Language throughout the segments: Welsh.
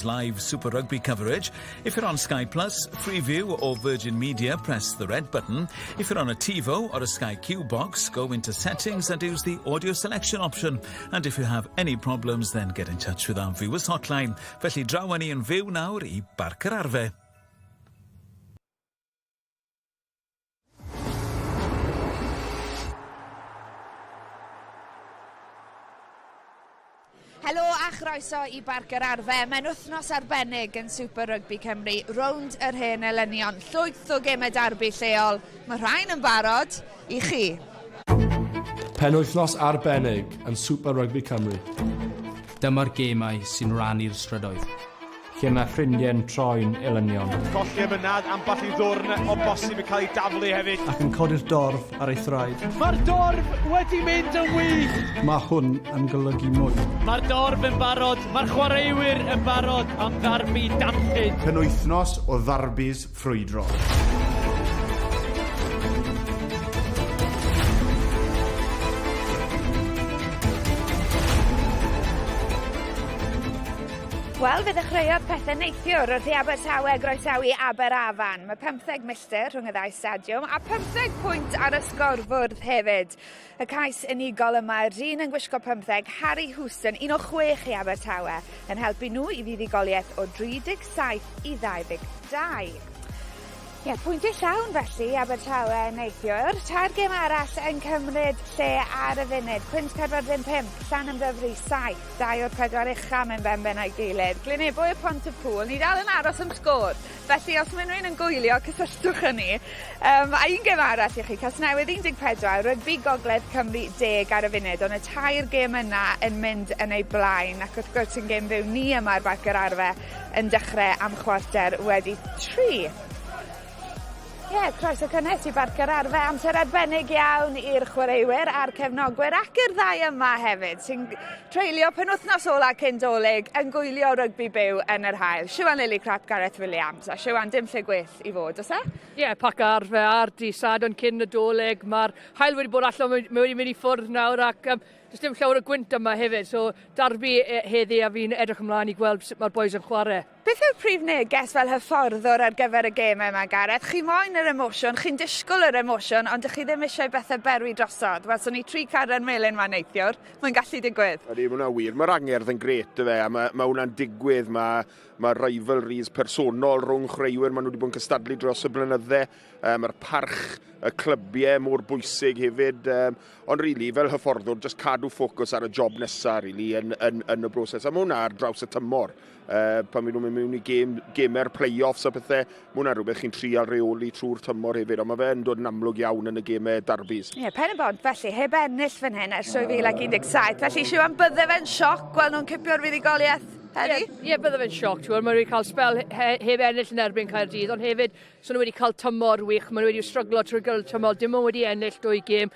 Live Super Rugby coverage. If you're on Sky Plus, Freeview or Virgin Media, press the red button. If you're on a TiVo or a Sky Q box, go into settings and use the audio selection option. And if you have any problems, then get in touch with our viewers hotline. Felly draw ni yn fyw nawr I Barc yr Arfau. Helo a chroeso I Barc yr Arfau. Mae'n wythnos arbennig yn Super Rygbi Cymru, rownd yr hen elynion. Llwyth o gemau derby lleol. Mae rhain yn barod I chi. Penwythnos arbennig yn Super Rygbi Cymru. Dyma'r gemau sy'n rannu'r strydoedd. Lle mae ffrindiau'n troi'n elynion. Colli mynydd ambell I ddwrn o bosib yn cael ei daflu hefyd. Ac yn codi'r dorf ar ei thraed. Mae'r dorf wedi mynd yn wych. Mae hwn yn golygu mwy. Mae'r dorf yn barod, mae'r chwaraewyr yn barod am ddarbu damllyd. Penwythnos o ddarbys ffrwydro. Wel, fe ddechreuodd pethau neithiwr wrth I Abertawe groesawu Aberafan. Mae 15 milltir rhwng y ddau stadiwm a 15 pwynt ar y sgorfwrdd hefyd. Y cais unigol yma, yr un yn gwisgo 15, Harry Houston, 1 o 6 I Abertawe, yn helpu nhw I fuddugoliaeth o 37 I 22. Ie, pwyntiau llawn felly Abertawe neithiwr. 4 gêm arall yn cymryd lle ar y funud. Pwynt 45, Llanymddyfri 7, 2 o'r 4 ucham yn ben a'i gilydd. Glynebwy y Pont y Pŵl, ni dal yn aros am sgôr. Felly os mae rhywun yn gwylio, cysylltwch â ni. A un gêm arall I chi, Casnewydd 14, Rygbi Gogledd Cymru 10 ar y funud. Ond y 2 gêm yna yn mynd yn ei blaen. Ac wrth gwrs yn gêm fyw ni yma'r Barc yr Arfau yn dechrau am chwarter wedi 3. Ie, croeso cynnes I Barc yr Arfau, amser arbennig iawn i'r chwaraewyr a'r cefnogwyr ac i'r ddau yma hefyd, sy'n treulio penwythnos ola cyn dolyg yn gwylio rygbi byw yn yr haul. Siwan Lily Crap, Gareth Williams, a Siwan dim lle gwell I fod, oes e? Ie, Pac Arfau ar di sadon cyn y dolyg, mae'r haul wedi bod allan, mae wedi mynd I ffwrdd nawr ac does dim llawer o gwynt yma hefyd, so darbu heddi a fi'n edrych ymlaen I gweld sut mae'r boys yn chwarae. Beth yw'r prif neges fel hyfforddwr ar gyfer y gêm yma, Gareth? Chi moyn yr emosiwn, chi'n disgwyl yr emosiwn, ond ydych chi ddim eisiau bethau berwi drosod. Wel, so ni 3 cadr melyn ma neithiwr, mae'n gallu digwydd. Ydy, mae hwnna'n wir. Mae'r angerdd yn gret, a mae hwnna'n digwydd. Mae rivalries personol rhwng chwaraewyr, maen nhw wedi bod yn cystadlu dros y blynydde. Mae'r parch y clybiau mor bwysig hefyd. Ond rili, fel hyfforddwr, just cadw ffocws ar y job nesaf rili, yn y broses. A mae hwnna ar draws y tymor. Pan maen nhw'n mynd mewn I gamer play-offs a pethau, mae hwnna rhywbeth chi'n trial reoli trwy'r tymor hefyd, ond mae fe'n dod yn amlwg iawn yn y gemau darbys. Ie, Pen-y-bont felly, heb ennill fan hyn ers 2017. Felly Siwan, bydde fe'n sioc gweld nhw'n cipio'r fuddugoliaeth heddi? Ie, bydde fe'n sioc. Mae wedi cael spel heb ennill yn erbyn Caerdydd, ond hefyd, so nhw wedi cael tymor wych, maen nhw wedi stryglo trwy'r gyl tymor, dim ond wedi ennill 2 gêm.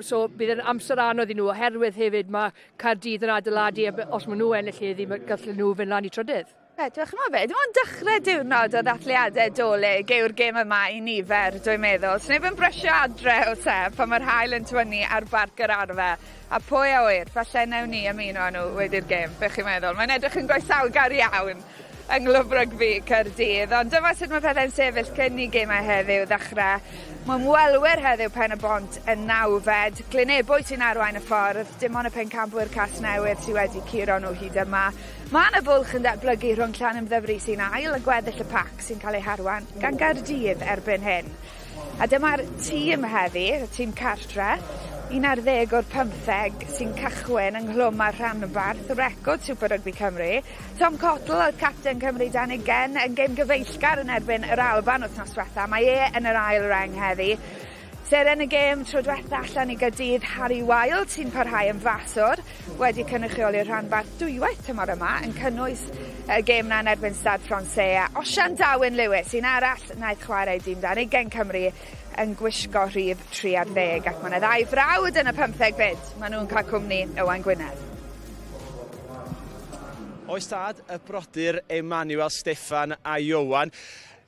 So bydd yn amser anodd I nhw, oherwydd hefyd mae Caerdydd yn adeiladu, os maen nhw ennill heddi, gallen nhw fynd lan I trydydd. Dwi'n chymod dim ond dechrau diwrnod o ddathliadau dolyg yw'r gêm yma I nifer, dwi'n meddwl. Sneb yn brysio adre o sef pan mae'r haul yn tywynnu ar Barc yr Arfau. A pwy a wyr, falle newn ni ymuno nhw wedi'r gêm, beth chi'n meddwl. Mae'n edrych yn groesawgar iawn yng Nghlwb Rygbi Caerdydd, ond dyma sut mae pethau'n sefyll cyn I gemau heddiw ddechrau. Mae mwelwyr heddiw Pen-y-bont yn 9fed, Glynebwy sy'n arwain y ffordd, dim ond y pencampwyr Casnewydd sydd wedi curo nhw hyd yma. Mae yna bwlch yn datblygu rhwng Llanymddyfri sy'n ail a gweddill y pac sy'n cael ei harwan gan Gaerdydd erbyn hyn. A dyma'r tîm heddi, y tîm cartre, 11 o'r 15 sy'n cychwyn yng nghlwm ar Rhanbarth, record Super Rygbi Cymru. Tom Cottle, y capten Cymru dan ugen, yn gêm gyfeillgar yn erbyn yr Alban wythnos diwetha. Mae yn yr ail reng heddi. Ser yn y gêm tro diwetha allan I Gaerdydd, Harry Wild sy'n parhau yn faswr, wedi cynrychioli'r Rhanbarth dwywaith tymor yma, yn cynnwys y gêm na yn erbyn Stad Francais. Osian Dawyn Lewis, un arall wnaeth chwarae dîm dan ugen Cymru, yn gwisgo rhif 30 ac mae 'na 2 frawd yn y 15 byd. Maen nhw'n cael cwmni Owain Gwynedd. Oes tad y brodyr Emmanuel, Steffan a Iowan.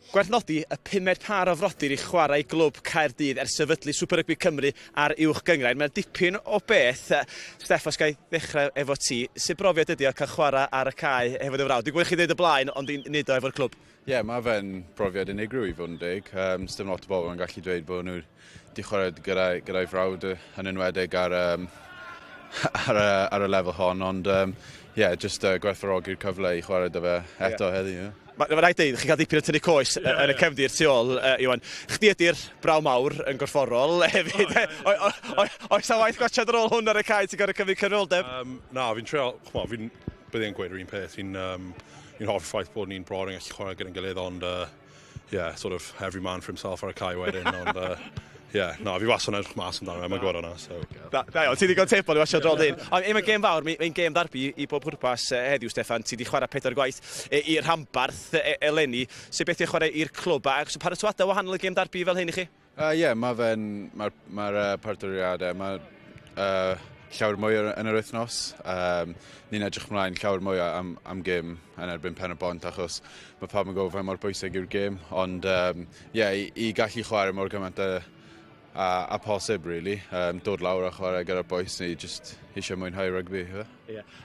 Gwerthmodi y 5 par o frodyr i chwarae glwb Caerdydd ers sefydlu Super Rygbi Cymru ar uwch gyngrair. Mae'n dipyn o beth. Steff, os gai ddechrau efo ti, sut brofiad ydi o cael chwarae ar y cae efo dy frawd? Dwi'n gwybod chi ddweud y blaen, ond i'n nid o efo'r clwb. Ie, mae fe'n brofiad unigryw i fod yn dig. Sdim lot o bobl yn gallu dweud bod nhw wedi chwarae gyda'i frawd yn enwedig ar y lefel hon, ond just gwerthfawrogi'r cyfle i chwarae dy fe eto heddi. Mae'n rhaid dweud, chi'n cael dipyn o tynnu coes yn y cefndir tu ôl, Iwan. Chdi ydi'r braw mawr yn gorfforol hefyd. Oes a waith gwachod ar ôl hwn ar y cae, ti'n gorfod cymryd cynroldeb? Na, fi'n treol, fi'n bydde'n gweud yr un peth. Fi'n hoffi'r ffaith bod ni'n broad yn gallu chwarae gyda'n gilydd, ond sort of every man for himself ar y cae wedyn, ond fi was yn edrych mas amdano, mae'n gwybod hwnna. Da iawn, ti wedi gweld tebol i wasio drol dyn. Ond mae'n gêm fawr, mae'n gêm ddarbu i bob pwrpas heddiw, Steffan. Ti wedi chwarae 4 gwaith i'r rhanbarth eleni. Sut beth i'n chwarae i'r clwb? A paratoadau wahanol y gêm darbu fel hyn i chi? Mae'r parturiadau. Mae llawer mwy yn yr wythnos. Ni'n edrych mlaen llawer mwy am gêm yn erbyn Pen-y-bont achos mae pawb yn gwybod mor bwysig yw'r gêm. Ond i gallu chwarae mor gymaint a posib, really. Dod lawr a chwarae gyda'r boes ni jyst eisiau mwynhau rygbi.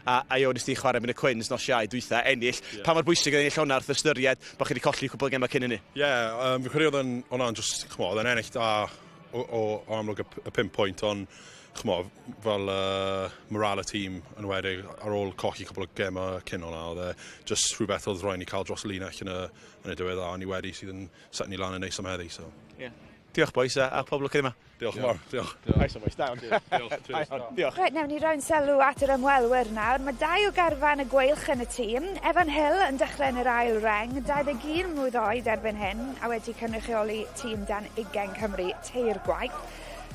A Iwan, nes ti chwarae mynd y Cwins nos Iau dwytha, ennill. Pa mor bwysig yn ennill hwnna wrth ystyried bod chi wedi colli cwbl gemau cyn hynny? Fi'n credu oedd yn ennill da o amlwg y 5 pwynt, ond fel moral y tîm yn wedig ar ôl colli cwbl o gemau cyn hwnna, oedd just rhywbeth oedd rhaid ni cael dros y linell yn y diwedd a ni wedi sydd yn set ni lan yn neis am heddi. Diolch boys a pob lwc yma. Diolch yn fawr. Diolch. Oes o boys, da. Diolch. Reit, newn ni roi'n sylw at yr ymwelwyr nawr. Mae 2 o garfan y gweilch yn y tîm. Evan Hill yn dechrau yn yr ail reng, 21 mlwydd oed erbyn hyn, a wedi cynrychioli tîm dan 20 Cymru teir gwaith.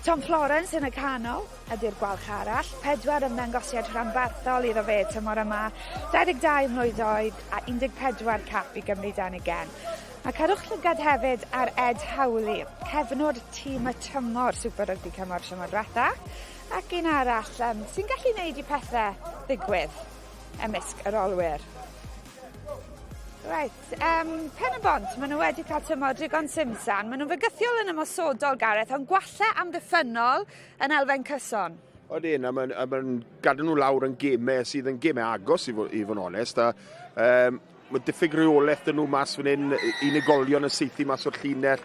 Tom Florence yn y canol ydy'r gwalch arall. 4 ymddangosiad rhanbarthol iddo fe tymor yma. 22 mlwydd oed a 14 cap i Gymru dan 20. A cadwch llygad hefyd ar Ed Hawley, cefnod tîm y tymor Super Rygbi Cymru tymor diwetha, ac un arall sy'n gallu gwneud i pethau ddigwydd ymysg yr olwyr. Reit, Pen-y-bont, maen nhw wedi cael tymor digon simsan. Maen nhw'n fygythiol yn ymosodol, Gareth, ond gwalla amddiffynol yn elfen cyson. Odyn, a mae'n gadw nhw lawr yn gemau sydd yn gemau agos i fod yn onest. Mae diffyg reolaeth dyn nhw mas fan hyn, unigolion yn seithi mas o'r llinell,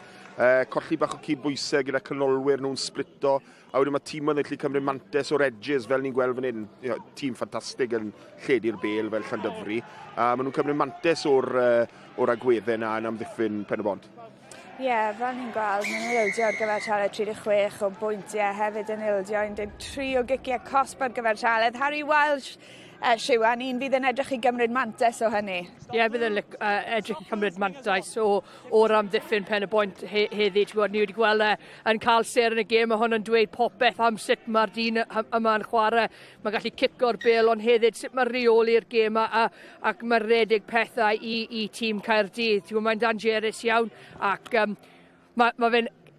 colli bach o cydbwysau gyda canolwyr nhw'n splito, a wedyn mae tîm yn gallu cymryd mantes o'r edges fel ni'n gweld fan hyn, tîm ffantastig yn lledu'r bel fel Llandyfri, a maen nhw'n cymryd mantes o'r agweddau yna yn amddiffyn Pen-y-bont. Fel ni'n gweld, maen nhw'n ildio ar gyfer sialed 36 o bwyntiau, hefyd yn ildio 13 o giciau cosb ar gyfer sialed. Harry Welsh, Siwan, un fydd yn edrych i gymryd mantes o hynny? Bydd yn edrych i cymryd mantais o'r amddiffyn Pen-y-bont heddi. Ni wedi gweld yn cael ser yn y gêm, mae hwn yn dweud popeth am sut mae'r dyn yma'n chwarae. Mae'n gallu cico'r bel, ond hefyd sut mae'n reoli'r gêm ac mae'n redig pethau i tîm Caerdydd. Mae'n dangerous iawn ac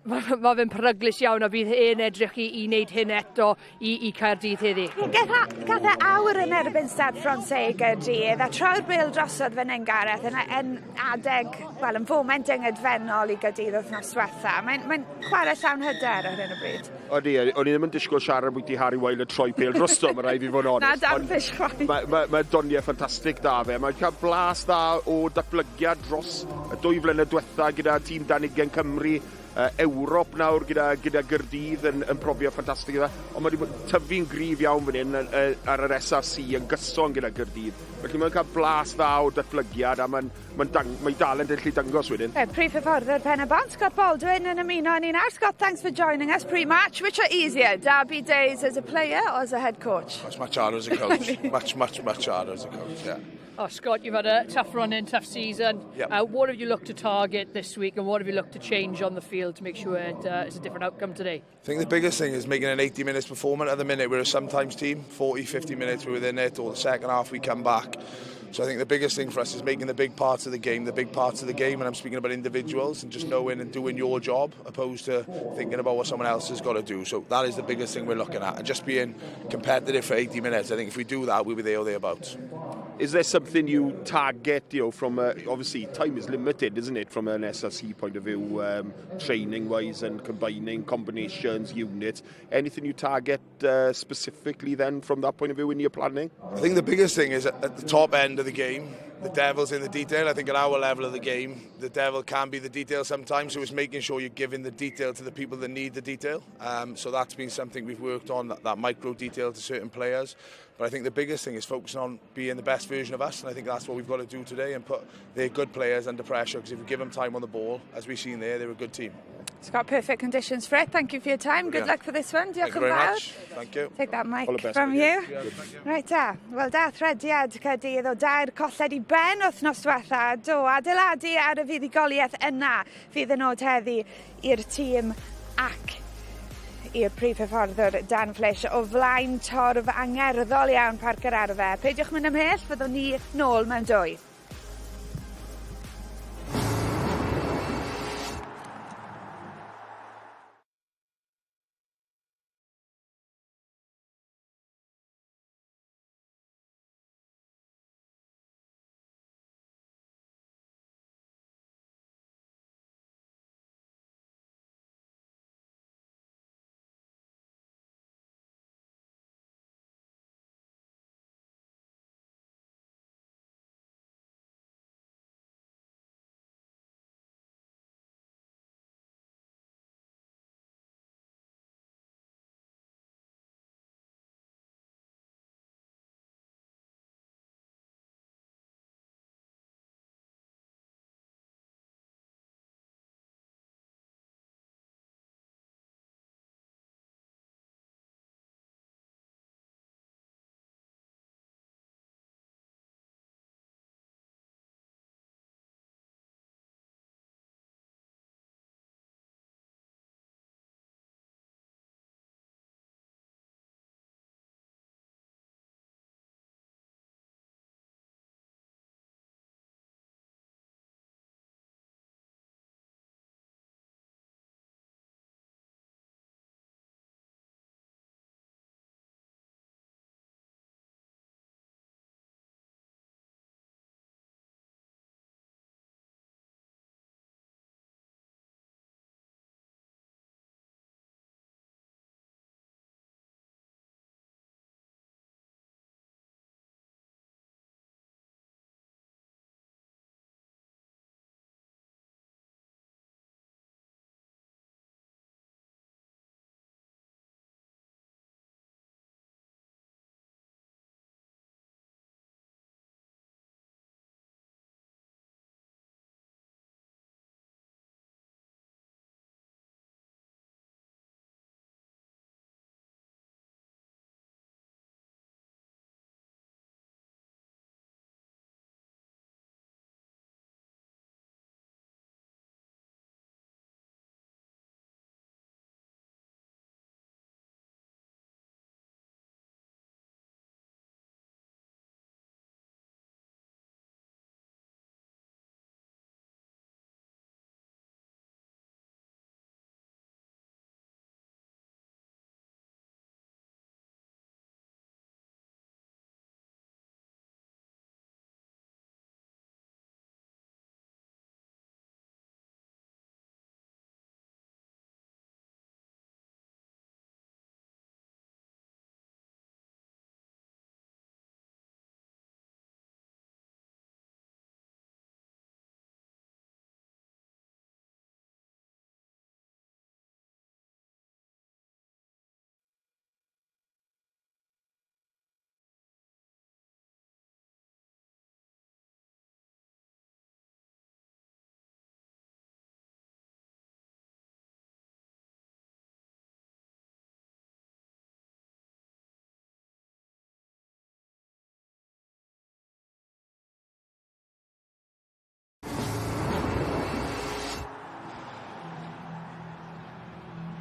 mae fe'n peryglus iawn a bydd e'n edrych i wneud hyn eto i Caerdydd heddi. Gath awr yn erbyn Stad Francais Gaerdydd a traw'r bel drosodd fan hyn, Gareth, yn adeg, yn foment yngedfennol i Gaerdydd wythnos diwetha. Mae'n chwarae llawn hyder ar hyn o bryd. O'n i ddim yn disgwyl siarad bwyty Harry Weil y troi pêl drosto, mae'n rhaid fi fod yn onest. Na, dan fish chwaith. Mae doniau ffantastig da fe. Mae'n cael blas da o datblygiad dros y 2 flynedd diwetha gyda tîm dan 20 Cymru, Ewrop nawr gyda Gaerdydd yn profio ffantastig iddo, ond mae wedi tyfu'n gryf iawn fan hyn ar yr S4C yn gyson gyda Gaerdydd. Felly mae'n cael blas dda o datblygiad a mae dal yn gallu dangos wedyn. Prif hyfforddwr Pen-y-bont, Scott Baldwin yn ymuno ni nawr. Scott, thanks for joining us pre-match. Which are easier, Derby days as a player or as a head coach? Much harder as a coach. much harder as a coach, yeah. Oh, Scott, you've had a tough run in, tough season. Yep. What have you looked to target this week and what have you looked to change on the field to make sure it's a different outcome today? I think the biggest thing is making an 80 minutes performance. At the minute, we're a sometimes team. 40, 50 minutes, we're within it, or the second half we come back. So I think the biggest thing for us is making the big parts of the game, and I'm speaking about individuals, and just knowing and doing your job, opposed to thinking about what someone else has got to do. So that is the biggest thing we're looking at, and just being competitive for 80 minutes. I think if we do that, we'll be there or thereabouts. Is there something you target, from obviously time is limited, isn't it, from an SRC point of view, training-wise and combining combinations, units. Anything you target specifically then from that point of view when you're planning? I think the biggest thing is at the top end of the game, the devil's in the detail. I think at our level of the game, the devil can be the detail sometimes, so it's making sure you're giving the detail to the people that need the detail. So that's been something we've worked on, that micro detail to certain players. But I think the biggest thing is focusing on being the best version of us, and I think that's what we've got to do today and put their good players under pressure, because if we give them time on the ball, as we've seen there, they're a good team. It's got perfect conditions for it. Thank you for your time. Good luck for this one. Thank you very much. Thank you. Take that mic from you. Right ta. Wel, dath Rediad Caerdydd o dair colled I ben wythnos diwetha. Do adeiladu ar y fuddugoliaeth yna fydd yn nod heddi i'r tîm ac i'r prif hyfforddwr Dan Fleish o flaen torf angerddol iawn Parc yr Arfau. Peidiwch mynd ymhell, fyddwn ni nôl mewn dwy.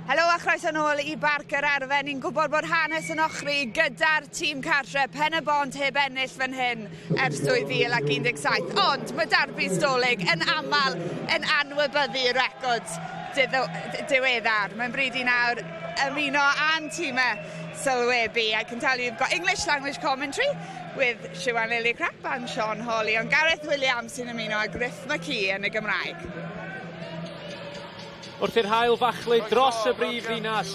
Helo a chroeso nôl I Barc yr Arfau. Ni'n gwybod bod hanes yn ochri gyda'r tîm cartre Pen-y-bont heb ennill fan hyn ers 2017. Ond mae Darllediad Stolig yn aml yn anwybyddu records diweddar. Mae'n bryd I nawr ymuno a'n tîmau sylwebu. I can tell you you've got English language commentary with Siwan Lillycrap and Sean Hawley, ond Gareth Williams sy'n ymuno ag Griff McKee yn y Gymraeg. Wrth i'r haul fachlu dros y brif ddinas,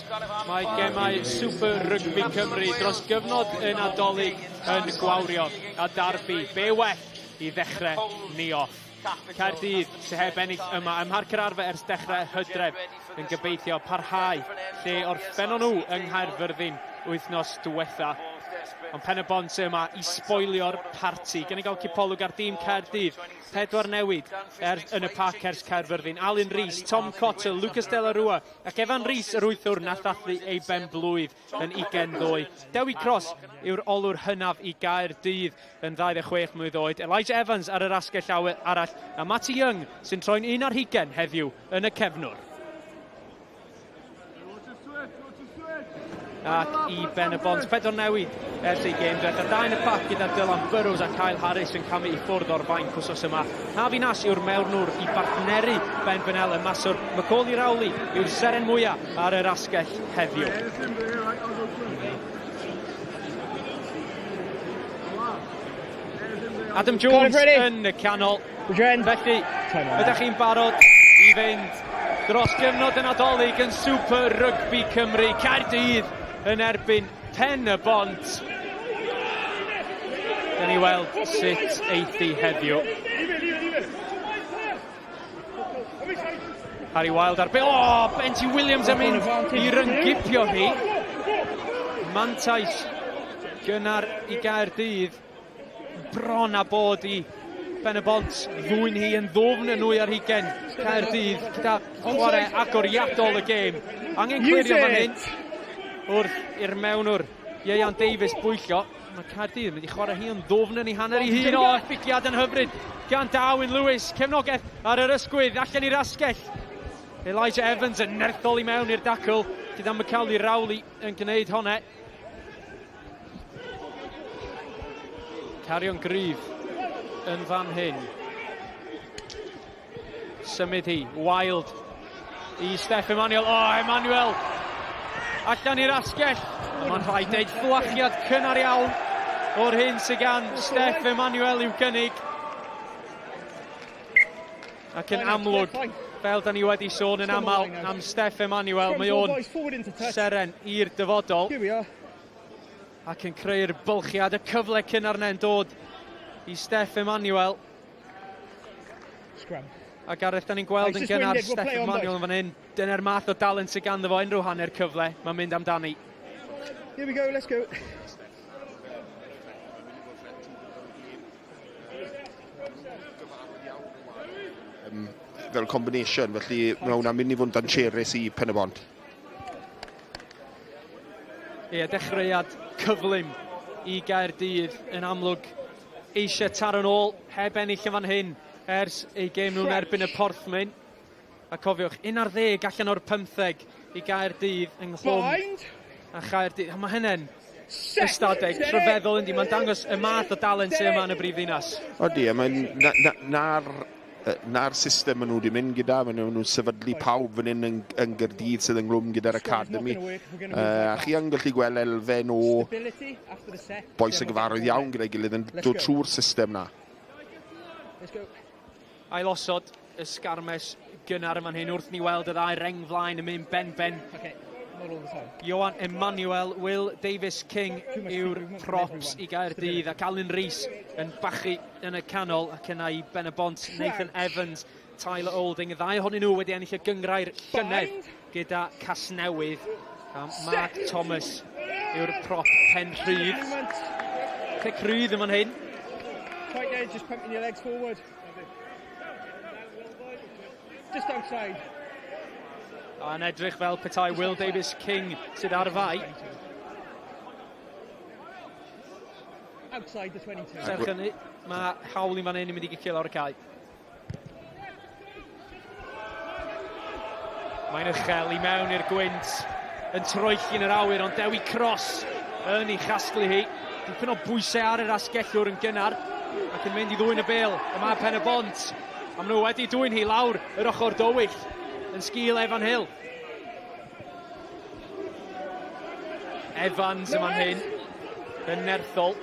mae gemau Super Rygbi Cymru dros gyfnod y Nadolig yn gwawrio a Darby. Be well i ddechrau ni off. Caerdydd sy'n heb ennill yma ym Mharc yr Arfau ers dechrau Hydref yn gobeithio parhau lle orffennon nhw yng Nghaerfyrddin wythnos diwetha. Ond Pen-y-bont yma i sboilio'r parti. Gen i gael cipolwg ar dîm Caerdydd. 4 newid yn y parc ers Caerfyrddin. Alun Rhys, Tom Cotter, Lucas De La Rua ac Evan Rhys yr wythwr na ddathlu ei ben blwydd yn 22. Dewi Cross yw'r olwr hynaf i Gaerdydd yn 26 mlwydd oed. Elijah Evans ar yr asgell arall a Matty Young sy'n troi'n 21 heddiw yn y cefnwr. Ac i Ben-y-bont, 4 newid ers ei gêm diwetha. 2 yn y pac gyda Dylan Burrows a Kyle Harris yn camu i ffwrdd o'r fainc wsos yma. Harvey Nash yw'r mewnwr i bartneri Ben Bennell y maswr. Macaulay Rowley yw'r seren mwyaf ar yr asgell heddiw. Adam Jones yn y canol. Felly, ydych chi'n barod i fynd dros gyfnod y Nadolig yn Super Rygbi Cymru. Caerdydd yn erbyn Pen-y-bont. Gan i weld sut eithi heddiw. Harry Wild ar Benji Williams yn mynd i ryngipio hi. Mantais gynnar i Gaerdydd. Bron a bod i Pen-y-bont ddwyn hi yn ddwfn yn nwy ar hugen. Caerdydd gyda chwarae agoriadol y gêm. Angen clirio fan hyn wrth i'r mewnwr Ieuan Davies bwyllo. Mae Caerdydd yn mynd i chwarae hi yn ddwfn yn ei hanner ei hun. Effigiad yn hyfryd gan Darwin Lewis. Cefnogaeth ar yr ysgwydd allan i'r asgell. Elijah Evans yn nerthol i mewn i'r dacl gyda Macaulay Rowley yn gwneud honne. Carion gryf yn fan hyn. Symud hi, Wild i Steff Emmanuel. Emmanuel allan i'r asgell. Mae'n rhaid deud fflachiad cynnar iawn o'r hyn sy'n gan Steff Emmanuel i'w gynnig. Ac yn amlwg, fel da ni wedi sôn yn aml am Steff Emmanuel, mae o'n seren i'r dyfodol. Ac yn creu'r bylchiad, y cyfle cynnar na'n dod i Steff Emmanuel. A Gareth, da ni'n gweld yn gynnar Steff Emmanuel yn fan hyn. Dyna'r math o dalent sy'n ganddo fo, unrhyw hanner cyfle, mae'n mynd amdani. Here we go, let's go. Fel combination, felly mae hwnna'n mynd i fod yn dangerous i Pen-y-bont. Dechreuad cyflym i Gaerdydd yn amlwg eisiau taro nôl, heb ennill yn fan hyn ers ei gêm nhw'n erbyn y Porthmyn. A cofiwch, 11 allan o'r 15 i Gaerdydd yng Nghlwm a Chaerdydd. Mae hynny'n ystadeg rhyfeddol yndi, mae'n dangos y math o dalent sy'n yma yn y brifddinas. Odi, na'r system maen nhw wedi mynd gyda, maen nhw'n sefydlu pawb fan hyn yn Gaerdydd sydd yn Nghlwm gyda'r academi. A chi yn gallu gweld elfen o boes y gyfarwydd iawn gyda'i gilydd yn dod trwy'r system na. Ailosod y sgarmes gynnar yma'n hyn wrth ni weld y ddau reng flaen yn mynd ben. Ioan Emmanuel, Will Davis King yw'r props i Gaerdydd ac Alun Rhys yn bachu yn y canol ac yna i Ben-y-bont Nathan Evans, Tyler Olding. Y ddau ohonyn nhw wedi ennill y gyngrair llynedd gyda Casnewydd. Mark Thomas yw'r prop Pen Rhydd. Clic Rhydd yma'n hyn. Tight edge, just pumping your legs forward. Just outside. A'n edrych fel petai Will Davis King sydd ar y fai. Outside the 22. Serch hynny, mae hawl i fan hyn yn mynd i gicio lawr y cae. Mae'n uchel i mewn i'r gwynt yn troelli yn yr awyr, ond Dewi Cross yn ei chasglu hi. Dipyn o bwysau ar yr asgellwr yn gynnar ac yn mynd i ddwyn y bêl. Yma Pen-y-bont. A maen nhw wedi dwyn hi lawr yr ochr dywyll yn sgil Evan Hill. Evans yma'n hyn yn nerthol.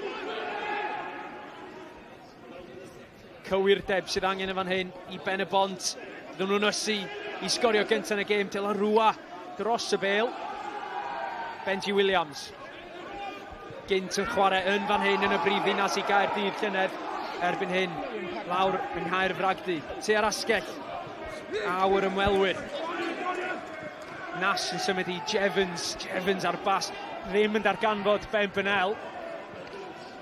cywirdeb sydd angen yn fan hyn I Pen-y-bont. Ddyn nhw'n ysu I sgorio gyntaf yn y gêm. Darllediad dros y bêl. Benji Williams. Gynt yn chwarae yn fan hyn yn y brif ddinas I Gaerdydd llynedd. Erbyn hyn, lawr yn Caerdydd. Tu ar asgell. Awr ymwelwyr. Nash yn symud I Jevons. Jevons ar bas. Ddim yn darganfod Ben Bynel.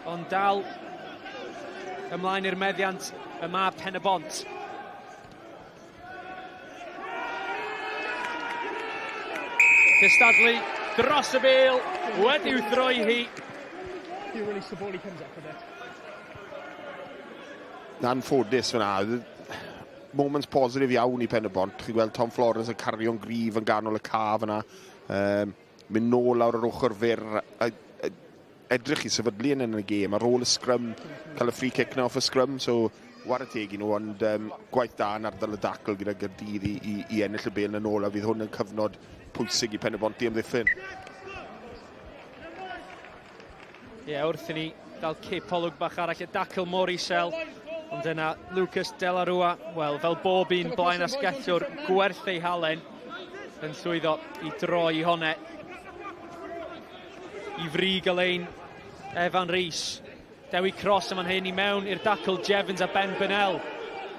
Ond dal ymlaen i'r meddiant yma Pen-y-bont. Cystadlu dros y bêl, wedi'w throi hi. You release the ball, he comes up with it. Anffodus fyna. Moments positif iawn I Pen-y-bont. Chi'n gweld Tom Florence yn cario'n grif yn ganol y caf yna. Mynd nôl lawr yr ochr fyr. Edrych I sefydlu yn y gêm. Ar ôl y scrum, cael y free kick na off y scrum. So, war y teg I nhw, ond gwaith da yn ardal y dacl gyda Gaerdydd I ennill y bêl yn ôl. A fydd hwn yn cyfnod pwysig I Pen-y-bont I amddiffyn. Wrth I ni dal cipolwg bach arall y dacl mor isel. Ond yna Lucas Darllediad, wel, fel bob un blaen asgellwr, gwerth ei halen yn llwyddo I droi honne. I frig y lein Evan Rhys. Dewi Cross yma'n hyn I mewn i'r dacl Jevons a Ben Bynel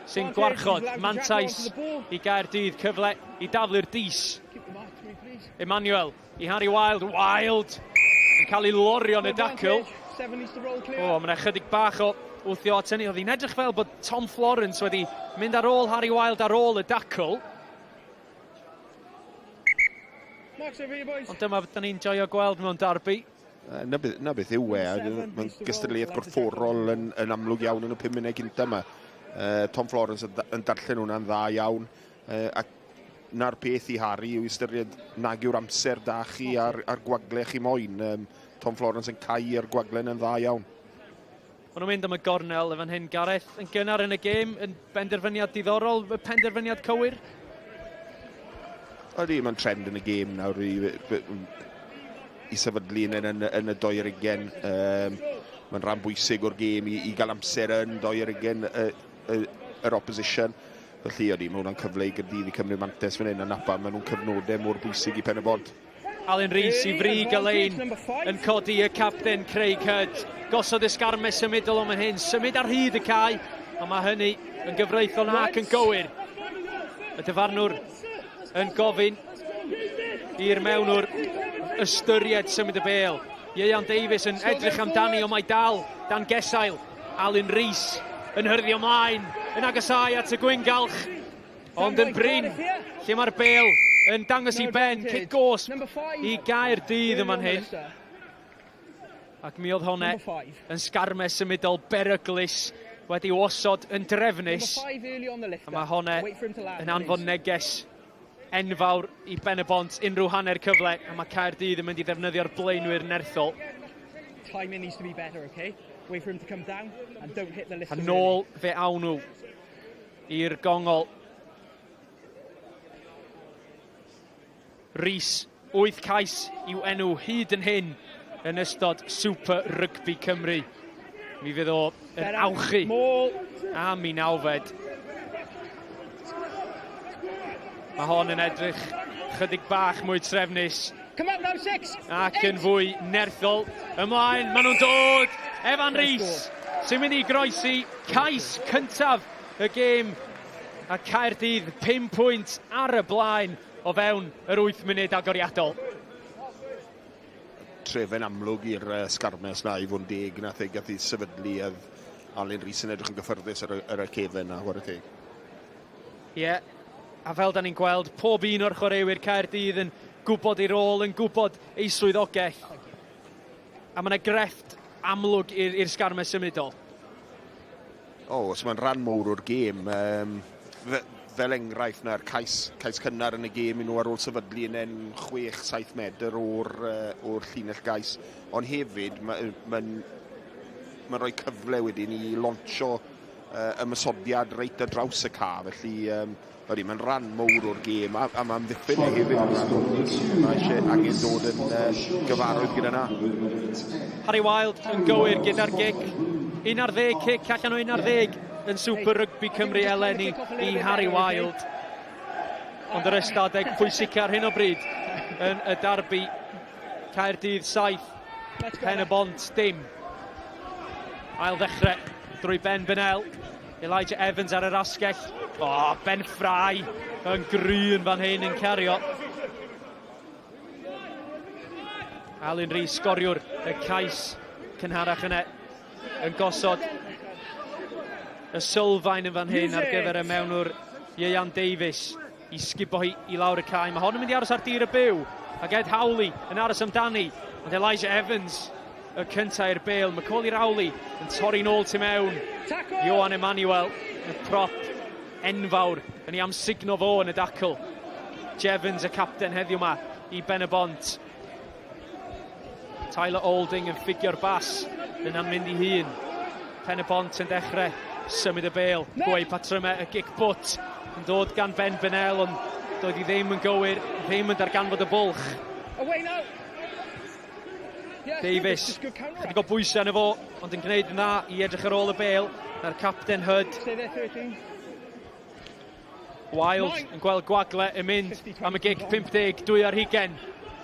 sy'n gwarchod mantais I Gaerdydd, cyfle I daflu'r dis. Emmanuel I Harry Wild. Wild yn cael ei lorio yn y dacl. Mae'n chydig bach o wthio at hynny. Oedd hi'n edrych fel bod Tom Florence wedi mynd ar ôl Harry Wild ar ôl y dacl. Ond dyma fydda ni'n joio gweld mewn derby. Na beth yw Mae'n gystadleuaeth gorfforol yn amlwg iawn yn y 5 munud gynta yma. Tom Florence yn darllen hwnna'n dda iawn. Ac na'r peth I Harry yw ystyried nag yw'r amser da chi ar gwagle chi moyn. Tom Florence yn cael ar gwaglen yn dda iawn. Mae nhw'n mynd am y gornel fan hyn, Gareth. Yn gynnar yn y gêm, yn benderfyniad diddorol, penderfyniad cywir. Ydy, mae'n trend yn y gêm nawr I sefydlu yn y 20. Mae'n rhan bwysig o'r gêm I gael amser yn 20 yr opposition. Felly ydy, mae hwnna'n cyfle I Gaerdydd I cymryd mantes fan hyn a napa. Mae nhw'n cyfnodau mor bwysig I Pen-y-bont. Alan Rhys I frig y lein yn codi y capten Craig Hurd. Gosod y sgarmes symudol o'n hyn. Symud ar hyd y cae. A mae hynny yn gyfreithiol ac yn gywir. Y dyfarnwr yn gofyn i'r mewnwr ystyried symud y bêl. Ieuan Davies yn edrych amdani o mae dal dan gesail. Alan Rhys yn hyrdio ymlaen. Yn agasau at y gwyngalch. Ond yn bryn lle mae'r bêl yn dangos I ben. Kick gosb I Gaerdydd yma'n hyn. Ac mi oedd honne yn sgarmes symudol beryglus wedi osod yn drefnus. A mae honne yn anfon neges enfawr I Pen-y-bont unrhyw hanner cyfle. A mae Caerdydd yn mynd I ddefnyddio'r blaenwyr nerthol. Timing needs to be better, okay? Wait for him to come down and don't hit the lift. A nôl fe awn nhw i'r gongol. Rhys, 8 cais i'w enw hyd yn hyn yn ystod Super Rygbi Cymru. Mi fydd o yn awchu am I nawfed. Mae hon yn edrych chydig bach mwy trefnus. Ac yn fwy nerthol. Ymlaen, maen nhw'n dod. Evan Rhys sy'n mynd I groesi cais cyntaf y gêm. A Caerdydd 5 pwynt ar y blaen o fewn yr 8 munud agoriadol. Trefen amlwg i'r sgarmes na I fod 10 nath ei gath I sefydlu a Alan Rhys yn edrych yn gyffyrddus ar y cefen na, war y teg. Ie, a fel da ni'n gweld, pob un o'r chwaraewyr Caerdydd yn gwybod ei rôl, yn gwybod ei swyddogaeth. A mae yna grefft amlwg i'r sgarmes symudol. Os mae'n rhan mowr o'r gêm, fel enghraifft na'r cais cynnar yn y gêm I nhw ar ôl sefydlu yn 6-7 medr o'r llinell gais. Ond hefyd, mae'n rhoi cyfle wedyn I lonsio ymysodiad reit ar draws y ca. Felly, mae'n rhan mowr o'r gêm a mae'n amddiffyn hefyd. Mae eisiau angen dod yn gyfarwydd gyda na. Harry Wild yn gywir gyda'r gic. 11 cic allan o 11. yn Super Rygbi Cymru eleni i Harry Wild. Ond yr ystadeg pwysig ar hyn o bryd yn y darbi Caerdydd 7, Pen-y-bont dim. Ail ddechrau drwy Ben Benel, Elijah Evans ar yr asgell. Ben Fry yn grün fan hyn yn cario. Alun Rhys sgoriwr y cais cynharach yna yn gosod y sylfaen yn fan hyn ar gyfer y mewnwr Ieuan Davies i sgibo hi i lawr y cae. Mae hon yn mynd i aros ar dir y byw ac Ed Hawley yn aros amdani, ond Elijah Evans y cyntaf i'r bêl. Macaulay Rowley yn torri nôl tu mewn. Ioan Emmanuel y prop enfawr yn ei amsugno fo yn y dacl. Jevons y capten heddiw ma i Pen-y-bont. Tyler Olding yn ffigio'r bas yna'n mynd i hun. Pen-y-bont yn dechrau symud y bêl. Gweu patrymau y gic bwt yn dod gan Ben Benel, ond doedd hi ddim yn gywir, ddim yn darganfod y bwlch. Davies, chydig o bwysau yna fo, ond yn gwneud yn dda i edrych ar ôl y bêl. Na'r capten Hyd. Wild yn gweld gwagle yn mynd am y gic 50-20,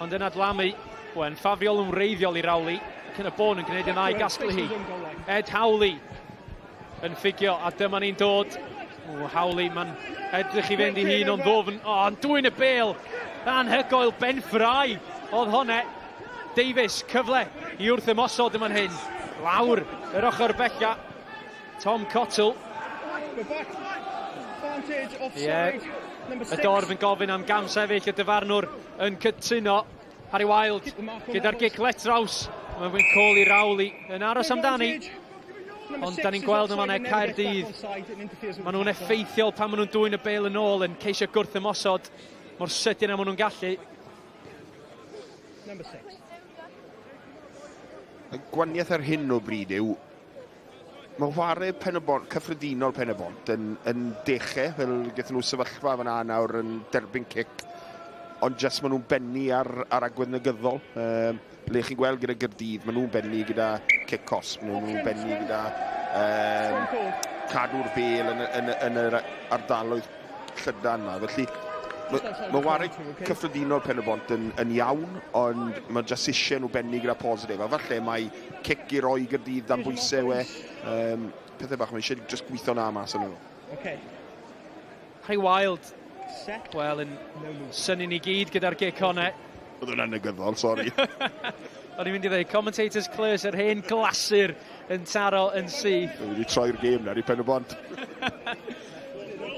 ond yn adlamu. Yn ffafriol yn wreiddiol i Rowley, ac yn y bon yn gwneud yn dda i gasglu hi. Ed Hawley yn ffigio, a dyma ni'n dod. Hawley, mae'n edrych i fynd i hun o'n ddofn. Yn dwy'n y bêl. Anhygoel Ben Fry. Oedd honne. Davies, cyfle i wrth ymosod yma'n hyn. Lawr yr ochr bella. Tom Cottle. Y dorf yn gofyn am gam sefyll y dyfarnwr yn cytuno. Harry Wild gyda'r gic letraws. Mae'n Macaulay Rowley yn aros amdani. Ond da ni'n gweld yma Caerdydd. Maen nhw'n effeithiol pan maen nhw'n dwy'n y bêl yn ôl yn ceisio gwrth ymosod mor sydyn am maen nhw'n gallu. Y gwaniaeth ar hyn o bryd yw mae chwarae Pen-y-bont, cyffredinol Pen-y-bont yn dechrau, fel gyda nhw sefyllfa fyna nawr yn derbyn cic, ond jyst maen nhw'n benni ar agwedd negyddol. Le chi'n gweld gyda Gaerdydd, maen nhw'n benni gyda cic cosp, maen nhw'n benni gyda cadw'r bêl yn yr ardaloedd llydan yma. Felly, mae wario cyffredinol Pen-y-bont yn iawn, ond mae jyst eisiau nhw benni gyda positif. A falle mae cic i roi Gaerdydd dan bwysau we. Pethau bach, mae eisiau jyst gweithio na mas yn nhw. Harry Wild. Wel, yn syni ni gyd gyda'r gic honne. Oedd hwnna'n negyddol, sori. O'n i'n mynd i ddweud, commentators Clus, yr hen glasur yn taro yn syth. Wedi wedi troi'r gêm na, i Pen-y-bont.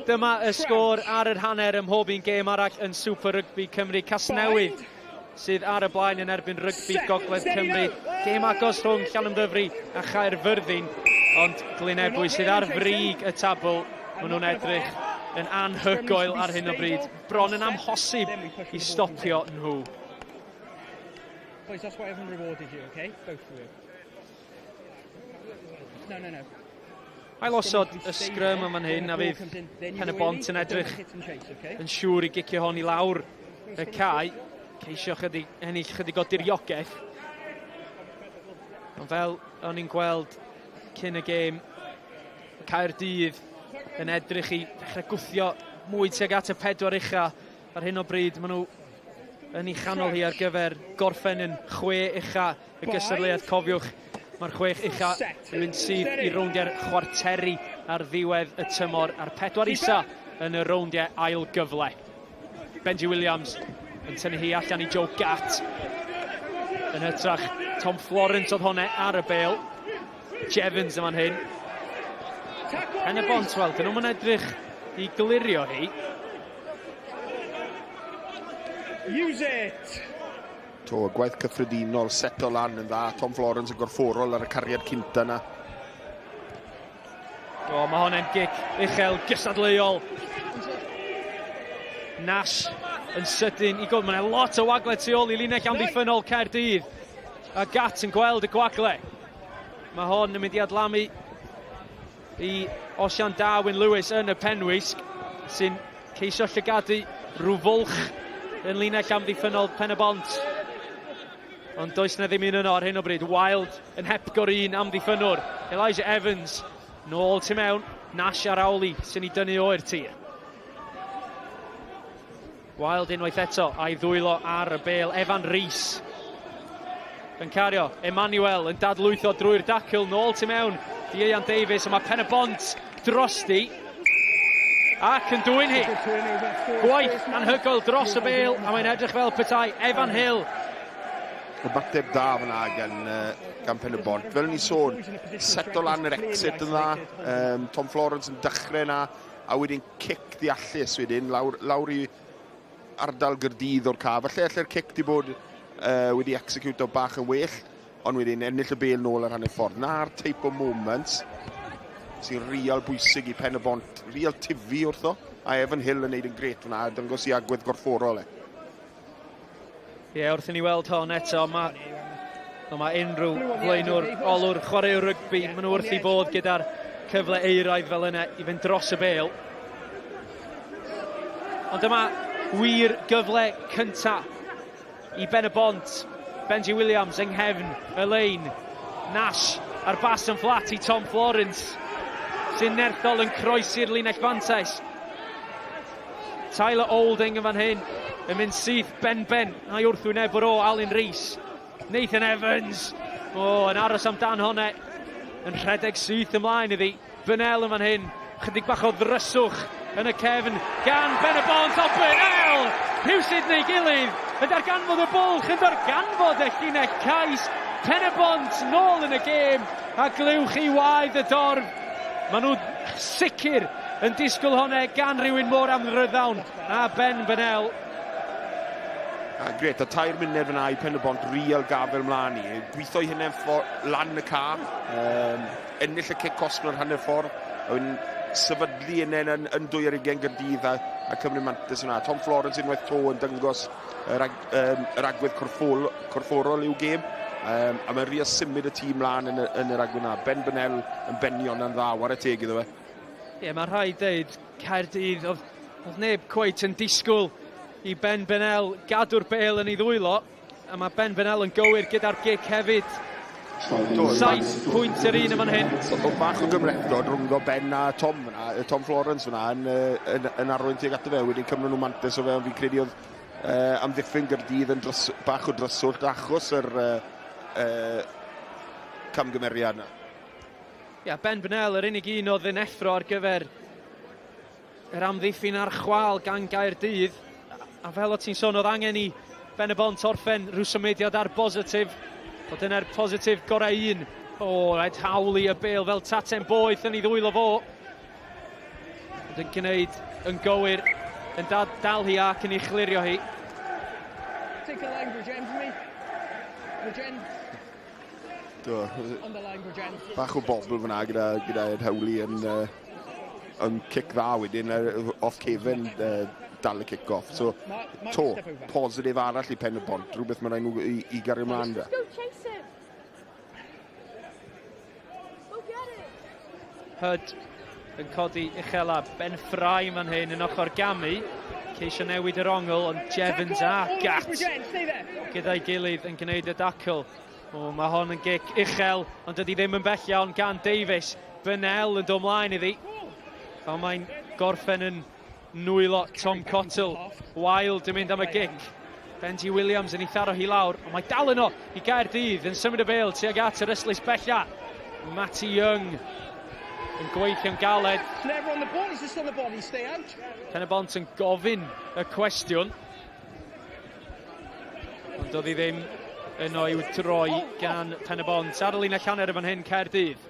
Dyma y sgôr ar yr hanner ym mhob un gêm arall yn Super Rygbi Cymru. Casnewydd sydd ar y blaen yn erbyn Rygbi Gogledd Cymru. Gêm agos rhwng Llanymddyfri a Chaerfyrddin, ond Glynebwy sydd ar frig y tabl. Maen nhw'n edrych yn anhygoel ar hyn o bryd. Bron yn amhosib i stopio nhw. Boys, that's why I haven't rewarded you, okay? Both of you. No. Ailosod y sgrym yma'n hyn, a fydd Pen-y-bont yn edrych yn siŵr i gicio hon i lawr y cae. Ceisio ennill chydig o diriogaeth. Ond fel o'n i'n gweld cyn y gêm, Caerdydd yn edrych i ddechrau gwthio mwy tuag at y 4 ucha ar hyn o bryd. Maen nhw yn ei chanol hi ar gyfer gorffen yn 6 ucha y gysylltiad. Cofiwch, mae'r 6 ucha yn mynd sydd i rowndiau'r chwarteri ar ddiwedd y tymor a'r 4 isa yn y rowndiau ail gyfle. Benji Williams yn tynnu hi allan i Joe Gatt. Yn hytrach Tom Florence oedd honne ar y bêl. Jevons yma'n hyn. Pen-y-bont, wel, dyn nhw'n edrych i glirio hi. Use it! To, gwaith cyffredinol, seto lan yn dda. Tom Florence yn gorfforol ar y cariad cynta na. Mae honna'n gic uchel gysadleuol. Nash yn sydyn i gweld. Mae'n lot o wagle tu ôl i linell amddiffynol Caerdydd. A Gatt yn gweld y gwagle. Mae hon yn mynd i adlamu i Osian Darwin Lewis yn y penwisg, sy'n ceisio llygadu rhyw fwlch yn linell amddiffynol Pen-y-bont. Ond does na ddim un yno ar hyn o bryd. Wild yn hepgor un amddiffynwr. Elijah Evans nôl tu mewn. Nash ar Auli sy'n ei dynnu o'r tir. Wild unwaith eto a'i ddwylo ar y bêl. Evan Rhys yn cario. Emmanuel yn dadlwytho drwy'r dacl nôl tu mewn. Ian Davies, a mae Pen-y-bont drosti. Ac yn dwy'n hi. Gwaith anhygoel dros y bêl, a mae'n edrych fel petai Evan Hill. Y bateb da fyna gan Pen-y-bont. Fel ni sôn, seto lan yr exit yn dda. Tom Florence yn dechrau yna, a wedyn cic ddeallus wedyn, lawr i ardal Gaerdydd o'r ca. Falle alle'r cic di bod wedi execute o bach yn well, ond wedyn ennill y bêl nôl ar hanner ffordd. Na'r type o moments sy'n real bwysig i Pen-y-bont, real tifi wrtho, a Evan Hill yn neud yn gret fyna, dyngos i agwedd gorfforol e. Ie, wrth i ni weld hon eto, mae unrhyw blaenwr olwr chwaraewr rygbi, maen nhw wrth i bod gyda'r cyfle eiraidd fel yna i fynd dros y bêl. Ond dyma wir gyfle cynta i Pen-y-bont. Benji Williams yng nghefn y lein. Nash ar bas yn fflat i Tom Florence, sy'n nerthol yn croesi'r linell fantais. Tyler Olding yn fan hyn, yn mynd syth ben a'i wrthwyneb o Alun Rhys. Nathan Evans, yn aros amdan honne, yn rhedeg syth ymlaen iddi. Bynel yn fan hyn, chydig bach o ddryswch yn y cefn gan Pen-y-bont, o Bynel! Rhywsyd neu gilydd, yn darganfod y bwlch, yn darganfod y llinell cais. Pen-y-bont nôl yn y gêm, a glywch i waedd y dorf. Maen nhw sicr yn disgwyl honne gan rhywun mor amryddawn, a Ben Bynel. Gret, a 3 munud fyna i Pen-y-bont real gafel mlaen i. Gweithio hynny lan y ca, ennill y cic osgol ar hanner ffordd, a wedyn sefydlu hynny yn 20 Gaerdydd a Cymru Mantis yna. Tom Florence unwaith to yn dyngos yr agwedd corfforol i'w gêm, a mae'n real symud y tîm mlaen yn yr agwedd yna. Ben Bynel yn benion yn dda, war y teg iddo fe. Ie, mae rhaid dweud, Caerdydd, oedd neb cweit yn disgwyl i Ben Bynel gadw'r bêl yn ei ddwylo, a mae Ben Bynel yn gywir gyda'r gic hefyd. 7 pwynt yr un yn fan hyn. O bach o gymrethdod rhwng Ben a Tom Florence fyna yn arwain tuag ato fe, wedyn Cymru nhw Mantis o fe, ond fi'n credu oedd amddiffyn Gaerdydd yn bach o dryswllt achos yr camgymeriad yna. Ia, Ben Bynel, yr unig un oedd yn effro ar gyfer yr amddiffyn ar chwal gan Gaerdydd. A fel o ti'n sôn, oedd angen i Pen-y-bont orffen rhyw symudiad ar bositif. O dyna'r positif gorau un. Rhaid hawlu y bêl fel taten boeth yn ei ddwylo fo. Ond yn gwneud yn gywir, yn dal hi ac yn ei chlirio hi. Take a line, Bridgend, for me. Bridgend. On the line, Bridgend. Bach o bobl fyna gyda'r hawlu yn cic dda wedyn, off cefn dal y kick-off. So, positif arall i Pen-y-bont, rhywbeth mae'n nhw i gario ymlaen da. Hyd yn codi uchela. Ben Fry man hyn yn ochr gamu. Ceisio newid yr ongl, ond Jevons a Gat gyda'i gilydd yn gwneud y dacl. Mae hon yn gic uchel, ond ydy ddim yn bell iawn gan Davies. Bynel yn dod ymlaen iddi. Ond mae'n gorffen yn nwylo Tom Cottle. Wild yn mynd am y gic. Benji Williams yn ei tharo hi lawr, ond mae dal yno i Gaerdydd yn symud y bêl tuag at yr yslys bella. Matty Young yn gweithio'n galed. Pen-y-bont yn gofyn y cwestiwn, ond doedd hi ddim yno i'w droi gan Pen-y-bont. Ar y linell hanner yn fan hyn, Caerdydd.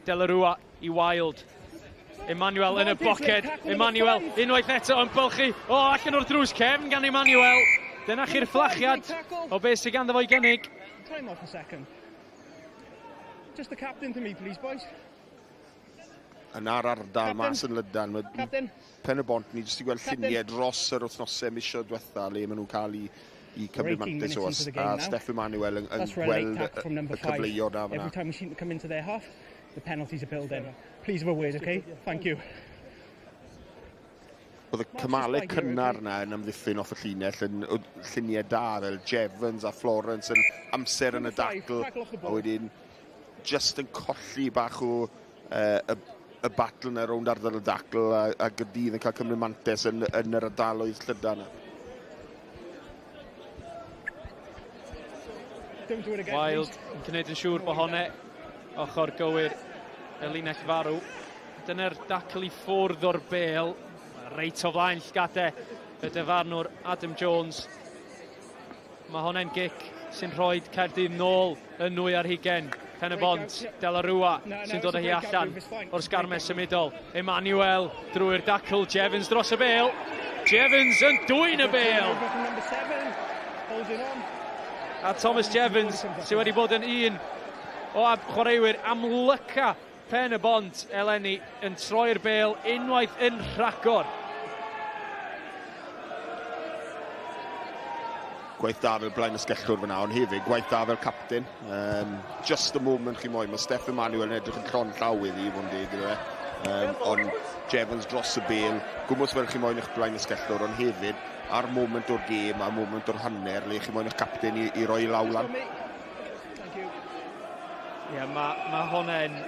Delarua i Wild. Emmanuel yn y boced. Emmanuel unwaith eto yn bylchu. Allan o'r drws cefn gan Emmanuel. Dyna chi'r fflachiad o beth sydd ganddo fo'i gynnig. Time off a second. Just the captain to me, please, boys. Yn ar ardal mas yn Lydan. Pen-y-bont ni jyst i gweld lluniau dros yr wythnosau misio diwetha le maen nhw'n cael i Cymru Mantis o a Steff Emmanuel yn gweld y cyfleoedd a fyna. Every time we seem to come into their half, the penalties are built in. Please have a word, okay? Thank you. Oedd y cymalau cynnar yna yn amddiffyn off y llinell yn lluniau da fel Jevons a Florence yn amser yn y dacl a wedyn just yn colli bach o y battle yna rownd ardal y dacl a Gaerdydd yn cael cymryd mantes yn yr ardaloedd llydan yna. Wild yn gwneud yn siŵr bod honne ochr gywir y linell farw. Dyna'r dacl i ffwrdd o'r bêl. Reit o flaen llgadau y dyfarnwr Adam Jones. Mae honna'n gic sy'n rhoi Caerdydd nôl yn 2 ar 20. Pen-y-bont, Delarua sy'n dod â hi allan o'r sgarmes symudol. Emmanuel drwy'r dacl, Jevons dros y bêl. Jevons yn dwyn y bêl. A Thomas Jevons sy'n wedi bod yn un o chwaraewyr amlyca Pen-y-bont eleni yn troi'r bêl unwaith yn rhagor. Gwaith da fel blaen ysgellwr fyna, ond hefyd gwaith da fel captain. Just a moment chi moyn, mae Steph Emmanuel yn edrych yn llon llaw iddi, fo'n deg iddo fe. Ond Jevons dros y bêl, gwmwys fel chi moyn eich blaen ysgellwr, ond hefyd ar moment o'r gêm, ar moment o'r hanner, le chi moyn eich captain i roi lawlan. Mae honna'n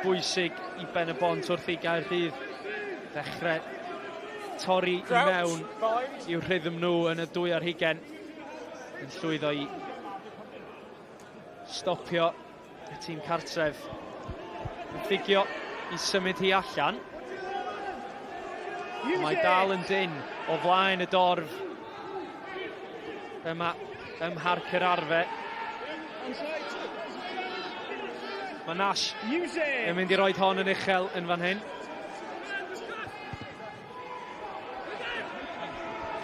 bwysig i Pen-y-bont wrth i Gaerdydd ddechrau torri i mewn i'w rhythm nhw yn y 2 ar 20. Yn llwyddo i stopio y tîm cartref. Yn ffigio i symud hi allan. Mae dal yn dyn o flaen y dorf yma ym Mharc yr Arfau. Mae Nash yn mynd i roed hon yn uchel yn fan hyn.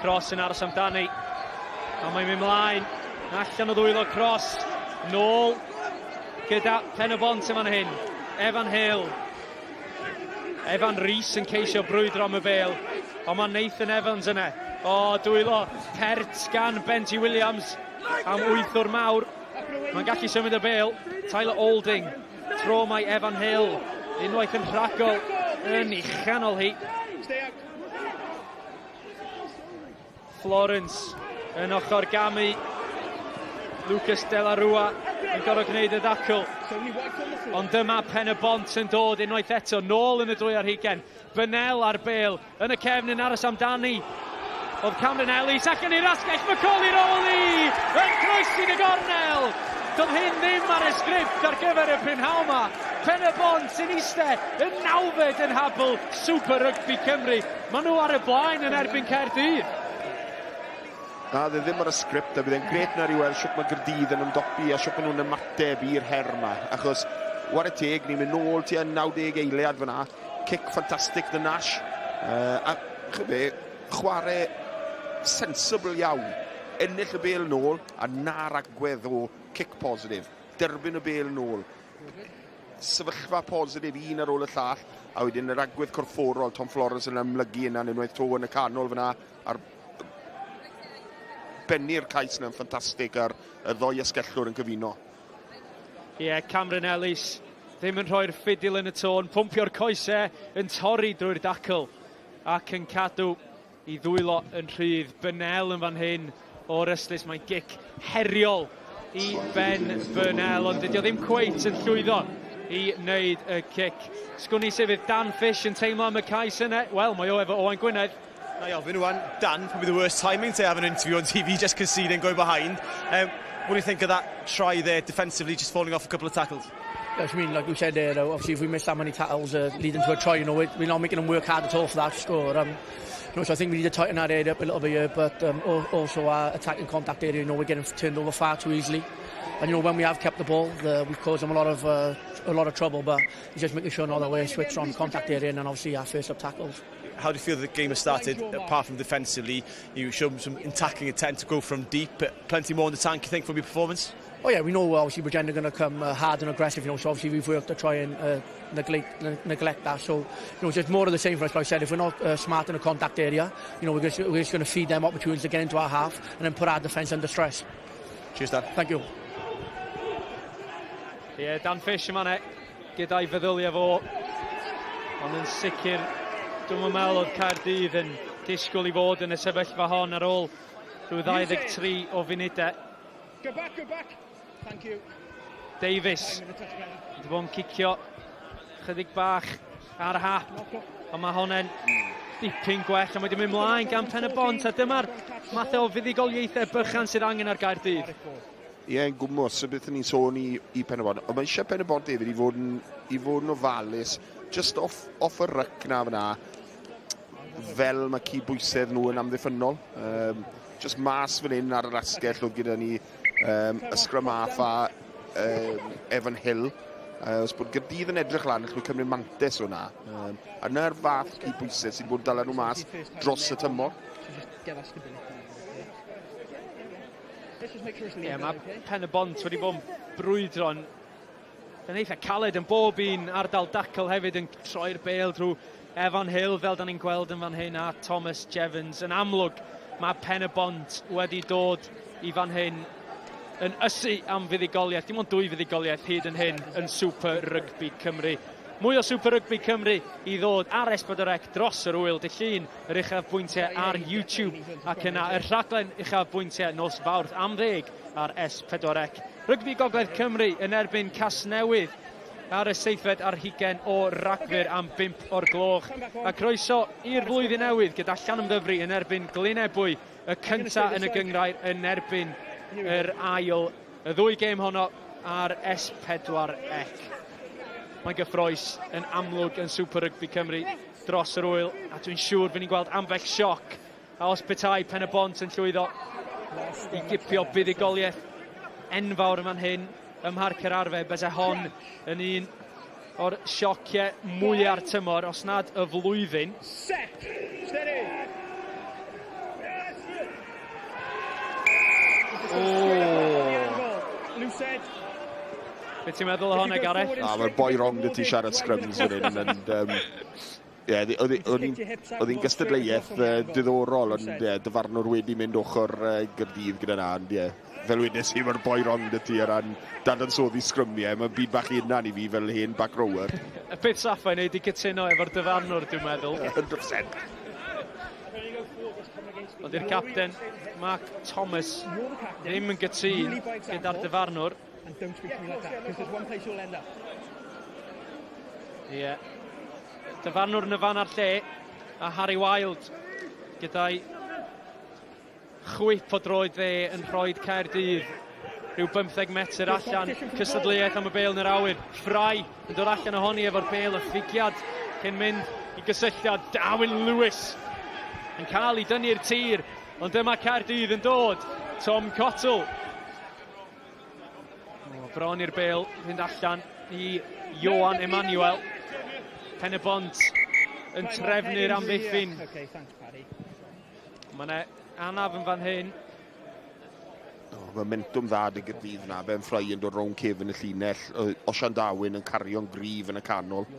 Cross yn aros amdani. A mae'n mynd mlaen, allan o ddwylo cross, nôl gyda Pen-y-bont yn fan hyn. Evan Hill. Evan Rhys yn ceisio brwydro am y bêl, ond mae Nathan Evans yna. O, dwylo pert gan Benji Williams am 8 o'r mawr. Mae'n gallu symud y bêl. Tyler Olding, tro mae Evan Hill, unwaith yn rhagol yn ei chanol hi. Florence yn ochr gamu. Lucas Delarua yn gorfod gwneud y dacl. Ond dyma Pen-y-bont yn dod unwaith eto nôl yn y 2 ar 20. Bynel ar bêl yn y cefn yn aros amdani. Oedd Cameron Ellis allan i'r asgell. Macaulay Rowley yn croesi'n y gornel. Doedd hyn ddim ar y sgript ar gyfer y prynhawn yma. Pen-y-bont sy'n eistedd yn 9fed yn habl Super Rygbi Cymru. Maen nhw ar y blaen yn erbyn Caerdydd. Na, dde ddim ar y sgript, a bydd e'n gret na i weld siwp mae Gaerdydd yn ymdopi a siwp nhw'n ymateb i'r her yma. Achos, war y teg, ni'n mynd nôl tua 90 eiliad fyna. Cic ffantastig dy Nash. A chybe, chwarae sensible iawn. Ennill y bêl nôl a na'r agwedd o cic positif. Derbyn y bêl nôl. Sefyllfa positif un ar ôl y llall. A wedyn yr agwedd corfforol, Tom Flores yn ymlygu yna, unwaith to yn y canol fyna. A'r benni'r cais yna'n ffantastig ar y 2 ysgellwr yn cyfuno. Cameron Ellis ddim yn rhoi'r ffidil yn y tôn, pwmpio'r coesau yn torri drwy'r dacl ac yn cadw i ddwylo yn rhydd. Bynel yn fan hyn o'r ystys, mae'n gic heriol i Ben Bynel, ond dydy o ddim cweit yn llwyddo i wneud y cic. Sgwni sef fydd Dan Fish yn teimlo am y cais yna? Wel, mae o efo Owain Gwynedd. I ofyn rwan, Dan, probably the worst timing to have an interview on TV, just conceding, going behind. What do you think of that try there, defensively, just falling off a couple of tackles? Yes, I mean, like we said there, obviously if we miss that many tackles leading to a try, we're not making them work hard at all for that score. So I think we need to tighten that area up a little bit here, but also our attacking contact area, we're getting turned over far too easily. And when we have kept the ball, we've caused them a lot of trouble, but it's just making sure that we're switched on the contact area and then obviously our first up tackles. How do you feel the game has started, apart from defensively? You showed some attacking intent to go from deep, plenty more in the tank, you think, from your performance? Oh yeah, we know obviously Bridgend are going to come hard and aggressive, so obviously we've worked to try and neglect that. So, it's just more of the same for us. Like I said, if we're not smart in the contact area, we're just going to feed them opportunities to get into our half and then put our defence under stress. Cheers, Dan. Thank you. Dan Fish yma gyda'i feddyliau fo, ond yn sicr dwi'n meddwl oedd Caerdydd yn disgwyl i fod yn y sefyllfa hon ar ôl rhyw 23 o funudau. Go back. Thank you. Davies wedi bod yn cicio chydig bach ar hap, ond mae honna'n dipyn gwell, a mae wedi mynd mlaen gan Pen-y-bont, a dyma'r math o fuddugoliaethau bychan sydd angen ar Gaerdydd. Ie, yn gwmws, y beth ni'n sôn i Pen-y-bont. Ond mae eisiau Pen-y-bont hefyd i fod yn ofalus, just off y ryc na fyna, fel mae cydbwysedd nhw yn amddiffynol. Just mas fan hyn ar yr asgell oedd gyda ni ysgrym Arf a Evan Hill. Os bod Gaerdydd yn edrych lan, chi'n cymryd mantes o'na. Yna'r fath cydbwysedd sydd bod dala nhw mas dros y tymor. Ie, mae Pen-y-bont wedi bod yn brwydro'n yn eitha caled yn bob un ardal dacl hefyd yn troi'r bêl drwy Evan Hill, fel da ni'n gweld yn fan hyn, a Thomas Jevons. Yn amlwg, mae Pen-y-bont wedi dod i fan hyn yn ysu am fuddugoliaeth. Dim ond 2 fuddugoliaeth hyd yn hyn yn Super Rygbi Cymru. Mwy o Super Rygbi Cymru i ddod ar S4C dros yr wyl. Dy llun yr uchafbwyntiau ar YouTube, ac yna yr rhaglen uchafbwyntiau nos Fawrth am 10 ar S4C. Rygbi Gogledd Cymru yn erbyn Casnewydd ar y 7fed ar 20 o Ragfyr am 5 o'r gloch. A croeso i'r flwyddyn newydd gyda Llanymddyfri yn erbyn Glynebwy, y cynta yn y gyngrair yn erbyn yr ail. Y 2 gêm honno ar S4C. Mae'n gyffroes yn amlwg yn Super Rygbi Cymru dros yr wyl, a dwi'n siŵr fy ni'n gweld ambell sioc. A os petai Pen-y-bont yn llwyddo i gipio buddugoliaeth enfawr yma'n hyn ym Mharc yr Arfau, byse hon yn un o'r siociau mwyaf tymor, os nad y flwyddyn. Be ti'n meddwl o hwnna, Gareth? Mae'r boi rong dy ti siarad scrums fan hyn. Oedd hi'n gystadleuaeth diddorol, ond dyfarnwr wedi mynd ochr Gaerdydd gyda na. Fel wedes i, mae'r boi rong dy ti ar ran dadansoddi sgrymiau. Mae'n byd bach unan i fi fel hen back rower. Y beth saffa i wneud i gytuno efo'r dyfarnwr, dwi'n meddwl. 100%. Oedd i'r capten, Mark Thomas, ddim yn gytun gyda'r dyfarnwr. And don't speak to me like that, because there's one place you'll end up. Ie. Dyfarnwr yn y fan ar lle, a Harry Wild gyda'i chwip o droed dde yn rhoed Caerdydd. Rhyw 15 metr allan, cystadleuaeth am y bêl yn yr awyr. Ffrai yn dod allan ohoni efo'r bêl, y ffigiad cyn mynd i gysylltiad. Darwin Lewis yn cael ei dynnu'r tir, ond dyma Caerdydd yn dod. Tom Cottle. Bron i'r bêl, fynd allan i Johan Emmanuel. Pen-y-bont yn trefnu'r amddiffyn. Mae yna anaf yn fan hyn. Momentum dda dy Gaerdydd yna, be'n Ffrai yn dod rown cefn y llinell. Osian Darwin yn cario'n grif yn y canol.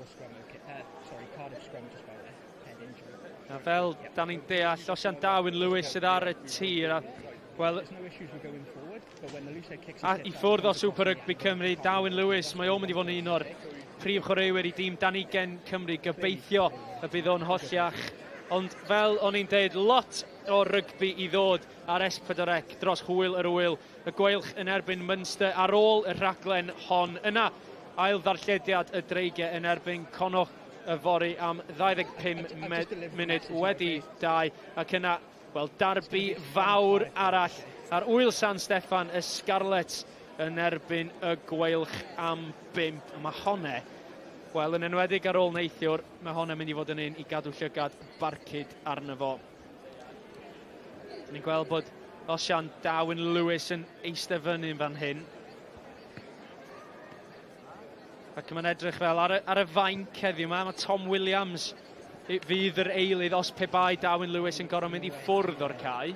A fel da ni'n deall, Osian Darwin Lewis sydd ar y tir. Wel, a i ffwrdd o Super Rygbi Cymru, Darwin Lewis, mae o'n mynd i fod yn un o'r prif chwaraewyr i dîm Danigen Cymru, gobeithio y bydd o'n holliach. Ond fel o'n i'n deud, lot o rygbi i ddod ar S4C dros hwyl yr wyl. Y gweilch yn erbyn Munster ar ôl y rhaglen hon. Yna, ail ddarllediad y dreigiau yn erbyn Conoch y fori am 25 munud wedi 2. Ac yna, wel, darbu fawr arall ar wyl San Steffan, y Scarlets yn erbyn y gweilch am 5. Mae honne, wel, yn enwedig ar ôl neithiwr, mae honne mynd i fod yn un i gadw llygad barcud arno fo. Ni'n gweld bod Osian Darwin Lewis yn eistedd fyny yn fan hyn. Ac mae'n edrych fel ar y fainc heddiw yma, mae Tom Williams fydd yr eilydd os pe bai Darwin Lewis yn gorfod mynd i ffwrdd o'r cae.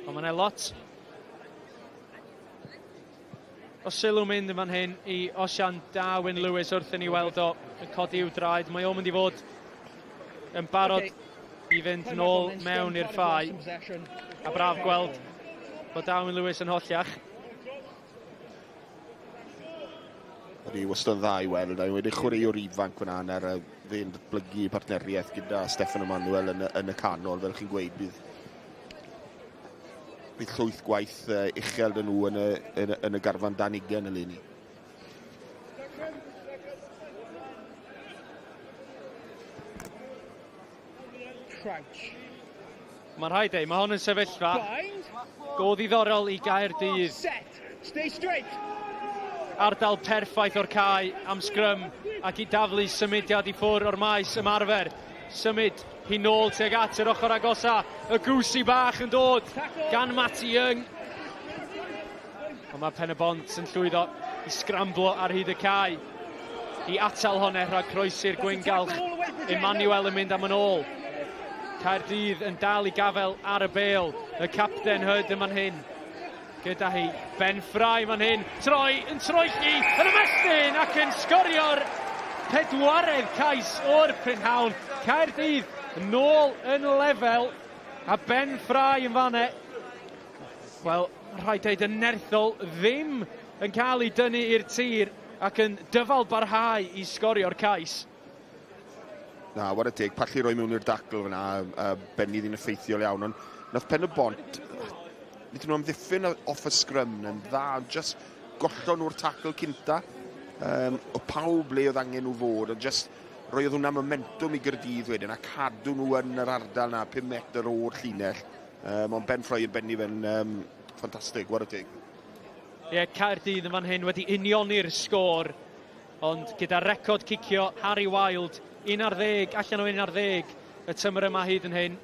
Ond mae'n lot o sylw mynd yn fan hyn i Osian Darwin Lewis wrth i ni weld o yn codi i'w draed. Mae o'n mynd i fod yn barod i fynd nôl mewn i'r ffai. A braf gweld bod Darwin Lewis yn holliach. Ydy wastad dda i weld, a wedi chwaraewr ifanc fyna ar fe'n datblygu partneriaeth gyda Steffan Emmanuel yn y canol, fel chi'n gweud, bydd llwyth gwaith uchel dyn nhw yn y garfan Danigen eleni. crouch. Mae'n rhaid ei, mae hon yn sefyllfa. Go ddiddorol I Gaerdydd. Set. Stay straight. Ardal perffaith o'r cae am sgrym ac I daflu symudiad I ffwr o'r maes ymarfer. Symud hi nôl tuag at yr ochr agosa. Y gwsi bach yn dod gan Matty Young. Ond mae Pen-y-bont yn llwyddo I sgramblo ar hyd y cae. I atal honne rhag croesi'r gwyngalch. Emmanuel yn mynd am yn ôl. Caerdydd yn dal I gafel ar y bêl. Y capten hyd yma'n hyn. Gyda hi Ben Fry man hyn. Yn troelli yn ymestyn ac yn sgorio'r pedwaredd cais o'r prynhawn. Caerdydd nôl yn lefel a Ben Fry yn fanne. Wel, rhaid dweud yn nerthol ddim yn cael ei dynnu i'r tir ac yn dyfal barhau I sgorio'r cais. Na, war y teg, pallu roi mewn i'r dacl fyna, bennydd i'n effeithiol iawn, ond nath Pen-y-bont, nid nhw amddiffyn off y sgrym yn dda, just gollon nhw'r tacl cynta, o pawb le oedd angen nhw fod, ond just roedd hwnna momentum I Gaerdydd wedyn, a cadw nhw yn yr ardal na 5 metr o'r llinell, ond Ben Fry yn benni fe'n ffantastig, war y teg. Ie, Caerdydd yn fan hyn wedi unioni'r sgôr, ond gyda record cicio Harry Wild, 11, allan o 11, y tymor yma hyd yn hyn.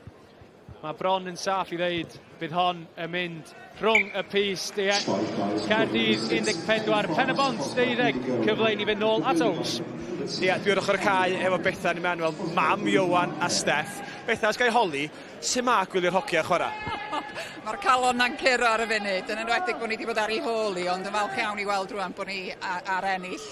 Mae bron yn saff I ddeud, bydd hon yn mynd rhwng y pist. Caerdydd 14, Pen-y-bont 12, cyfle I ni fynd nôl at Ows. Ie, dwi ar ochr y cae efo Bethan Emmanuel, mam Iowan a Steff. Bethan, os gai holi, sut mae gwylio'r hoci a chwarae? Mae'r calon na'n curo ar y funud, yn enwedig bod ni wedi bod ar ei hôl I, ond yn falch iawn I weld rwan bod ni ar ennill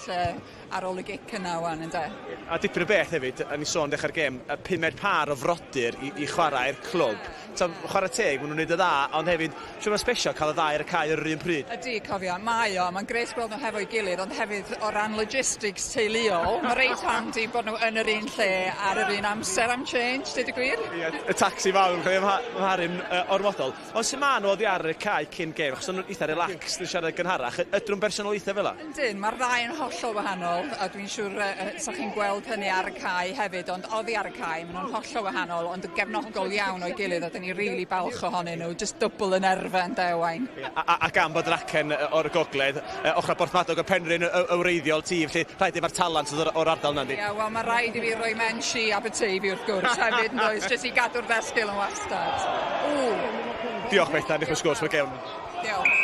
ar ôl y gic yna wan, ynddo? A dipyn o beth hefyd, a ni sôn dechrau'r gêm, y 5 par o frodyr I chwarae'r clwb. Chwarae teg, maen nhw'n neud y dda, ond hefyd, sy'n mae'n special cael y dda ar y cae ar yr un pryd. Ydy, cofio, mae'n gres gweld nhw hefo'i gilydd, ond hefyd o ran logistics teuluol, mae reit handi bod nhw yn yr un lle ar yr un amser am change, dweud y gwir? Y taxi fawr, cael ei ymharu'n ormodol. Ond sy'n ma'n oedd I ar y cae cyn gêm, achos nhw'n eitha relaxed yn siarad gynharach, ydyn nhw'n bersonolaethau fel la? Yndyn, mae'r ddau yn hollol wahanol, a dwi'n siŵr sa'ch chi'n gweld hynny ar y cae hefyd, ond oddi ar y cae, maen nhw'n hollol wahanol, ond yn gefnogol iawn o'i gilydd, a dyn ni rili balch ohonyn nhw, just dwbl yn erfa yn dewain. A gan bod racen o'r gogledd, ochr Porthmadog o Penrhyn y wreiddiol tîm, lle rhaid efo'r talant o'r ardal nandi? Ie, wel, mae rhaid I fi roi menshi Aberteifi wrth gwrs hefyd, yn does, jyst I gadw'r ddesgyl yn wastad. Diolch Bethan, wrth gwrs, mae gewn. Diolch.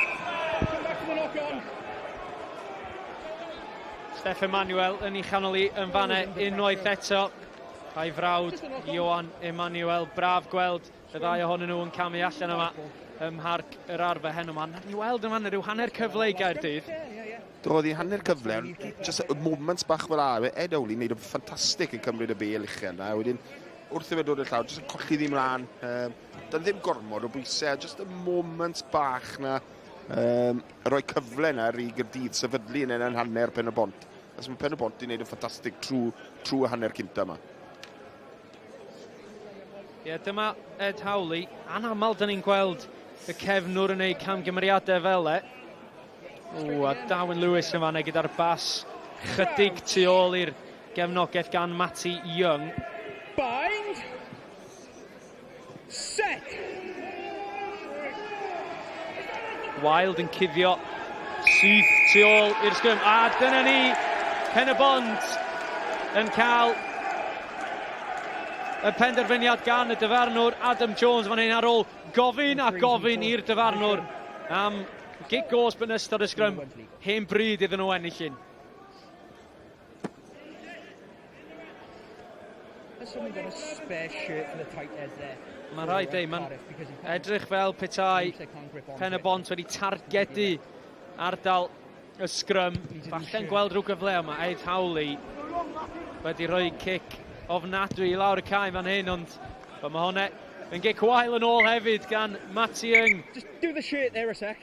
Steff Emmanuel yn ei chanoli yn fanne unwaith eto. A'i frawd, Iowan Emmanuel, braf gweld y ddau ohonyn nhw yn camu allan yma ym Mharc yr Arfau heno yma. Ni weld yma rhyw hanner cyfle I Gaerdydd. Doedd I hanner cyfle, just y moments bach fel a, Ed Owley wneud yn ffantastig yn cymryd y bel uchel na. Wedyn, wrth I fe dod i'r llaw, just yn colli ddim mlaen. Dyn ddim gormod o bwysau, just y moments bach na rhoi cyfle na I Gaerdydd sefydlu yn hanner Pen-y-bont. As mae Pen-y-bont I wneud yn ffantastig trwy y hanner cynta yma. Ie, dyma Ed Howley. Anamal dyn ni'n gweld y cefnwr yn ei camgymeriadau fel e. A Darwin Lewis yn fanna gyda'r bas chydig tu ôl i'r gefnogaeth gan Matty Young. Bind. Set. Wild yn cuddio syth tu ôl i'r sgrym. A dyna ni, Pen-y-bont yn cael y penderfyniad gan y dyfarnwr Adam Jones fan hyn ar ôl gofyn a gofyn i'r dyfarnwr am gig gosb yn ystod y sgrym. Hen bryd iddyn nhw ennill un. Has someone got a spare shirt for the tight head there? Mae'n rhaid ei, mae'n edrych fel petai Pen-y-bont wedi targedu ardal y sgrym. Falle'n gweld rhyw gyfle yma. Ed Howley wedi rhoi cic ofnadwy I lawr y cae fan hyn, ond mae hwnne yn gic wael yn ôl hefyd gan Matty Young. Just do the shirt there a sec.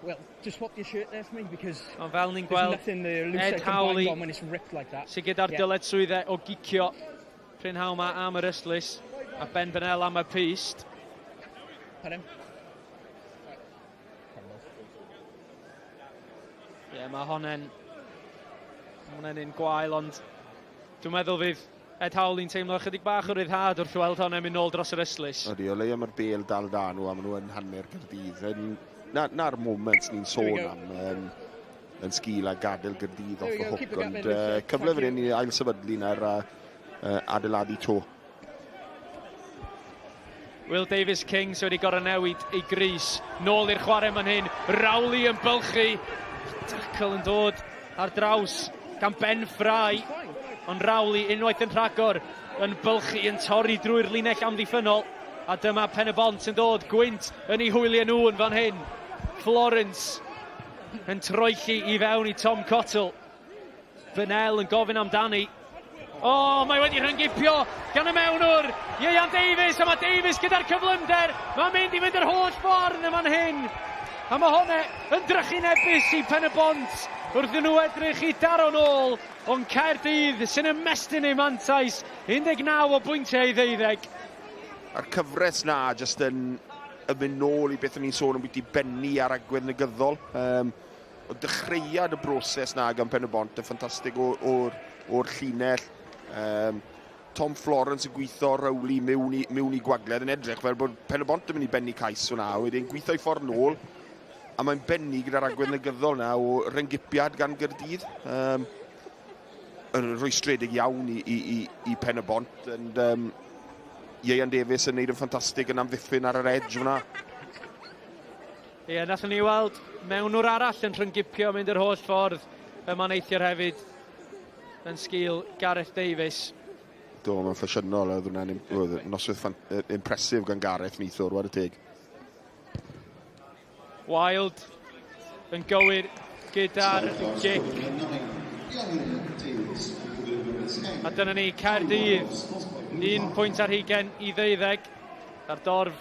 Well, just swap your shirt there for me, because ond fel ni'n gweld Ed Howley sy'n gyda'r dyled swyddau o gicio prynhaw yma am yr ystlys a Ben Bennell am y pist. Ie, mae hwnne'n un gwael, ond dwi'n meddwl fydd Ed Howley'n teimlo chydig bach o ryddhad wrth weld hon yn mynd nôl dros yr Yslys. Ydy, o leia mae'r bel dal da nhw a maen nhw yn hanner Gaerdydd. Na'r moments ni'n sôn am yn sgil a gadael Gaerdydd off y hwc, ond cyfle fan hyn i ail sefydlu na'r adeiladu to. Will Davies-King sydd wedi gorau newid ei grys. Nôl i'r chwarae man hyn. Rowley yn bylchu. Tackle yn dod ar draws gan Ben Fry. Ond Rowley unwaith yn rhagor yn bylchu, yn torri drwy'r linell amddiffynol. A dyma Pen-y-bont yn dod. Gwynt yn ei hwyliau nhw yn fan hyn. Florence yn troelli i fewn i Tom Cottle. Bynel yn gofyn amdani. Mae wedi rhyngipio gan y mewnwr. Ieuan Davies, a mae Davies gyda'r cyflymder. Mae'n mynd i fynd yr holl ffordd yn fan hyn. A mae hwnne yn drychinebus i Pen-y-bont wrth nhw edrych i daro nôl. Ond Caerdydd sy'n ymestyn ei mantais 19 o bwyntiau 12. A'r cyfres na jyst yn mynd nôl i beth o'n i'n sôn yn bwyty benni ar agwedd negyddol. O dechreuad y broses na gan Pen-y-bont yn ffantastig o'r llinell. Tom Florence yn gweithio Rowley mewn i gwagled yn edrych fel bod Pen-y-bont yn mynd i benni cais hwnna. Wedyn gweithio i ffordd nôl a mae'n benni gyda'r agwedd negyddol na o ryngipiad gan Gaerdydd. Yn rwystredig iawn i Pen-y-bont. Ieuan Davies yn neud yn ffantastig yn amddiffyn ar yr edge hwnna. Ie, nathon ni weld mewnwr arall yn rhyngipio mynd yr holl ffordd yma neithiwr hefyd yn sgil Gareth Davies. Do, mae'n ffasiynol, oedd hwnna'n noswaith impresif gan Gareth neithwr, war y teg. Wild yn gywir gyda'r gic. A dyna ni, Caerdydd, 1 pwynt ar hugen i 12. A'r dorf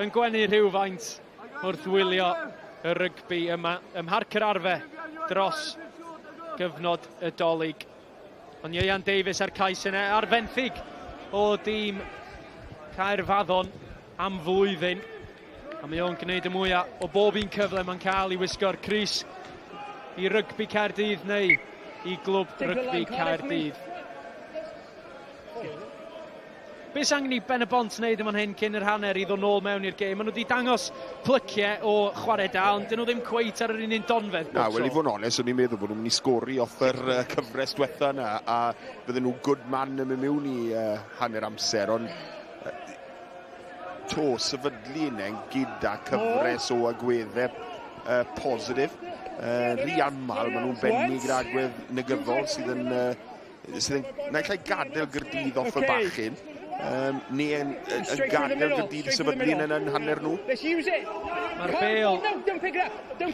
yn gwenu rhywfaint wrth wylio y rygbi yma ym Mharc yr Arfau dros gyfnod y Dolig. Ond Ieuan Davies ar cais yna ar fenthyg o dîm Caerfaddon am flwyddyn. A mae o'n gwneud y mwyaf o bob un cyfle mae'n cael i wisgo'r crys i rygbi Caerdydd neu i glwb rygbi Caerdydd. Be sy'n angen i Pen-y-bont wneud yma'n hyn cyn yr hanner i ddod nôl mewn i'r gêm? Maen nhw wedi dangos plyciau o chwarae da, ond dyn nhw ddim cweit ar yr un donfedd. Na, wel i fod yn onest, o'n i'n meddwl bod nhw'n mynd i sgori off yr cyfres diwetha yna, a bydden nhw good man yn mynd mewn i hanner amser, ond to sefydlu yna gyda cyfres o agweddau positif. Rhi aml, maen nhw'n benni gyda agwedd negyddol sydd yn naill ai gadael Gaerdydd off y bachyn. Neu yn gadael Gaerdydd sefydlu yn hanner nhw. Mae'r bêl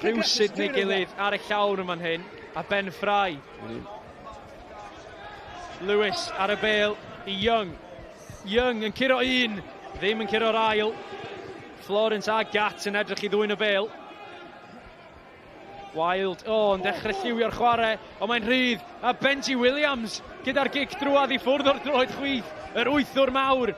rhywsyd neu gilydd ar y llawr yma'n hyn, a Ben Fry. Lewis ar y bêl i Young. Young yn curo un, ddim yn curo'r ail. Florence a Gat yn edrych i ddwyn y bêl. Wild, yn dechrau lliwio'r chwarae, ond mae'n rhydd, a Benji Williams gyda'r gic drwad i ffwrdd o'r droed chwith, yr wythwr mawr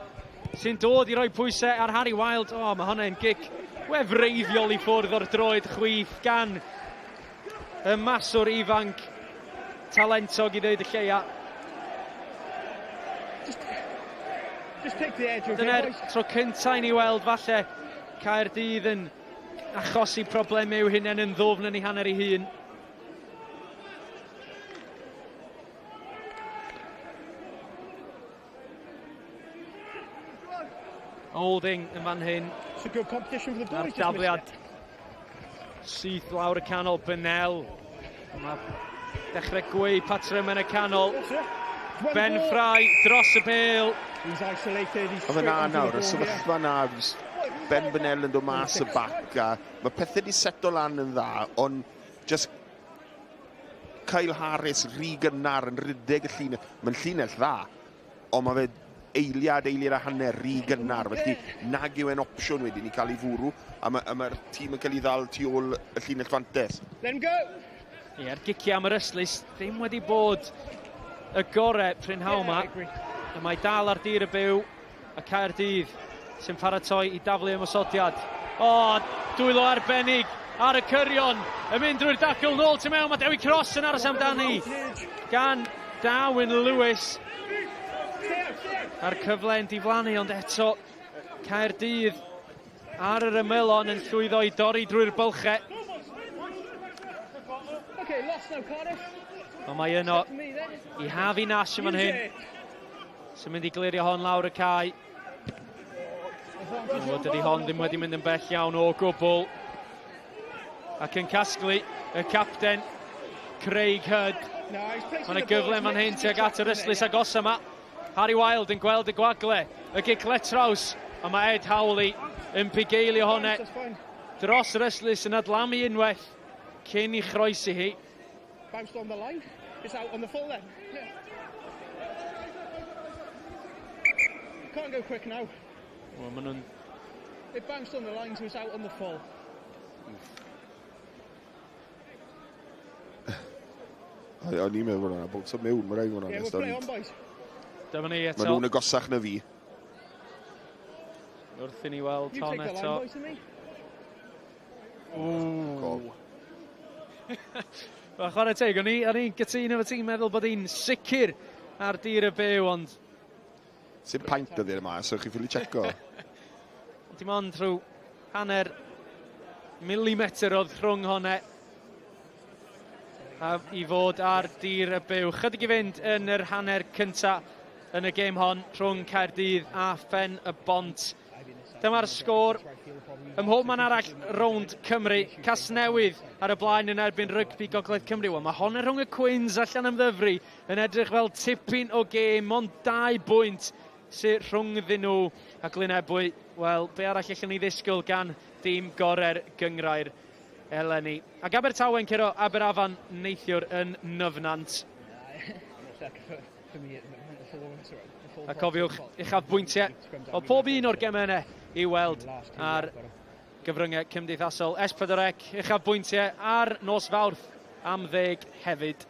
sy'n dod i roi pwysau ar Harry Wild. Mae hwnna'n gic wefreiddiol i ffwrdd o'r droed chwith gan y maswr ifanc talentog i ddweud y lleia. Dyna'r tro cyntaf i ni weld falle Caerdydd yn achosi problemau i'w hunain yn ddofn yn ei hanner ei hun. Holding yn fan hyn. A'r dafliad syth lawr y canol, Bynel. Mae dechrau gweu patrym yn y canol. Ben Fry dros y bêl. Oedd yna nawr, y sefyllfa na, Ben Bynel yn dod mas y bac, a mae pethau wedi seto lan yn dda, ond just Kyle Harris rhy gynnar yn rydeg y llinell. Mae'n llinell dda, ond mae fe eiliad a hanner rhy gynnar, felly nag yw e'n opsiwn wedyn i cael ei fwrw, a mae'r tîm yn cael ei ddal tu ôl y llinell fantes. A'r giciau am yr Yslys ddim wedi bod y gorau prynhaw yma. Mae dal ar dir y byw a Caerdydd sy'n paratoi i daflu ymosodiad. Dwylo arbennig ar y cyrion, yn mynd drwy'r dacl nôl tu mewn, mae Dewi Cross yn aros amdani gan Darwin Lewis. A'r cyfle yn diflannu, ond eto Caerdydd ar yr ymylon yn llwyddo i dorri drwy'r bylchau. Ond mae yno i Hafi Nash yn fan hyn, sy'n mynd i glirio hon lawr y cae. Ond dydy hon ddim wedi mynd yn bell iawn o gwbl. Ac yn casglu y capten Craig Hood. Mae yna gyfle fan hyn tuag at yr Yslys agos yma. Harry Wild yn gweld y gwagle, y gicle traws, a mae Ed Howley yn pigeilio honne dros yr Yslys yn adlamu unwaith cyn i chroesi hi. Bounced on the line. It's out on the full then. Can't go quick now. Well, it bounced on the line, so it's out on the full. O'n i'n meddwl hwnna, bod sy'n mewn, mae'n rhaid hwnna. Yeah, we'll play on, boys. Dyma ni eto. Mae nhw'n agosach na fi. Wrth i ni weld hon eto. You take the line, boys, to me. Ooh. Wel, chwarae teg, o'n i'n gytun efo ti'n meddwl bod hi'n sicr ar dir y byw, ond... Sy'n paint ydy yma, so chi'n ffili checo. Dim ond rhyw hanner milimetr oedd rhwng honne a i fod ar dir y byw. Chydig i fynd yn yr hanner cynta yn y gêm hon rhwng Caerdydd a Pen-y-bont. Dyma'r sgôr ym mhob man arall rownd Cymru. Casnewydd ar y blaen yn erbyn Rygbi Gogledd Cymru. Wel, mae hon rhwng y Queens allan ymddyfru yn edrych fel tipyn o gêm, ond 2 bwynt sy'n rhwngddyn nhw. A Glynebwy, wel, be arall allan ni ddisgwyl gan dîm gore'r gyngrair eleni. Ac Abertawe'n curo Aberafan neithiwr yn Nyfnant. A cofiwch, uchaf bwyntiau o pob un o'r gemau i weld ar gyfryngau cymdeithasol. S4C, uchaf bwyntiau ar nos Fawrth am 10 hefyd.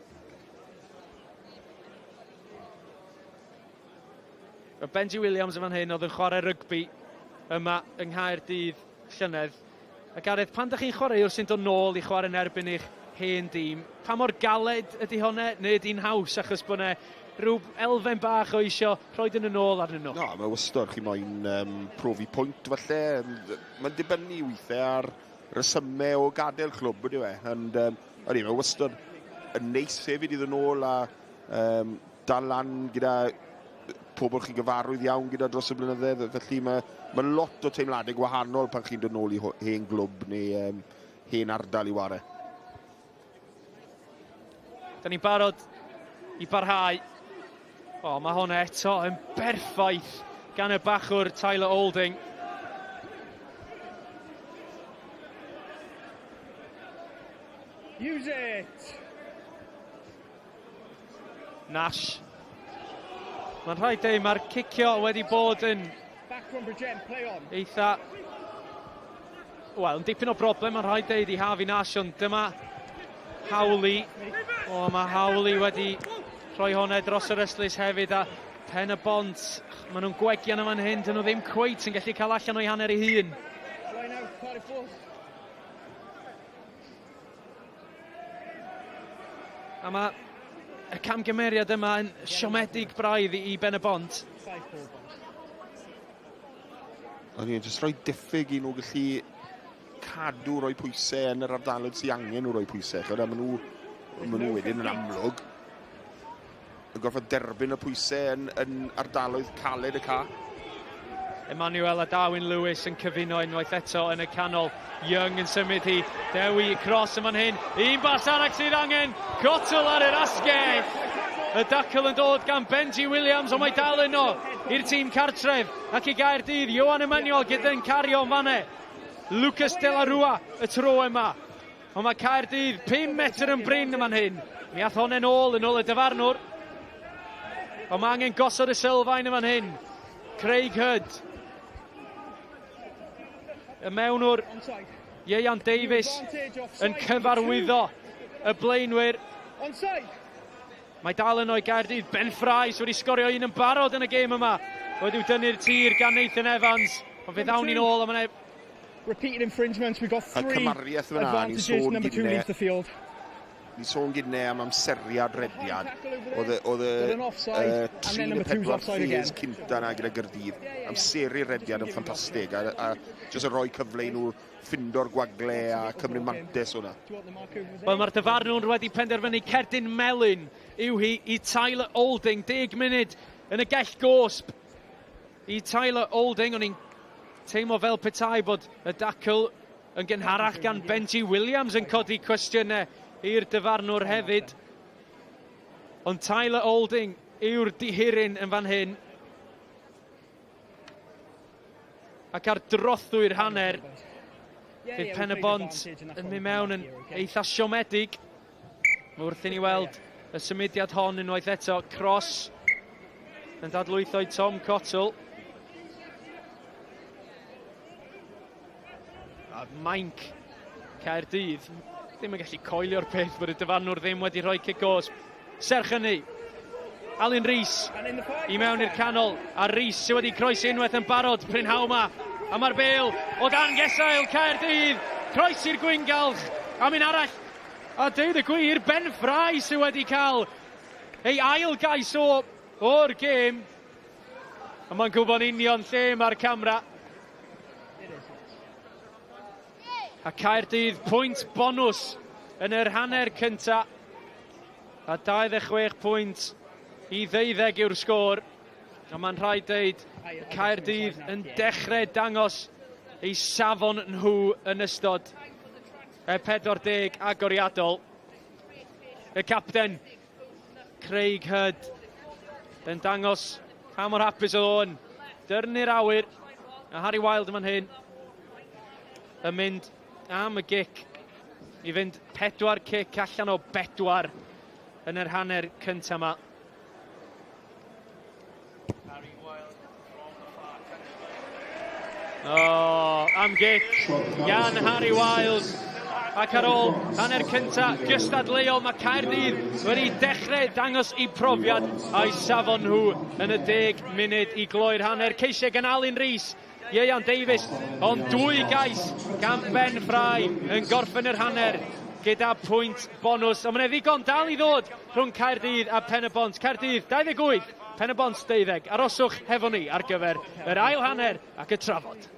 Y Benji Williams yn fan hyn oedd yn chwarae rygbi yma yng Nghaerdydd llynedd. A Gareth, pan ydych chi'n chwarae wrth sy'n dod nôl i chwarae yn erbyn eich hen dîm, pa mor galed ydy hwnna, neu ydy'n haws achos bod yna rhyw elfen bach o isio rhoi yn y nôl arnyn nhw? No, mae wastad chi moyn profi pwynt falle. Mae'n dibynnu weithiau ar resymau o gadael clwb ydy we. Ond mae wastad yn neis hefyd iddyn nôl a dal lan gyda pobl chi gyfarwydd iawn gyda dros y blynyddoedd. Felly mae lot o teimladau gwahanol pan chi'n dod nôl i hen glwb neu hen ardal i ware. Da ni'n barod i barhau. O, mae hwn eto yn berffaith gan y bachwr Tyler Olding. Use it! Nash. Mae'n rhaid ei, mae'r cicio wedi bod yn Back from Bridgend, play on. eitha... Wel, yn dipyn o broblem, mae'n rhaid ei Hafi Nash, ond dyma Howley. O, mae Howley wedi rhoi hwnna dros yr Yslys hefyd, a Pen-y-bont. Maen nhw'n gwegian yma'n hyn, dyn nhw ddim cweit yn gallu cael allan o'i hanner ei hun. A mae y camgymeriad yma yn siomedig braidd i Pen-y-bont. O'n i'n jyst rhoi diffyg i nhw gallu cadw rhoi pwysau yn yr ardaloedd sy'n angen nhw rhoi pwysau. Maen nhw wedyn yn amlwg yn gorfod derbyn y pwysau yn ardaloedd caled y ca. Emmanuel a Darwin Lewis yn cyfuno unwaith eto yn y canol. Young yn symud hi. Dewi cross yn fan hyn. Un bas arall sydd angen. Cotl ar yr asgell. Y dacl yn dod gan Benji Williams, ond mae dal yno i'r tîm cartref ac i Gaerdydd. Ioan Emmanuel gyda'n cario yn fanne. Lucas de la Rua y tro yma. Ond mae Caerdydd 5 metr yn brin yma'n hyn. Mi ath hon yn ôl y dyfarnwr. Ond mae angen gosod y sylfaen yma'n hyn. Craig Hood. Y mewnwr Ieuan Davies yn cyfarwyddo y blaenwyr. Mae dal yno i Gaerdydd. Ben Fries wedi sgorio un yn barod yn y gêm yma. Wedi'w dynnu'r tir gan Nathan Evans. Ond fe ddawn ni'n ôl am yna. Repeated infringements, we've got 3 advantages, number 2 leaves the field. ni sôn gyda am amseriad rediad. Oedd y tri neu pedwar ffes cynta na gyda Gaerdydd. Amseru rediad yn ffantastig. A jyst yn rhoi cyfle i nhw ffindo'r gwagle a cymryd mantes o'na. Wel, mae'r dyfarnwr wedi penderfynu cerdyn melyn yw hi i Tyler Olding. 10 munud yn y gell gosb i Tyler Olding. O'n i'n teimlo fel petai bod y dacl yn gynharach gan Benji Williams yn codi cwestiynau i'r dyfarnwr hefyd. Ond Tyler Olding yw'r dihiryn yn fan hyn. Ac ar drothwy'r hanner, bydd Pen-y-bont yn mynd mewn yn eitha siomedig. Wrth i ni weld y symudiad hon unwaith eto. Cross yn dadlwytho i Tom Cottle. A mainc Caerdydd ddim yn gallu coelio'r peth bod y dyfarnwr ddim wedi rhoi cic gosb. Serch hynny, Alun Rhys i mewn i'r canol, a Rhys sydd wedi croesi unwaith yn barod, Prynhaw ma, a mae'r bêl o dan gesail Caerdydd, croesi'r gwyngalch, am un arall, a deud y gwir, Ben Fry sydd wedi cael ei ail gais o'r gêm, a mae'n gwybod union lle mae'r camera. A Caerdydd pwynt bonus yn yr hanner cynta. A 26 pwynt i 12 yw'r sgôr. A mae'n rhaid deud, Caerdydd yn dechrau dangos ei safon nhw yn ystod y 40 agoriadol. Y capten, Craig Hurd, yn dangos pa mor hapus oedd o'n dyrnu'r awyr. A Harry Wild yn fan hyn yn mynd am y gic i fynd 4 cic allan o 4 yn yr hanner cynta yma. Am gic gan Harry Wild. Ac ar ôl hanner cynta gystadleuol, mae Caerdydd wedi dechrau dangos i profiad a'i safon nhw yn y 10 munud i gloi'r hanner. Ceisiau gan Alun Rhys, Ieuan Davies, ond 2 gais gan Ben Fry yn gorffen yr hanner gyda pwynt bonus. Ond mae'n ddigon dal i ddod rhwng Caerdydd a Pen-y-bont. Caerdydd 28, Pen-y-bont 12. Aroswch hefo ni ar gyfer yr ail hanner ac y trafod.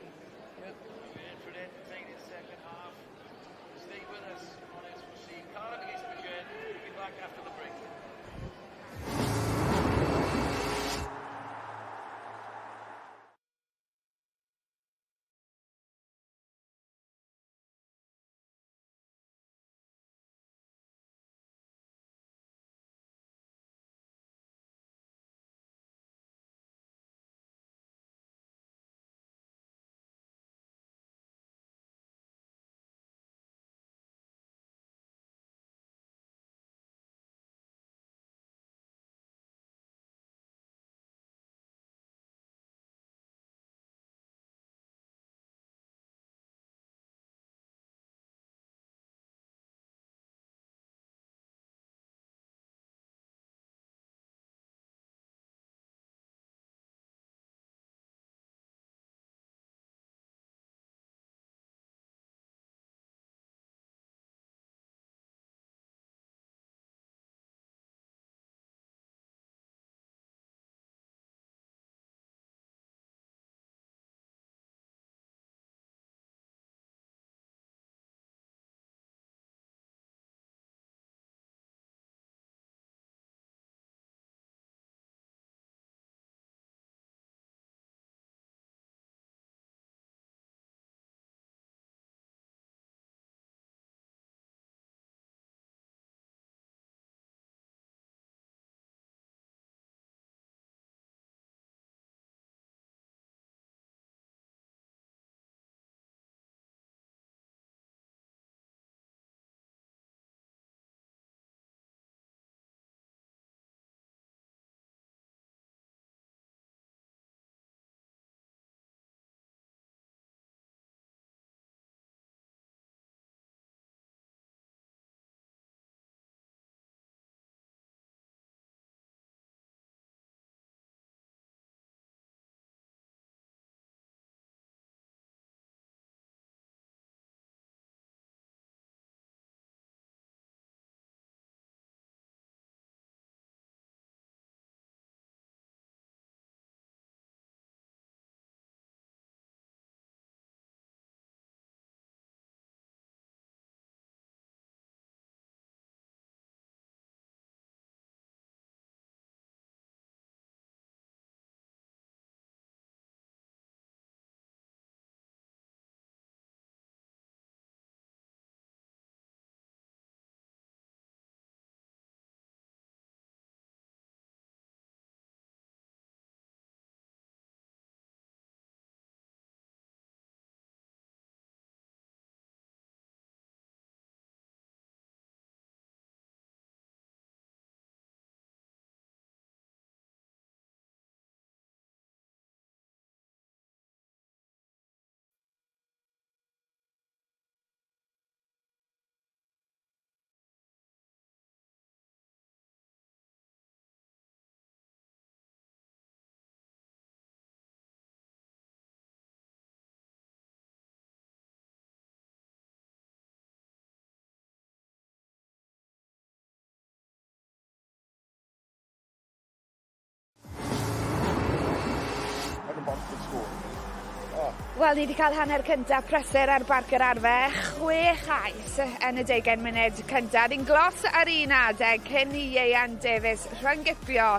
Wel, ni wedi cael hanner cyntaf prysur ar Barc yr Arfau, 6 chais yn y 20 munud cyntaf. Ni'n glos ar un adeg cyn i Ieuan Davies rhyngipio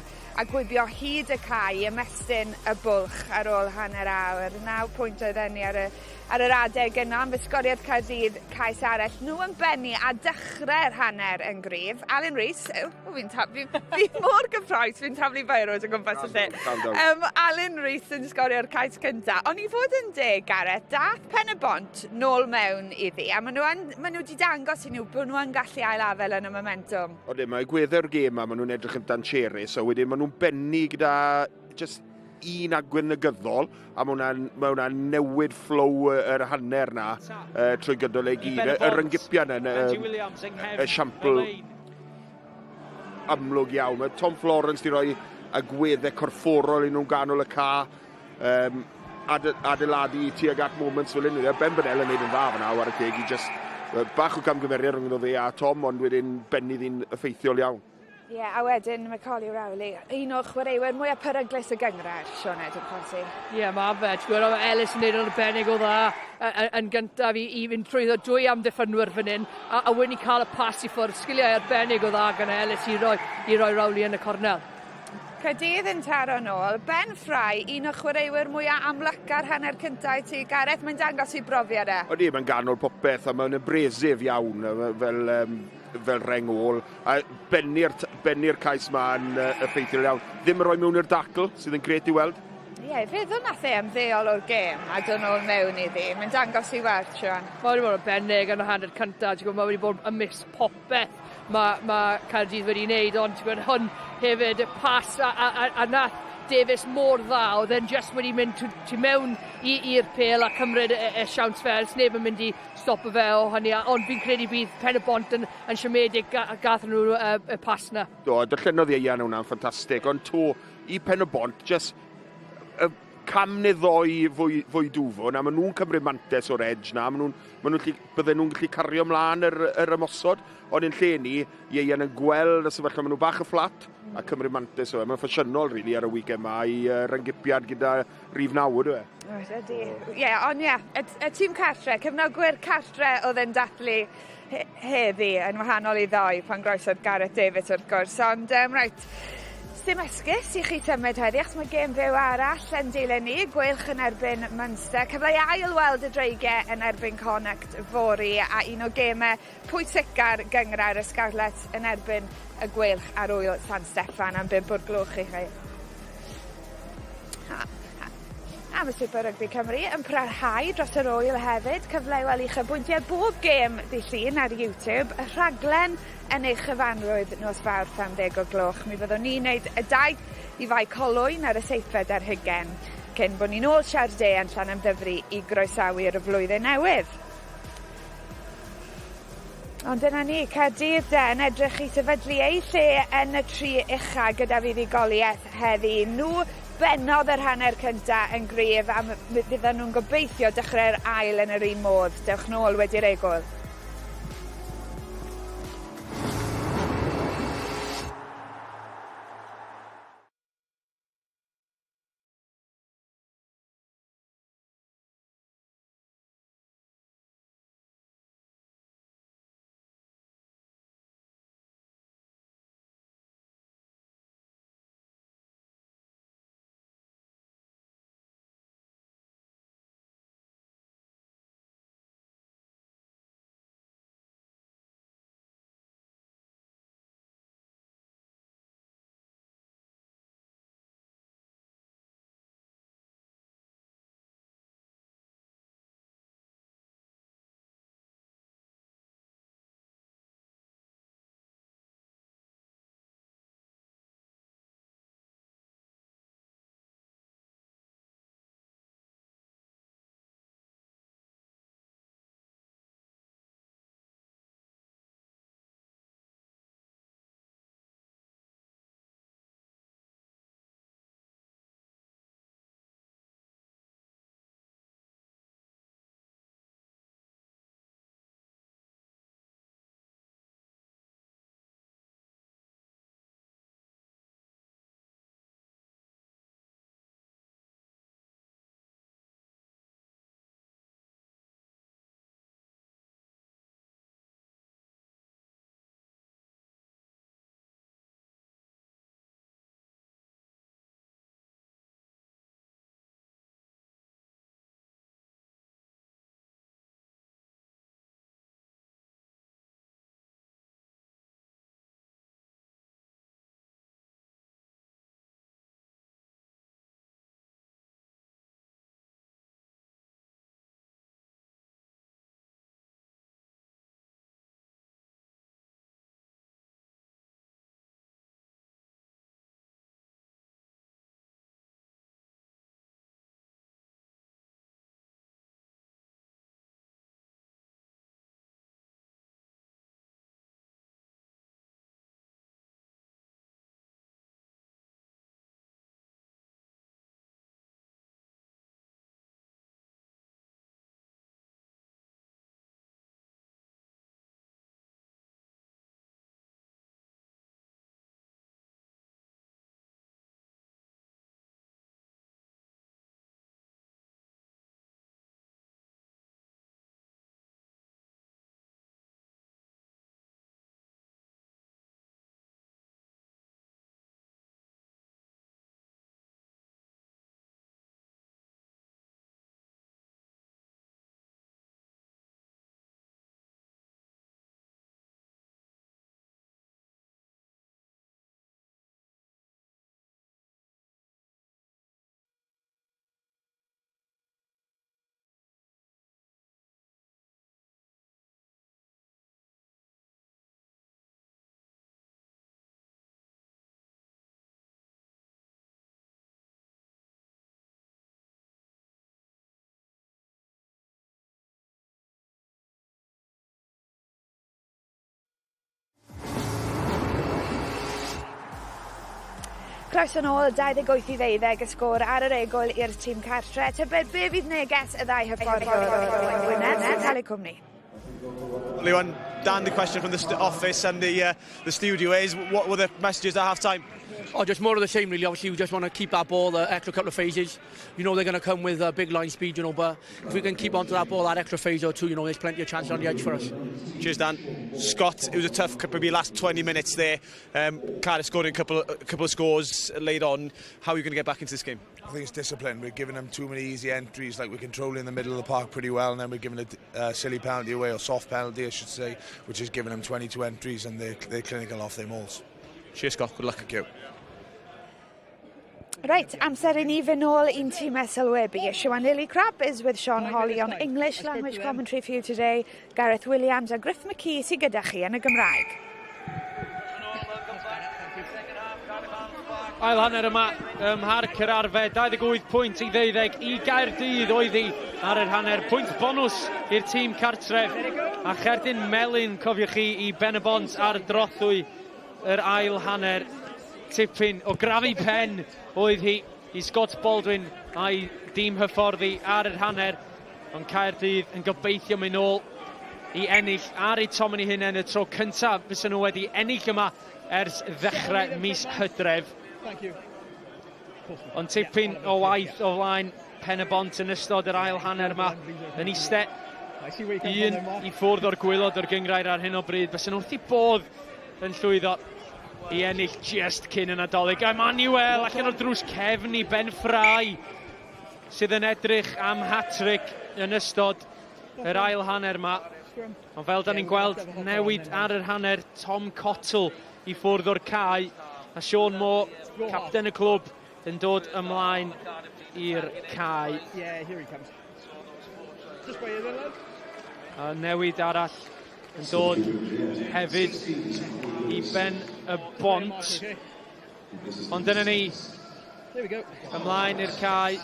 a gwibio hyd y cae, ymestyn y bwlch ar ôl hanner awr. 9 pwynt oedd ni ar yr adeg yna, am fysgoriad Caerdydd cais arall. Nhw yn benni a dechrau'r hanner yn gryf. Alan Rees, fi mor gyffroes, fi'n taflu beirod o gwmpas y lle. Alan Rees yn sgorio'r cais cyntaf. Ond i fod yn deg, Gareth, dath Pen-y-bont nôl mewn iddi, a maen nhw wedi dangos i nhw bod nhw yn gallu ailafel yn y momentum. Mae gwedda'r gêm a maen nhw'n edrych yn dan Cherys, a wedyn maen nhw'n benni gyda just un agwyn negyddol, a mae hwnna'n newid flow yr hanner na trwy gydol ei gyd. Y ryngipian yn y siampl amlwg iawn. Mae Tom Florence di roi agweddau corfforol i nhw'n ganol y ca, adeiladu tuag at moments fel hyn. Ben Bynel yn neud yn dda fyna, war y ceg, i just bach o camgymeriad rhwng nhw fe a Tom, ond wedyn benni ddi'n effeithiol iawn. Ie, a wedyn mae Colli Rowley, un o'r chwaraewyr mwyaf peryglus y gyngred, Sioned, dwi'n chwasi. Ie, mae fe. Ti'n gwybod, mae Ellis yn neud yn arbennig o dda yn gyntaf i fynd trwyddo 2 amddiffynwyr fan hyn, a wedyn i cael y pas i ffwrdd. Sgiliau arbennig o dda gan Ellis i roi Rowley yn y cornel. Caerdydd yn taro nôl. Ben Fry, un o'r chwaraewyr mwyaf amlyca'r hanner cyntaf i ti, Gareth, mae'n dangos i brofiad e. Oeddi, mae'n ganol popeth, a mae'n abrasif iawn fel rengol. A benni'r cais ma'n effeithiol iawn. Ddim yn rhoi mewn i'r dacl, sydd yn gret i weld. Ie, feddwl nath e ymddeol o'r gêm a dod nôl mewn iddi. Mae'n dangos i werth, Sian. Mae wedi bod yn bennig yn y hanner cyntaf. Mae wedi bod yn mis popeth mae Caerdydd wedi wneud, ond ti'n gwybod hwn hefyd y pas a nath Davies mor dda, oedd e'n just wedi mynd tu mewn i'r pel a cymryd y siawns fel, sneb yn mynd i stopo fe o hynny, ond fi'n credu bydd Pen-y-bont yn siomedig gath nhw y pas na. Do, dyllunodd Ieuan hwnna'n ffantastig, ond to i Pen-y-bont, just cam neu ddoi fwy dwfwn, a maen nhw'n cymryd mantes o'r edge na, bydden nhw'n gallu cario ymlaen yr ymosod, ond yn lle ni, Ieuan yn gweld y sefyllfa, maen nhw bach y fflat, a cymryd mantes o fe. Mae'n ffasiynol, really, ar y weekend yma i ryngipiad gyda rhif nawr, yw e. Ie, ond ie, y tîm cartre, cefnogwyr cartre oedd yn dathlu heddi yn wahanol i ddoi pan groesodd Gareth Davies wrth gwrs, ond reit, dim esgus i chi tymed heddi, achos mae gêm fyw arall yn dilyn ni, Gweilch yn erbyn Munster. Cyfle i ail-weld y dreigiau yn erbyn Connacht fori, a un o gemau pwysica'r gyngrair y Scarlet yn erbyn y Gweilch ar ŵyl San Steffan am 5 o'r gloch i chi. A mae Super Rygbi Cymru yn parhau dros yr ŵyl hefyd. Cyfle i weld i'ch bwyntiau bob gêm ddydd Llun ar YouTube. Y rhaglen yn eich chyfanrwydd nos Fawrth am 10 o'r gloch. Mi fyddwn ni'n gwneud y daith i fai colwyn ar y 7 ar hugen, cyn bod ni'n ôl Caerdydd yn Llanymddyfri i groesawu'r flwyddyn newydd. Ond dyna ni, Caerdydd yn edrych i sefydlu ei lle yn y 3 ucha gyda fuddugoliaeth heddi. Nhw bennodd yr hanner cyntaf yn gryf a bydden nhw'n gobeithio dechrau'r ail yn yr un modd. Dewch nôl wedi'r egwyl. Croeso nôl 28-12 y sgôr ar yr egwyl i'r tîm cartre. Tybed be fydd neges y ddau hyfforddwr o Gwynedd sy'n cael eu cwmni? Lewan, Dan, the question from the office and the studio is, what were the messages at half-time? Oh, just more of the same, really. Obviously, we just want to keep that ball the extra couple of phases. You know they're going to come with big line speed, you know, but if we can keep onto that ball that extra phase or two, you know, there's plenty of chances on the edge for us. Cheers, Dan. Scott, it was a tough maybe last 20 minutes there. Cardiff scored a couple of scores late on. How are you going to get back into this game? I think it's discipline. We're giving them too many easy entries, like we're controlling the middle of the park pretty well, and then we're giving a silly penalty away, or soft penalty, I should say, which is giving them 22 entries, and they're clinical off their mauls. Cheers, Scott. Good luck. Thank you. Right, amser I ni fy nôl un tîm sylwebu. Siwan Lily Crab is with Sean Hawley on English language commentary for you today. Gareth Williams a Griff McKee sy'n gyda chi yn y Gymraeg. Ail hanner yma Harc yr Arfau, 28 pwynt I 12 I Gaerdydd oedd hi ar yr hanner. Pwynt bonus i'r tîm cartref. A Cherdyn Melyn, cofiwch chi, I Pen-y-bont ar drothwy yr ail hanner. Tipyn o grafu pen oedd hi I Scott Baldwin a'i dîm hyfforddi ar yr hanner. Ond Caerdydd yn gobeithio mynd nôl I ennill ar eu tomyn I hunain y tro cyntaf fysa nhw wedi ennill yma ers ddechrau mis Hydref. Ond tipyn o waith o flaen Pen-y-bont yn ystod yr ail hanner yma yn iste. Un I ffwrdd o'r gwylod o'r gyngrair ar hyn o bryd. Fysa nhw wrth I bodd yn llwyddo I ennill just cyn y Nadolig. Emmanuel allan o'r drws cefn I Ben Ffrai sydd yn edrych am hat-trick yn ystod yr ail hanner yma. Ond fel da ni'n gweld newid ar yr hanner Tom Cottle I ffwrdd o'r cae a Sean Moore, capten y clwb, yn dod ymlaen i'r cae. A newid arall yn dod hefyd I Ben-y-bont. Ond dyna ni ymlaen i'r cae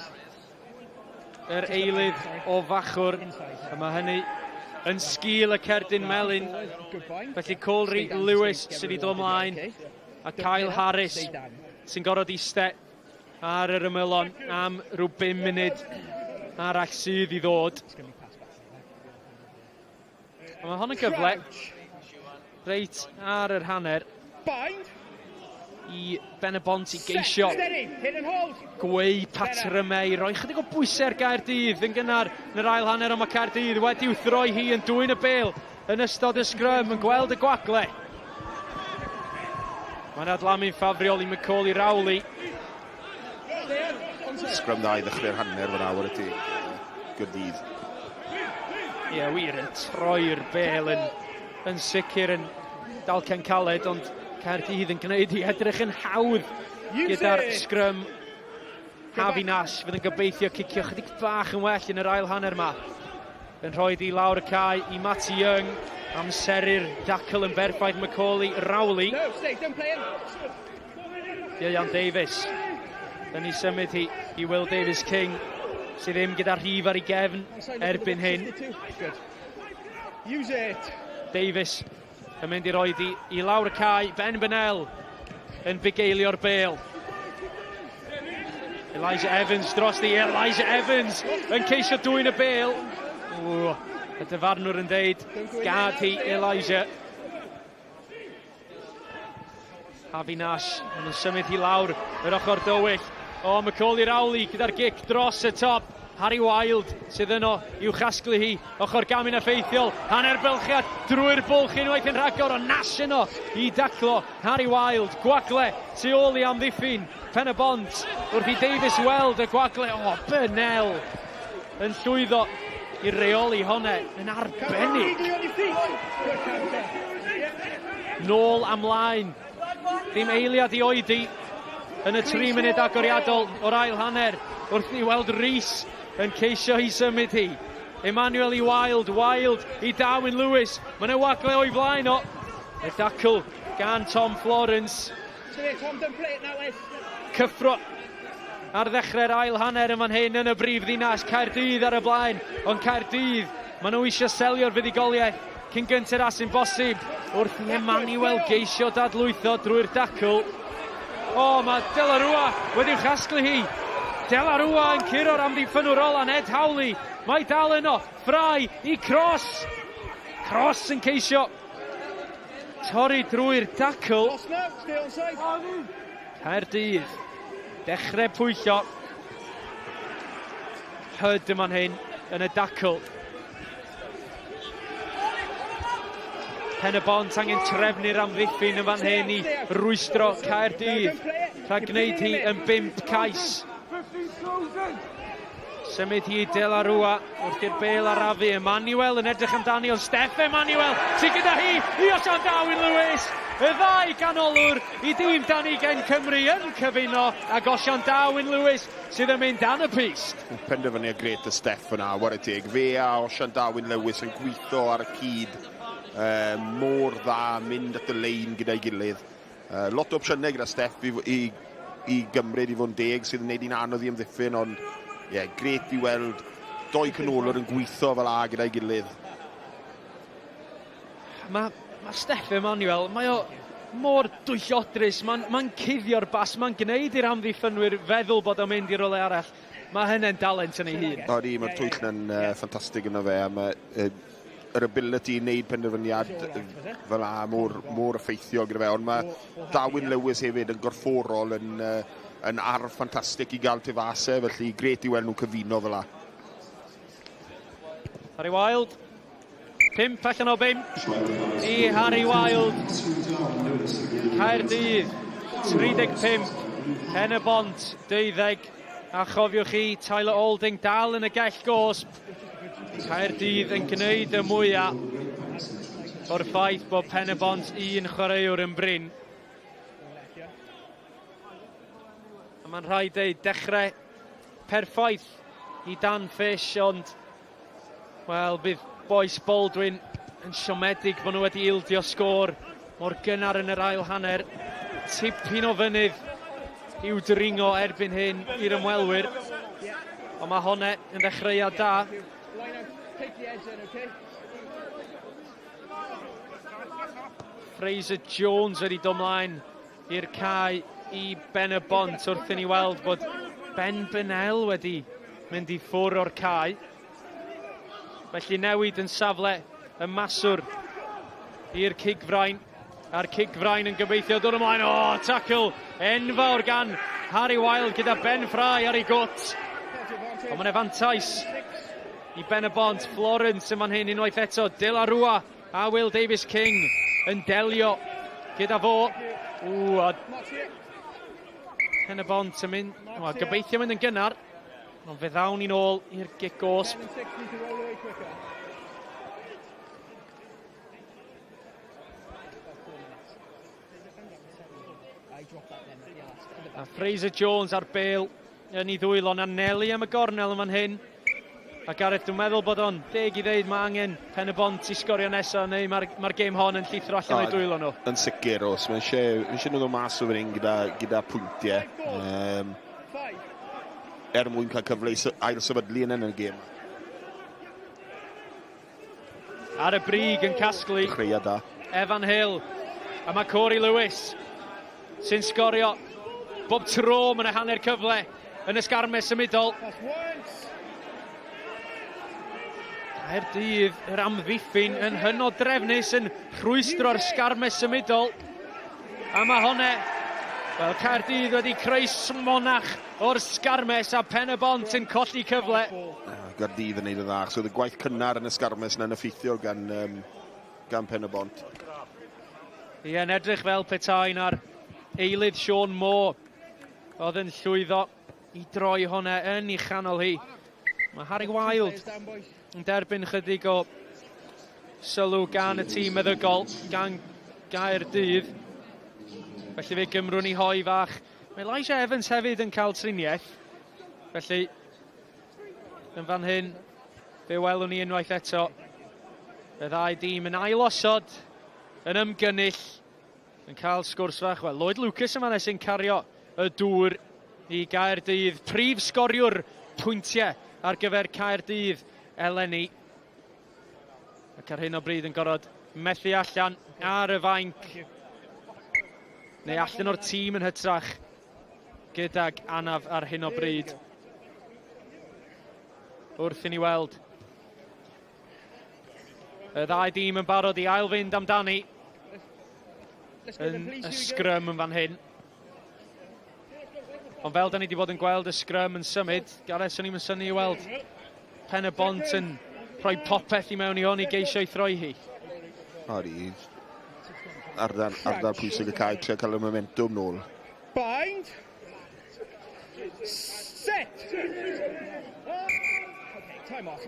yr eilydd o fachwr. A mae hynny yn sgil y Cerdyn Melyn. Felly Colry Lewis sydd wedi dod ymlaen a Kyle Harris sy'n gorfod iste ar yr ymylon am rhyw 5 munud arall sydd I ddod. A mae hon yn gyfle reit ar yr hanner I Ben-y-bont I geisio gweu patrymau I roi chydig o bwysau'r Gaerdydd yn gynnar yn yr ail hanner. Ond mae Caerdydd wedi wthroi hi yn dwyn y bêl yn ystod y sgrym yn gweld y gwagle. Mae'n adlamu'n ffafriol I Macaulay Rowley. Sgrym dda I ddechrau'r hanner fan awr ydy Gaerdydd. Ie, wir yn troi'r bêl yn sicr yn dalcen caled, ond Caerdydd yn gwneud I edrych yn hawdd gyda'r sgrym. Hafi Nash fydd yn gobeithio cicio chydig bach yn well yn yr ail hanner yma. Yn rhoi I lawr y cae I Matty Young. Amseru'r dacl yn berffaith Macaulay Rowley. Ian Davies. Yn ei symud I Will Davies King sydd ddim gyda rhif ar ei gefn erbyn hyn. Davies yn mynd I roi I lawr y cae. Ben Bennell yn bugeilio'r bêl. Elijah Evans dros di. Elijah Evans yn ceisio dwyn y bêl. Y dyfarnwr yn deud gad hi Elijah. Hafi Nash yn symud hi lawr yr ochr dywyll. O, Macaulay Rowley gyda'r gic dros y top. Harry Wild sydd yno i'w chasglu hi. Ochr gamin effeithiol. Hanner bylchiad drwy'r bwlch unwaith yn rhagor o Nash yno I daclo. Harry Wild, gwagle tu ôl I amddiffyn. Pen-y-bont wrth I Davies weld y gwagle. O, Bennell yn llwyddo I reoli honne yn arbennig. Nôl amlaen. Ddim eiliad I oedi yn y 3 munud agoriadol o'r ail hanner wrth I weld Rhys yn ceisio I symud hi. Emmanuel I Wild, Wild I Darwin Lewis. Mae'n y wagle o'i flaen o. Y dacl gan Tom Florence. Cyffro ar ddechrau'r ail hanner yn fan hyn yn y brif ddinas. Caerdydd ar y blaen, ond Caerdydd, maen nhw eisiau selio'r fuddigoliaeth cyn gynted as yn bosib wrth I Emmanuel geisio dadlwytho drwy'r dacl. O, mae Delarua wedi'w chasglu hi. Delarua yn curo'r amddiffynwrol a Ned Hawley. Mae dal yno, ffrai i Cross. Cross yn ceisio torri drwy'r dacl. Caerdydd, dechrau pwyllo. Hyd yma'n hyn yn y dacl. Pen-y-bont angen trefnu'r amddiffyn yn fan hyn i rwystro Caerdydd. Rhaid gwneud hi yn 5 cais. Symud hi Delarua wrth i'r bêl arafu. Emmanuel yn edrych amdani o Steff Emmanuel sy'n gyda hi i Osian Darwin Lewis. Y ddau ganolwr i dîm Danigen Cymru yn cyfuno ac Osian Darwin Lewis sydd yn mynd dan y pist. Penderfynu gret y Steff yna, war y teg. Fe a Osian Darwin Lewis yn gweithio ar y cyd. Mor dda, mynd at y lein gyda'i gilydd. Lot o opsiynau gyda Steff i gymryd i fod yn deg sydd yn gwneud i'n anodd i ymddiffyn, ond gret i weld doi canolwr yn gweithio fel a gyda'i gilydd. Mae Steff Emmanuel, mae o mor dwyllodrus, mae'n cuddio'r bas, mae'n gwneud i'r amddiffynwyr feddwl bod o'n mynd i role arall. Mae hynny'n dalent yn ei hun. Mae'r twyll yn ffantastig yno fe, yr ability i wneud penderfyniad fel a mor effeithio gyda fe, ond mae Darwin Lewis hefyd yn gorfforol yn arf ffantastig i gael tefasau, felly gret i weld nhw'n cyfuno fel a. Harry Wild, 5 allan o 5 i Harry Wild. Caerdydd, 35, Pen-y-bont, 12. A chofiwch chi, Tyler Olding dal yn y gell gosb. Caerdydd yn gwneud y mwyaf o'r ffaith bod Pen-y-bont 1 chwaraewr yn bryn. A mae'n rhaid dweud dechrau perffaith i Dan Fish, ond wel, bydd boes Baldwin yn siomedig bod nhw wedi ildio sgôr mor gynnar yn yr ail hanner. Tipyn o fynydd i'w dringo erbyn hyn i'r ymwelwyr. Ond mae honne yn ddechreuad da. Fraser Jones wedi dod mlaen i'r cae i Pen-y-bont wrth i ni weld bod Ben Bennell wedi mynd i ffwr o'r cae. Felly newid yn safle y maswr i'r cigfrain. A'r cigfrain yn gobeithio dod ymlaen. O, tackle enfawr gan Harry Wild gyda Ben Fry ar ei gwt. Ond mae'n efantais i Pen-y-bont. Florence yn fan hyn unwaith eto. Delarua a Will Davis King yn delio gyda fo. Pen-y-bont yn mynd, gobeithio mynd yn gynnar. Ond fe ddawn ni nôl i'r gic gosb. A Fraser Jones ar bêl yn ei ddwylo na Nelly am y gornel yn fan hyn. A Gareth, dwi'n meddwl bod o'n deg i ddeud mae angen Pen-y-bont i sgorio nesaf, neu mae'r gêm hon yn llithro allan o'i dwylo nhw. Yn sicr, os. Mae'n eisiau nhw ddod mas o fan hyn gyda pwyntiau. Mwyn cael cyfle i ail sefydlu yn y gêm. Ar y brig yn casglu. Creiad da. Evan Hill. A mae Corey Lewis sy'n sgorio bob tro yn y hanner cyfle yn ysgarmes ymudol. Caerdydd, yr amddiffyn yn hynod drefnus yn rhwystro'r sgarmes ymudol. A mae honne, wel, Caerdydd wedi creu smonach o'r sgarmes a Pen-y-bont yn colli cyfle. Gaerdydd yn neud y dda. So, y gwaith cynnar yn y sgarmes na'n effeithio gan Pen-y-bont. Ie, yn edrych fel petain ar eilydd Sean Moore. Oedd yn llwyddo i droi honne yn ei chanol hi. Mae Harry Wild yn derbyn chydig o sylw gan y tîm meddygol, gan Gaerdydd. Felly fe gymrwn i hoi fach. Mae Elijah Evans hefyd yn cael triniaeth. Felly, yn fan hyn, fe welwn ni unwaith eto. Y ddau dîm yn ailosod, yn ymgynnull, yn cael sgwrs fach. Wel, Lloyd Lucas yma sy'n cario y dŵr i Gaerdydd. Prif sgoriwr pwyntiau ar gyfer Caerdydd eleni. Ac ar hyn o bryd yn gorfod methu allan ar y fainc. neu allan o'r tîm yn hytrach gydag anaf ar hyn o bryd. Wrth i ni weld. Y ddau dîm yn barod i ail fynd amdani. Yn y sgrym yn fan hyn. Ond fel da ni wedi bod yn gweld y sgrym yn symud, Gareth, swn i'n synnu i weld Pen-y-bont yn rhoi popeth i mewn i hwn i geisio i throi hi. Ori, ardal pwysig y cael trio cael y momentum nôl. Bind. Set. Okay, time off.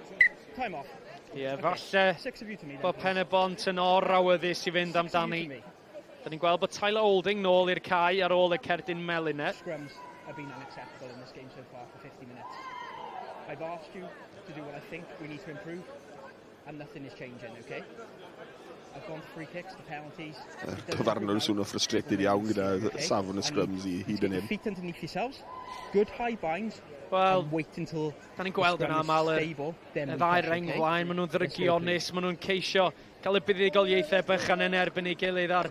Time off. Ie, falle bod Pen-y-bont yn or-awyddus i fynd amdani. Da ni'n gweld bod Tyler Olding nôl i'r cae ar ôl y cerdyn melyn. Scrums have been unacceptable in this game so far for 50 minutes. I've asked you to do what I think we need to improve, and nothing is changing, okay? I've gone for free kicks, the penalties. Cyfarnwr sŵn o frustrated iawn gyda safon y scrums i hyd yn hyn. Feet underneath yourselves, good high binds, Wel, and wait until da ni'n gweld yn aml y ddau reng flaen, maen nhw'n ddrygionus, maen nhw'n ceisio cael y buddigoliaethau bychan yn erbyn ei gilydd ar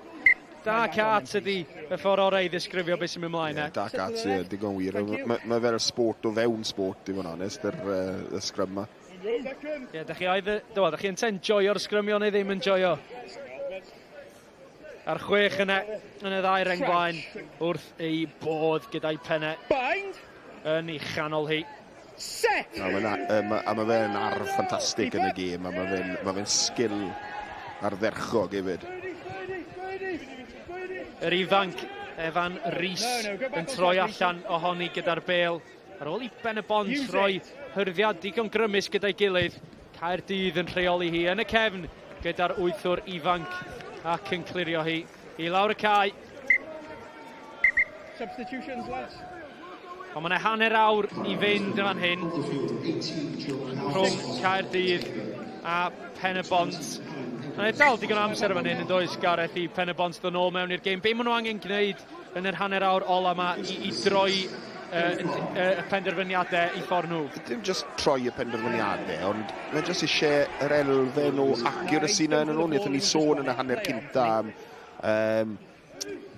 Dark Arts ydi y ffordd orau i ddisgrifio beth sy'n mynd mlaen. Dark Arts, digon wir. Mae fel sport o fewn sport, i fod yn onest, y scrum ma. Ie, da chi yn enjoyo'r sgrymio neu ddim yn enjoyo? A'r 6 yna yn y ddau reng blaen wrth ei bodd gyda'i pennau yn ei chanol hi. A mae fe'n arf ffantastig yn y gêm, a mae fe'n sgil ardderchog hefyd. Yr ifanc Evan Rhys yn troi allan ohoni gyda'r bêl. Ar ôl i Pen-y-bont rhoi hyrddiad digon grymus gyda'i gilydd, Caerdydd yn rheoli hi yn y cefn gyda'r wythwr ifanc ac yn clirio hi i lawr y cae. Substitutions, lads. Ond mae yna hanner awr i fynd yn fan hyn rhwng Caerdydd a Pen-y-bont. Mae'n dal digon amser fan hyn yn does, Gareth, i Pen-y-bont ddod nôl mewn i'r gêm. Be maen nhw angen gwneud yn yr hanner awr ola yma i droi y penderfyniadau i ffordd nhw? Dim just troi y penderfyniadau, ond mae jyst eisiau yr elfen o accuracy na yn nhw. Wnaethon ni sôn yn y hanner cynta.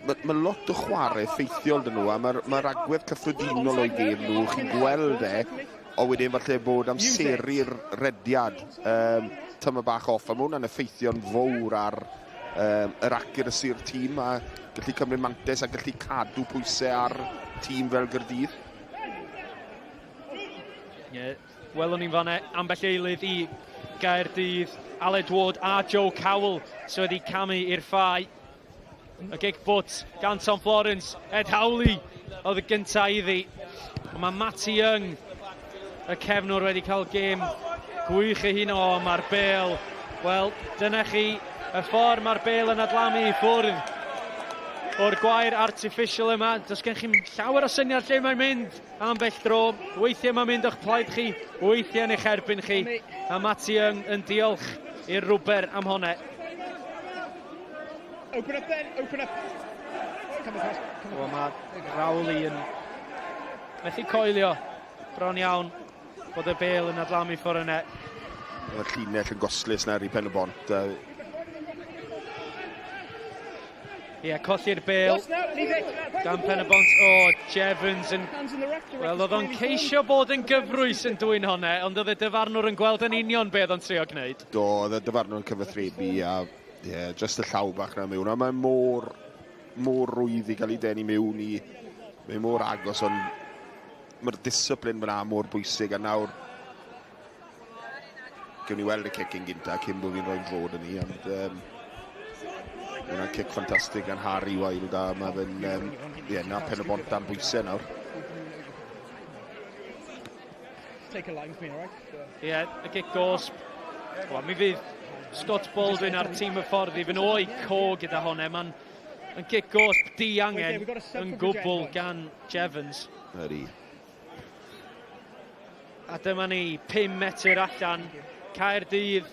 Mae lot o chwarae ffeithiol dyn nhw, a mae'r agwedd cyffredinol o'i gêm nhw. Chi'n gweld o wedyn falle bod amseru'r rediad tyma bach off, a mae hwnna'n effeithio'n fawr ar yr accuracy'r tîm, a gallu cymryd mantes a gallu cadw pwysau ar tîm fel Gaerdydd. Welwn ni'n fanna ambell eilydd i Gaerdydd, Aled Ward a Joe Cowell sydd wedi camu i'r ffai. Y gig bwt gan Tom Florence, Ed Howley oedd y gyntaf iddi. Mae Matty Young, y cefnwr, wedi cael gêm gwych ei hun. Mae'r bêl, wel, dyna chi y ffordd mae'r bêl yn adlamu i ffwrdd o'r gwair artificial yma. Does gen chi'n llawer o syniad lle mae'n mynd am bell dro. Weithiau mae'n mynd o'ch plaid chi, weithiau yn eich erbyn chi. A Matty Young yn diolch i'r rwber am hwnna. Open up then, open up. Mae Rowley yn methu coelio bron iawn bod y bêl yn adlamu ffordd yna. Mae'r llinell yn goslus na i Pen-y-bont. Ie, colli'r bêl gan Pen-y-bont. Jevons yn... Wel, oedd o'n ceisio bod yn gyfrwys yn dwy'n hwnna, ond oedd y dyfarnwr yn gweld yn union beth o'n trio gwneud. Do, oedd y dyfarnwr yn cyfathrebu, a just y llaw bach na mewn. A mae'n mor rwydd i gael ei denu mewn i... Mae'n mor agos, ond mae'r disciplin fyna mor bwysig, a nawr gewn ni weld y cicking gynta cyn bod fi'n rhoi'n drod yn ni, ond yna'n cic ffantastig gan Harry Wild, a mae fe'n na Pen-y-bont am bwysau nawr. Ie, y gic gosb. Mi fydd Scott Baldwin ar tîm y ffordd i fy'n o'i co gyda hwnna. Mae'n gic gosb di-angen yn gwbl gan Jevons. Ydy. A dyma ni 5 metr allan. Caerdydd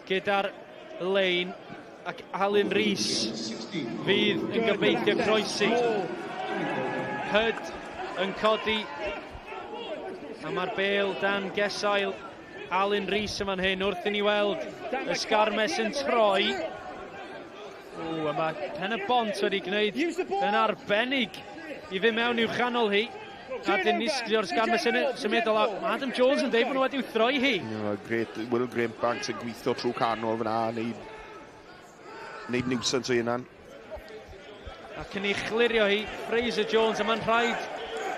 gyda'r lein ac Alun Rhys fydd yn gobeithio croesi. Hyd yn codi a mae'r bêl dan gesail Alun Rhys yn fan hyn wrth i ni weld y sgarmes yn troi. a mae Pen-y-bont wedi gwneud yn arbennig i fynd mewn i'w chanol hi. A dinistrio'r sgarm symudol a Adam Jones yn dweud bod nhw wedi wthroi hi. Will Grantbanks yn gweithio trwy canol fyna, neud nuisance o hynna'n. Ac yn ei chlirio hi, Fraser Jones, a mae'n rhaid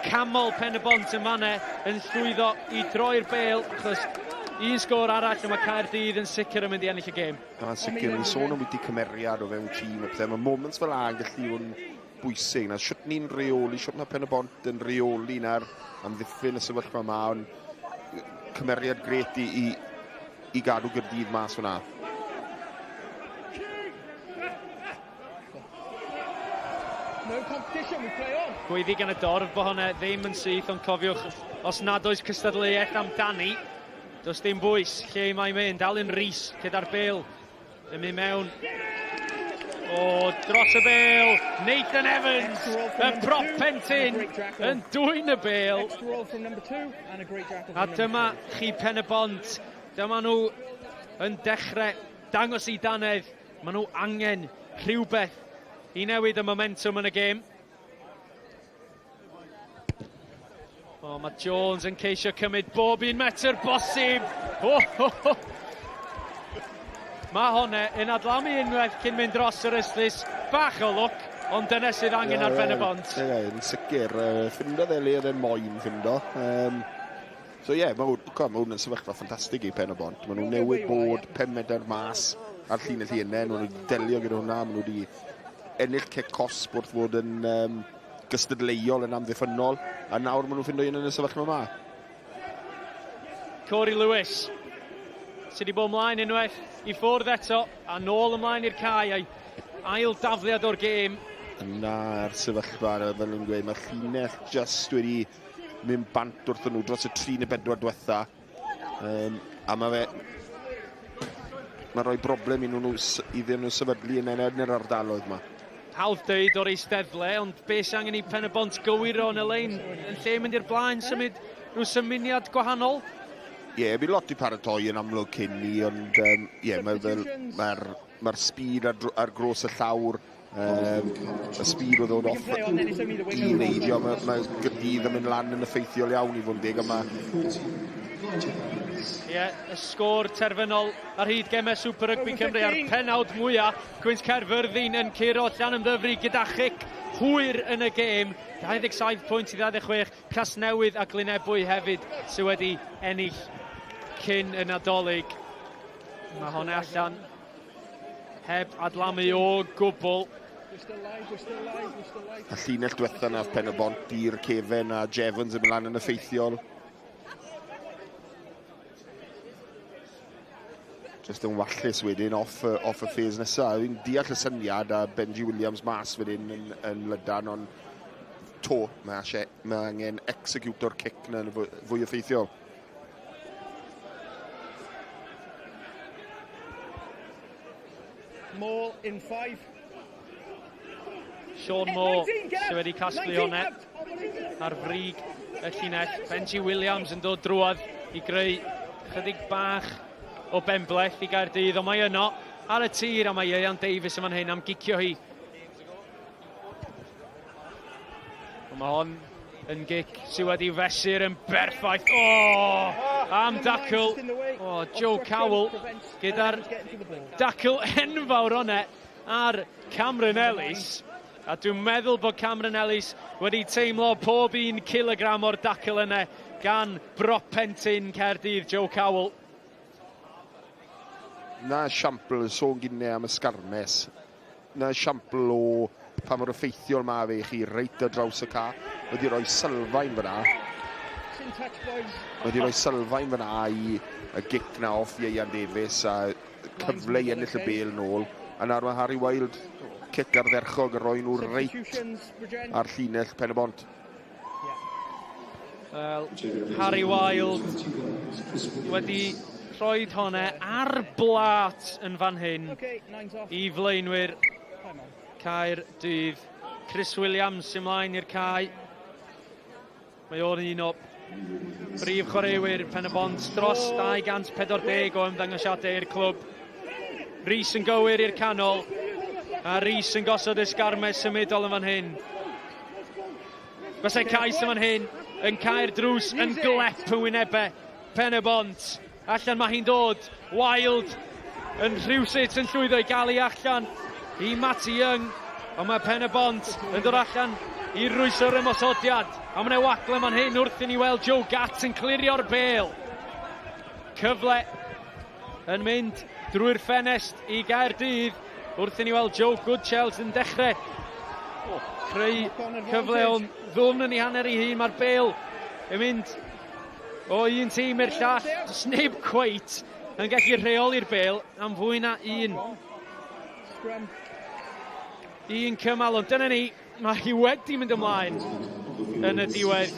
camol Pen-y-bont yn fanne yn llwyddo i droi'r bêl, achos un sgôr arall a mae Caerdydd yn sicr yn mynd i ennill y gêm. Yn sicr, ni'n sôn am wedi cymeriad o fewn tîm, mae moments fel a'n gallu hwn bwysig. Na, siwt ni'n reoli, siwt na Pen-y-bont yn reoli na'r amddiffyn y sefyllfa yma, ond cymeriad gret i gadw Gaerdydd mas hwnna. Gweiddi gan y dorf bod hwnna ddim yn syth, ond cofiwch, os nad oes cystadleuaeth amdani, does dim bwys lle mae'n mynd. Alun Rhys, gyda'r bêl, yn mynd mewn. O, dros y bêl, Nathan Evans, y prop Pentyn, yn dwy'n y bêl. A dyma chi Pen-y-bont, dyma nhw yn dechrau dangos i danedd. Maen nhw angen rhywbeth i newid y momentum yn y gêm. O, mae Jones yn ceisio cymryd bob un metr bosib. Mae hwnna yn adlamu unwaith cyn mynd dros yr ystlys. Bach o lwc, ond dyna sydd angen ar Pen-y-bont. Yn sicr, ffindo le oedd e'n moyn ffindo. So ie, mae hwn yn sefyllfa ffantastig i Pen-y-bont. Mae nhw'n newid bod 5 medr mas ar llinell i yna. Mae nhw wedi delio gyda hwnna. Mae nhw wedi ennill kick-cos wrth fod yn gystadleuol yn amddiffynol. A nawr mae nhw'n ffindo un yn y sefyllfa yma. Corey Lewis, sydd wedi bod ymlaen unwaith i ffwrdd eto, a nôl ymlaen i'r cae, ail dafliad o'r gêm. Yna'r sefyllfa, fel nhw'n gweud, mae'r llinell just wedi mynd bant wrth nhw dros y 3 neu 4 diwetha. A mae rhoi broblem iddyn nhw sefydlu yn yr ardaloedd yma. Hawdd dweud o'r eisteddle, ond beth angen i Pen-y-bont gywiro yn y lein, yn lle mynd i'r blaen, symud rhyw symuniad gwahanol? Ie, bydd lot i paratoi yn amlwg cyn ni, ond mae'r speed ar gros y llawr, y speed o ddod off i neidio, mae Gaerdydd yn mynd lan yn effeithiol iawn i fod yn deg yma. Ie, y sgôr terfynol ar hyd gemau Super Rygbi Cymru a'r penawd mwyaf. Gwyns Caerfyrddin yn curo llan ymddyfru gyda chic hwyr yn y gêm. 27 pwynt i 26. Casnewydd a Glynebwy hefyd sydd wedi ennill cyn y Nadolig. Mae hwnna allan heb adlamu o gwbl. A llinell diwetha na'r Pen-y-bont i'r Cefen a Jevons yn mynd lan yn effeithiol. Just yn wallus wedyn off y ffes nesaf. Fi'n deall y syniad a Benji Williams mas wedyn yn lydan, ond mae angen executor kick na'n fwy effeithiol. Moore in 5. Sean Moore sydd wedi casglu hwnna ar frig y llinell. Benji Williams yn dod drwodd i greu chydig bach o benbleth i Gaerdydd, ond mae yno ar y tir, a mae Ian Davies yn fan hyn am gicio hi. Mae hon yn gic sydd wedi fesur yn berffaith. Am dacl. Joe Cowell gyda'r dacl enfawr hwnna ar Cameron Ellis. A dwi'n meddwl bod Cameron Ellis wedi teimlo pob 1 kilogram o'r dacl yna gan brop Pentyn Caerdydd, Joe Cowell. Na siampl sôn gynnau am y sgarmes. Na siampl o pa mor effeithiol mae fe chi reit ar draws y ca. Wedi rhoi sylfaen fyna. Wedi rhoi sylfaen fyna i y gic na off i Ian Davies a cyfle i ennill y bêl nôl. A nawr mae Harry Wild cic ardderchog yn rhoi nhw reit ar llinell Pen-y-bont. Harry Wild wedi rhoed hwnna ar blat yn fan hyn i flaenwyr Caerdydd. Chris Williams ymlaen i'r cae. Mae o'r un o brif chwaraewyr Pen-y-bont dros 240 o ymddangosiadau i'r clwb. Rhys yn gywir i'r canol. A Rhys yn gosod ysgarmes symudol yn fan hyn. Fyse Cais yn fan hyn, yn cael drws, yn glep yn wynebau. Pen-y-bont, allan mae hi'n dod. Wild, yn rhywsut yn llwyddo i gael ei allan i Matty Young. Ond mae Pen-y-bont yn dod allan i rwyso'r ymosodiad. A mae'n wagle fan hyn wrth i ni weld Joe Gatt yn clirio'r bêl. Cyfle yn mynd drwy'r ffenest i Gaerdydd. Wrth i ni weld Joe Goodchild yn dechrau creu cyfle o'n ddwm yn ei hanner ei hun. Mae'r bêl yn mynd o un tîm i'r llall. Does neb cweit yn gallu rheoli'r bêl am fwy na un cymal. Ond dyna ni, mae hi wedi mynd ymlaen yn y diwedd.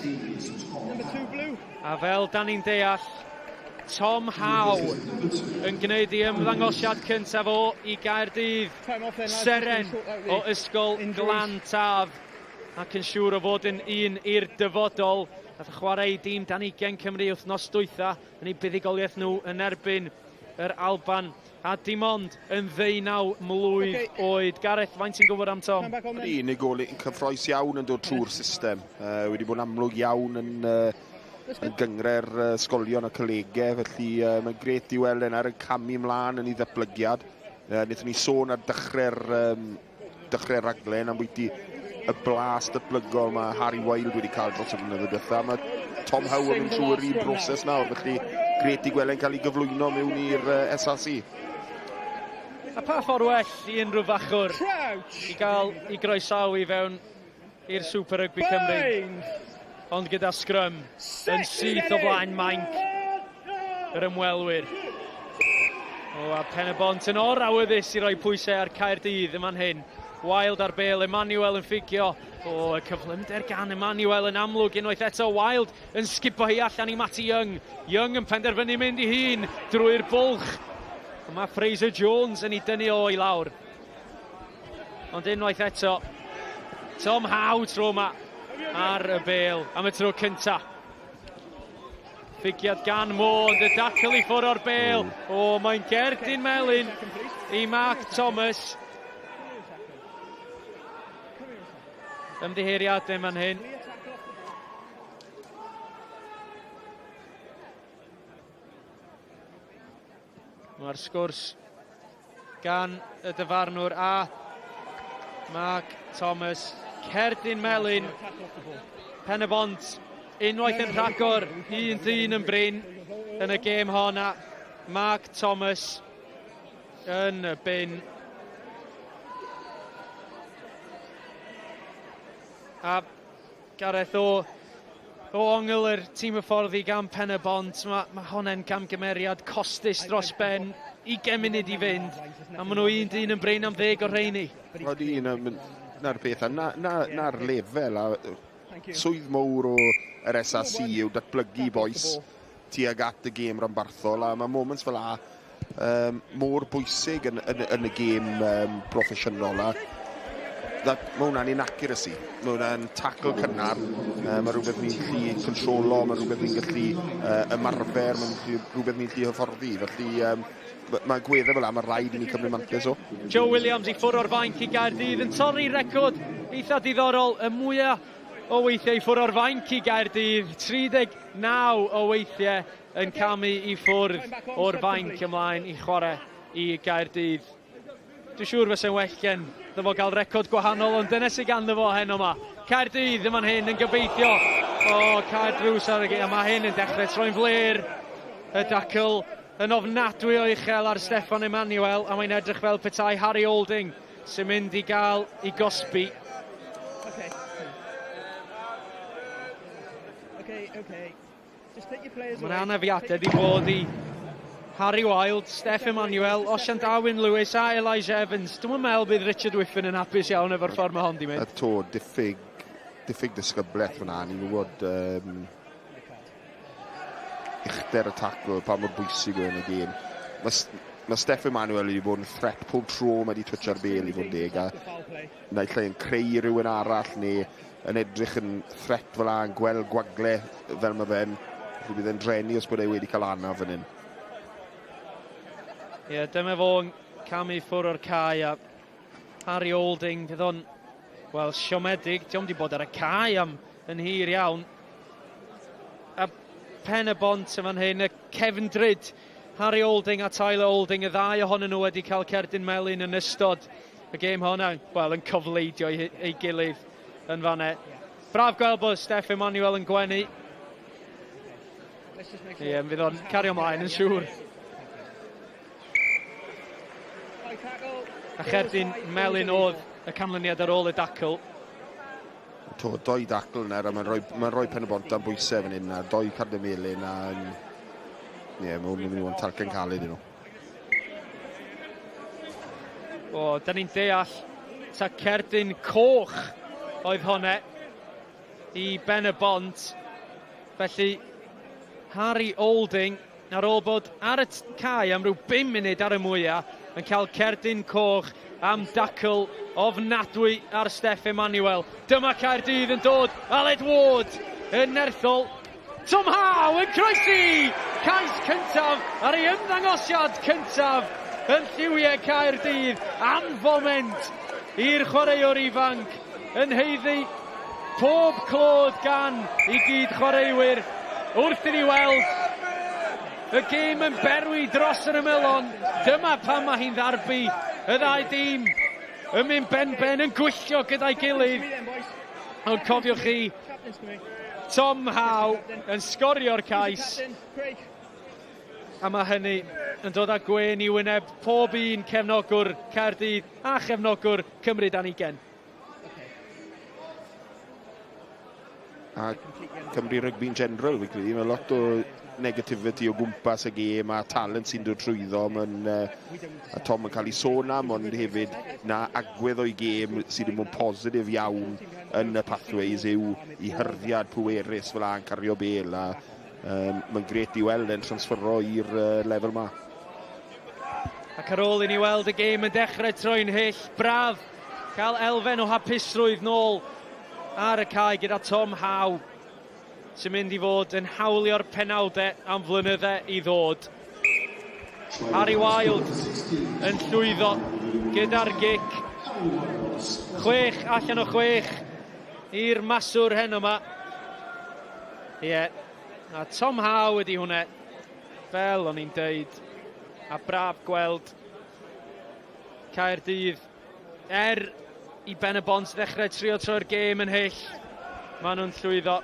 A fel da ni'n deall, Tom Howe yn gwneud i ymddangosiad cyntaf o i Gaerdydd. Seren o ysgol Glan Taf. Ac yn siŵr o fod yn un i'r dyfodol. Nath chwarae i dîm dan 20 Cymru wythnos dwytha yn ei buddigoliaeth nhw yn erbyn yr Alban. A dim ond yn 19 mlwydd oed. Gareth, faint sy'n gwybod am Tom? Yr unig gol yn cyffroes iawn yn dod trwy'r system. Wedi bod yn amlwg iawn yn gyngre'r ysgolion a colegau, felly mae'n gret i weld yna yn camu mlaen yn ei ddatblygiad. Wnaethon ni sôn ar dechrau'r raglen am bwyty y blas datblygol mae Harry Wild wedi cael dros y blynyddoedd diwetha. Mae Tom Howe yn mynd trwy'r un broses nawr, felly gret i gweld yn cael ei gyflwyno mewn i'r S4C. A pa ffordd well i unrhyw fachwr i gael ei groesawu fewn i'r Super Rygbi Cymru. Ond gyda sgrym yn syth o blaen Mainc yr ymwelwyr. A Pen-y-bont yn or awyddus i roi pwysau ar Caerdydd yma'n hyn. Wild ar bêl, Emmanuel yn ffigio. Y cyflymder gan Emmanuel yn amlwg unwaith eto. Wild yn sgipo hi allan i Matty Young. Young yn penderfynu mynd i hun drwy'r bwlch. Mae Fraser Jones yn ei dynnu o i lawr. Ond unwaith eto, Tom Howe tro yma ar y bêl am y tro cynta. Ffigiad gan Mo, ond y dacl i ffwrdd o'r bêl. Mae'n Gerdyn melyn i Mark Thomas. Ymddiheiriadau man hyn. Mae'r sgwrs gan y dyfarnwr a Mark Thomas. Cerdyn melyn. Pen-y-bont unwaith yn rhagor, un dyn yn bryn yn y gêm honna. Mark Thomas yn y bin. A Gareth o ongl yr tîm y fforddi gan Pen-y-bont. Mae honna'n camgymeriad costus dros ben. 20 munud i fynd. A maen nhw un dyn yn bryn am 10 o rheini. Oedd na'r peth, na'r lefel a swydd mowr o yr S4C yw datblygu boes tuag at y gêm rhanbarthol, a mae moments fel mor bwysig yn y gêm proffesiynol. Mae hwnna'n inaccuracy, mae hwnna'n tackle cynnar, mae rhywbeth ni'n gallu controlo, mae rhywbeth ni'n gallu ymarfer, mae rhywbeth ni'n gallu hyfforddi, felly mae gweddau fel mae rhaid i ni cymryd mantes o. Joe Williams i ffwrdd o'r fainc i Gaerdydd yn torri record eitha diddorol, y mwyaf o weithiau i ffwrdd o'r fainc i Gaerdydd. 39 o weithiau yn camu i ffwrdd o'r fainc ymlaen i chwarae i Gaerdydd. Dwi'n siŵr fysa'n well gen ddo gael record gwahanol, ond dyna sy'n ganddo fo heno yma. Caerdydd yma'n hyn yn gobeithio. Caer drws ar y gêm, a mae hyn yn dechrau troi'n fler. Y dacl yn ofnadwy o uchel ar Steffan Emmanuel, a mae'n edrych fel petai Harry Olding sy'n mynd i gael i gosbi. Mae'n anafiadau di bod i Harry Wild, Steff Emmanuel, Osian Darwin Lewis a Elijah Evans. Dwi'n meddwl bydd Richard Whiffen yn hapus iawn efo'r ffordd mae hon di mynd. Diffyg disgybleth fyna, ni'n gwybod uchder y tacl pa mor bwysig yn y gêm. Mae Steff Emmanuel wedi bod yn threat pob tro mae wedi twitsio'r bêl i fod deg, a naill ai'n creu rhywun arall neu yn edrych yn threat fel yn gweld gwagle fel mae fe'n. Bydd e'n drenu os bod e wedi cael anaf fan hyn. Dyma fo'n camu ffwrdd o'r cae, a Harry Olding, fydd o'n, wel, siomedig. Diolch wedi bod ar y cae am yn hir iawn. A Pen-y-bont yn fan hyn, y cefndryd. Harry Olding a Tyler Olding, y ddau ohonyn nhw wedi cael cerdyn melyn yn ystod y gêm honna. Wel, yn cofleidio ei gilydd yn fanne. Braf gweld bod Steff Emmanuel yn gwenu. Ie, fydd o'n cario ymlaen yn siŵr. A cherdyn melyn oedd y camlyniad ar ôl y dacl. Doi dacl yna, a mae'n rhoi Pen-y-bont am bwysau fan hyn, a doi cardyn melyn, a mae'n mynd i fod yn talcen caled i nhw. O, da ni'n deall ta cerdyn coch oedd honne i Pen-y-bont. Felly, Harry Olding, ar ôl bod ar y cae am ryw 5 munud ar y mwyaf, yn cael cerdyn coch am dacl ofnadwy ar Steff Emmanuel. Dyma Caerdydd yn dod, Aled Ward yn nerthol. Tom Howe yn croesi! Cais cyntaf ar ei ymddangosiad cyntaf yn lliwiau Caerdydd am foment i'r chwaraewr ifanc yn heiddi pob clod gan i gyd chwaraewyr wrth i ni weld y gêm yn berwi dros yr ymylon. Dyma pam mae hi'n ddarbu y ddau dîm yn mynd ben yn gwyllio gyda'i gilydd. Ond cofiwch chi, Tom Howe yn sgorio'r cais. A mae hynny yn dod â gwen i wyneb pob un cefnogwr Caerdydd a chefnogwr Cymru dan ugain. A Cymru rygbi'n general, fi'n credu. Mae lot o negativity o gwmpas y gêm a talent sy'n dod trwyddo. A Tom yn cael ei sôn am, ond hefyd na agwedd o'i gêm sydd yn mynd positif iawn yn y pathways yw i hyrddiad pwerus fel a'n cario bel. A mae'n gret i weld e'n transfero i'r lefel ma. Ac ar ôl i ni weld y gêm yn dechrau troi'n hyll, braf cael elfen o hapusrwydd nôl ar y cae gyda Tom Howe, sy'n mynd i fod yn hawlio'r penawdau am flynyddau i ddod. Harry Wild yn llwyddo gyda'r gic. 6 allan o 6 i'r maswr hen yma. Ie, a Tom Howe ydi hwnna, fel o'n i'n deud, a braf gweld Caerdydd i Pen-y-bont ddechrau trio troi'r gêm yn hyll. Maen nhw'n llwyddo.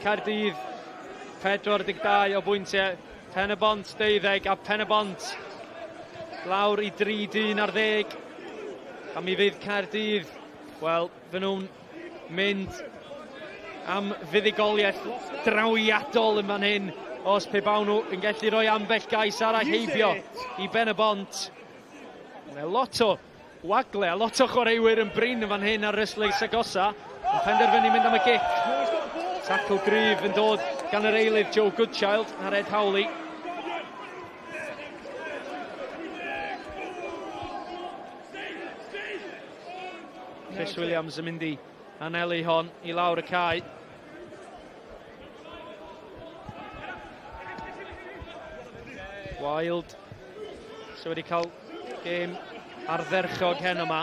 Caerdydd 42 o bwyntiau, Pen-y-bont 12, a Pen-y-bont lawr i 3-10 ar 10. A mi fydd Caerdydd, wel, fy nhw'n mynd am fuddigoliaeth drawiadol yn fan hyn, os pe bawn nhw yn gallu rhoi ambell gais arall heibio i Pen-y-bont. Mae lot o wagle a lot o chwaraewyr yn brin yn fan hyn ar rysleis agosa. Yn penderfynu mynd am y gic. Tacl gryf yn dod gan yr eilydd Joe Goodchild ar Ed Howley. Chris Williams yn mynd i anelu hon i lawr y cae. Wild, so wedi cael gêm ardderchog hen yma.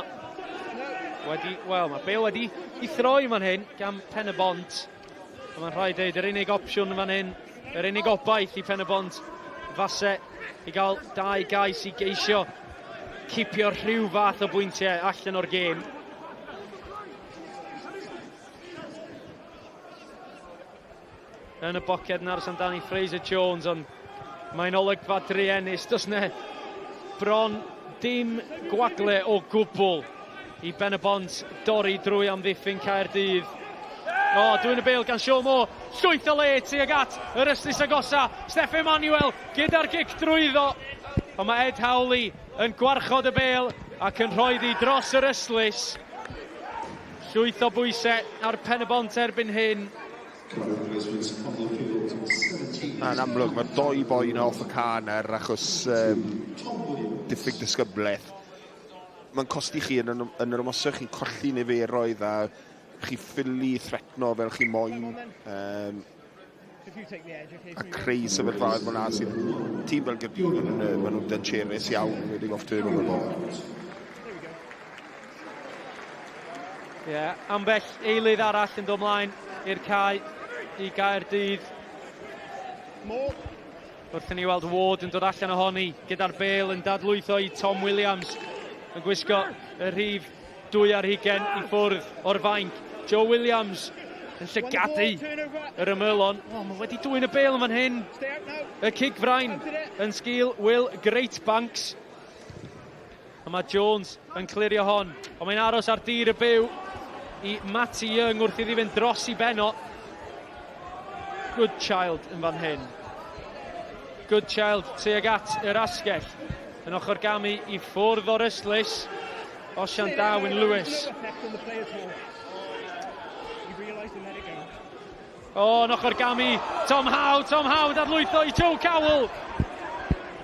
Wel, mae Bale wedi i throi fan hyn gan Pen-y-bont. A mae'n rhaid dweud, yr unig opsiwn fan hyn, yr unig obaith i Pen-y-bont, falle i gael 2 gais i geisio cipio rhyw fath o bwyntiau allan o'r gêm. Yn y boced yn aros amdani Fraser Jones, ond mae'n olygfa druenus. Does ne bron dim gwagle o gwbl i Pen-y-bont dorri drwy amddiffyn Caerdydd. O, dwi'n y Bale gan Sean Moore. Llwyth o le tuag at yr ystys agosa. Steff Emmanuel gyda'r gic drwyddo. Ond mae Ed Howley yn gwarchod y Bale ac yn rhoi ddi dros yr ystys. Llwyth o bwysau ar Pen-y-bont erbyn hyn. Yn amlwg, mae 2 boi yna off y can achos diffyg disgyblaeth. Mae'n costi chi yn yr ymosach chi'n colli niferoedd a chi ffili thretno fel chi moyn. a creu sefydlfad fel na sydd tîm fel Gaerdydd maen nhw'n dancherus iawn wedi off turnover ball. Ambell eilydd arall yn dod ymlaen i'r cae i Gaerdydd. Wrth i ni weld Ward yn dod allan ohoni gyda'r bêl yn dadlwytho i Tom Williams yn gwisgo y rhif 2 ar 20 i ffwrdd o'r fainc. Joe Williams yn llygadu yr ymylon. Mae wedi dwyn y bêl yn fan hyn. Y cigfrain yn sgil Will Greatbanks. A mae Jones yn clirio hon. Ond mae'n aros ar dir y byw i Matty Young wrth iddi fynd dros i beno. Good child yn fan hyn. Good child tuag at yr asgell. Yn ochr gamu i ffwrdd o'r yslis. Osian Darwin Lewis. Yn ochr gamu, Tom Howe dadlwytho i Joe Cowell.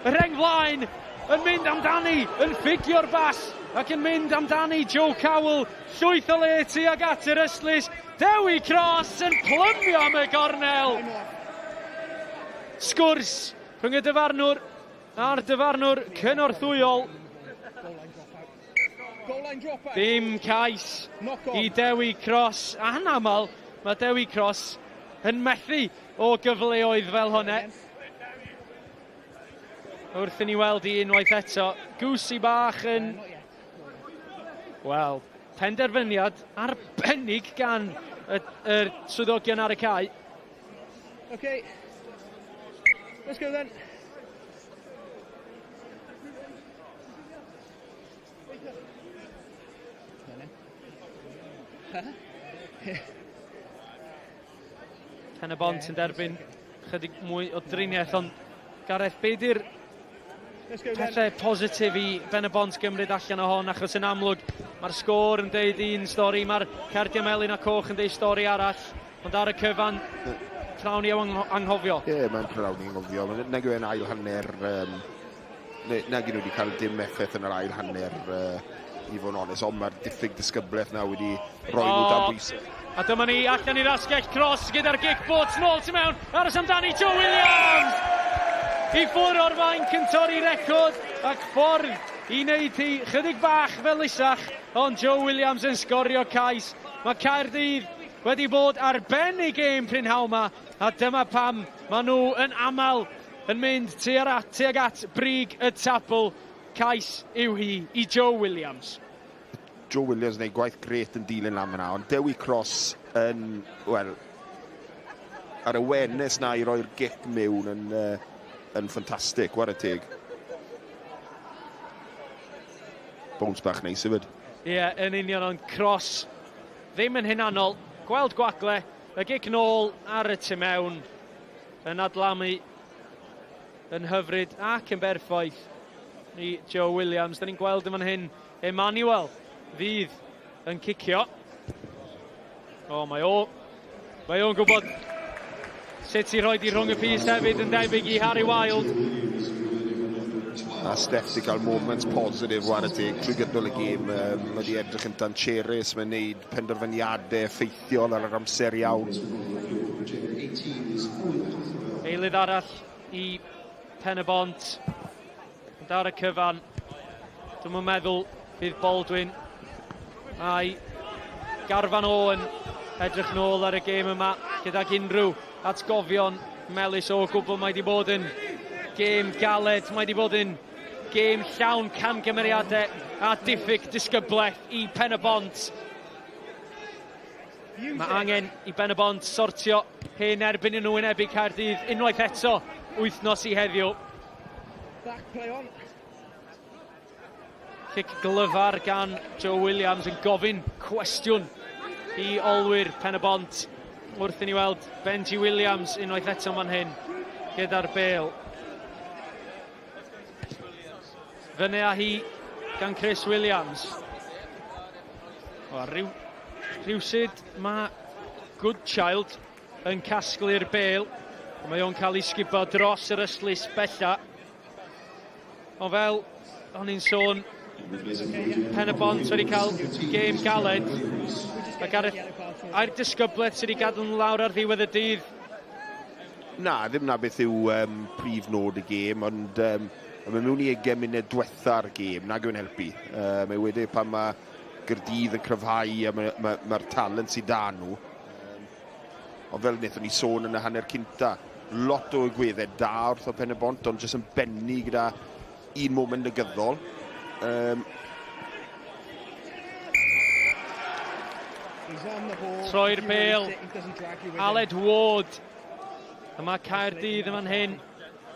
Y reng flaen, yn mynd amdani, yn ffigio'r ball, ac yn mynd amdani Joe Cowell. Llwyth o le tuag at yr yslis. Dewi Cross yn plymio am y gornel. Sgwrs rhwng y dyfarnwr a'r dyfarnwr cynorthwyol. Dim cais i Dewi Cross. A hanamal, mae Dewi Cross yn methu o gyfleoedd fel hwnne. Wrth i ni weld i unwaith eto. Gwsi bach yn... Wel, penderfyniad arbennig gan y swyddogion ar y cae. Okay, let's go then. Pen-y-bont yn derbyn chydig mwy o driniaeth, ond Gareth, be di'r pethau positif i Pen-y-bont gymryd allan o hon, achos yn amlwg mae'r sgôr yn deud un stori, mae'r Cardiau Melyn a Coch yn deud stori arall, ond ar y cyfan, pnawn i anghofio. Mae'n pnawn i anghofio. Nag yw'n ail hanner, nag yw'n wedi cael dim effaith yn yr ail hanner, i fod yn onest, ond mae'r diffyg disgyblaeth na wedi rhoi nhw dan bwysau. A dyma ni allan i'r asgell cross gyda'r kickboards nôl tu mewn. Aros amdani Joe Williams! I ffwrdd o'r fainc yn torri record ac ffordd i wneud hi chydig bach fel isach. Ond Joe Williams yn sgorio cais. Mae Caerdydd wedi bod ar ben ei gêm prynhaw ma. A dyma pam maen nhw yn aml yn mynd tuag at brig y tabl. Cais yw hi i Joe Williams. Joe Williams yn gwneud gwaith gret yn dilyn lan fyna, ond Dewi Cross yn, wel, ar y wenes na i roi'r gic mewn yn ffantastig, war y teg. Bounce bach neis yfyd. Yn union, ond Cross ddim yn hunanol. Gweld gwagle, y gic nôl ar y tu mewn, yn adlamu yn hyfryd ac yn berffaith i Joe Williams. Da ni'n gweld yn fan hyn Emmanuel fydd yn cicio. Mae o'n gwybod sut i roi di rhwng y pys hefyd, yn debyg i Harry Wild. A Steph di cael moments positif war y teg trwy gydol y gêm. Mae wedi edrych yn dancherus, mae'n neud penderfyniadau effeithiol ar yr amser iawn. Eilydd arall i Pen-y-bont. Ond ar y cyfan, dwi'n meddwl bydd Baldwin a'i garfan o yn edrych nôl ar y gêm yma gydag unrhyw atgofion melys o gwbl. Mae wedi bod yn gêm galed, mae wedi bod yn gêm llawn camgymeriadau a diffyg disgyblaeth i Pen-y-bont. Mae angen i Pen-y-bont sortio hen erbyn nhw yn ebu Caerdydd unwaith eto wythnos i heddiw. Cic glyfar gan Joe Williams yn gofyn cwestiwn i olwyr Pen-y-bont. Wrth i ni weld Benji Williams unwaith eto fan hyn gyda'r bêl. Fyny a hi gan Chris Williams. Rhywsyd mae Good Child yn casglu'r bêl. Mae o'n cael ei sgibo dros yr yslis bella. O fel o'n i'n sôn, Pen-y-bont wedi cael gêm galed. A Gareth, a'r disgyblaeth sydd wedi gadw nhw lawr ar ddiwedd y dydd. Na, ddim na beth yw prif nod y gêm, ond mae mewn i 20 munud diwetha'r gêm, nag yw'n helpu. Mae wedi pan mae Gaerdydd yn cryfhau a mae'r talent sydd da nhw. Ond fel wnaethon ni sôn yn y hanner cynta, lot o gweddau da wrth o Pen-y-bont, ond jyst yn benni gyda un moment negyddol. Troi'r bêl, Aled Ward. Yma Caerdydd yma'n hyn.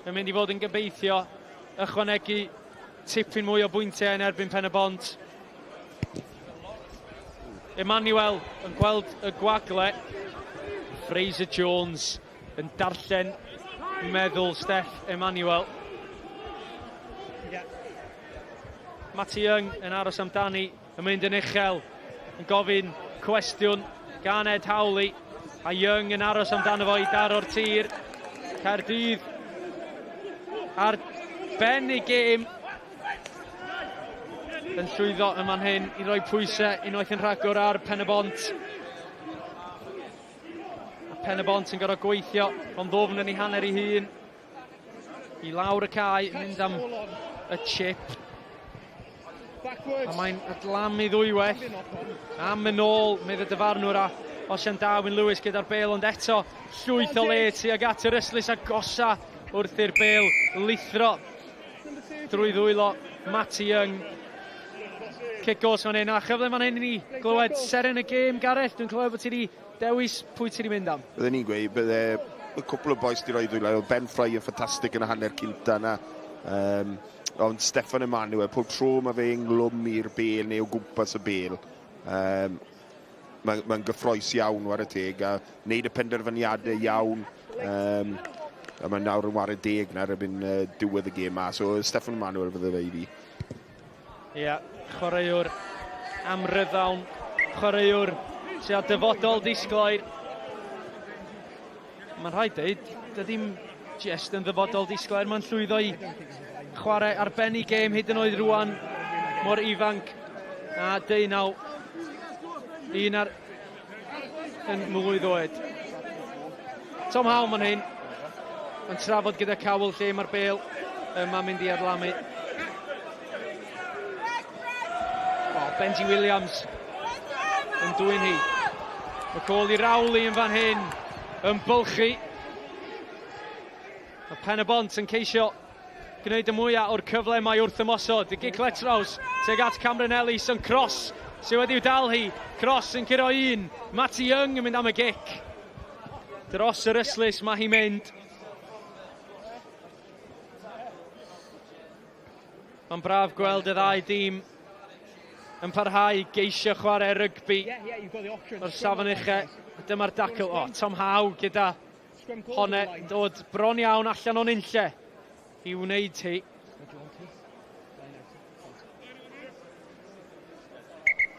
Yn mynd i fod yn gobeithio ychwanegu tipyn mwy o bwyntiau yn erbyn Pen-y-bont. Emmanuel yn gweld y gwagle. Fraser Jones yn darllen meddwl Steff Emmanuel. Matty Young yn aros amdani, yn mynd yn uchel, yn gofyn cwestiwn gan Ed Hawley, a Young yn aros amdano fo i daro'r tir. Caerdydd ar ben i gêm yn llwyddo yma'n hyn i roi pwysau unwaith yn rhagor ar Pen-y-bont. A Pen-y-bont yn gorfod gweithio ond ddofn yn ei hanner ei hun i lawr y cae, yn mynd am y chip. A mae'n adlamu ddwywaith am yn ôl, mydd y dyfarnwr a Osian Darwin Lewis gyda'r bêl, ond eto llwyth o le tuag at yr Yslys a gosa wrth i'r bêl lithro drwy ddwylo Matty Young. Kick-goes fan hyn, a chyfle fan hyn i ni glywed seren y gêm, Gareth. Dwi'n clywed bod ti wedi dewis pwy ti wedi mynd am. Byddwn ni'n gweud, bydde y cwpl o boes di roi ddwylo, Ben Fry yn ffantastig yn y hanner cynta yna. Ond Steffan Emmanuel, pob tro mae fe ynglwm i'r bêl neu o gwmpas y bêl. Mae'n gyffroes iawn war y teg a wneud y penderfyniadau iawn. A mae'n nawr yn war y deg na erbyn diwedd y gêm ma. So Steffan Emmanuel fydde fe i fi. Ie, chwaraewr amryddawn, chwaraewr sy'n a dyfodol disglair. Mae'n rhaid dweud, dydy'n just yn ddyfodol disglair, mae'n llwyddo i chwarae ar ben i gêm hyd yn oed rwan, mor ifanc. A 19, un ar yn mlwydd oed. Tom Howe man hyn, yn trafod gyda cawl lle mae'r bêl yma'n mynd i adlamu. Benji Williams yn dwy'n hi. Mae cwl i Rowley yn fan hyn, yn bylchu. Mae Pen-y-bont yn ceisio gwneud y mwyaf o'r cyflemau wrth ymosod. Y gic letraws, teg at Cameron Ellis yn cross, sydd wedi'w dal hi. Cross yn curo un. Matty Young yn mynd am y gic. Dros yr Yslys mae hi mynd. Mae'n braf gweld y ddau dîm yn parhau geisio chwarae rygbi o'r safon uchau. Dyma'r dacl. Tom Howe gyda honne dod bron iawn allan o'n unlle i wneud hi.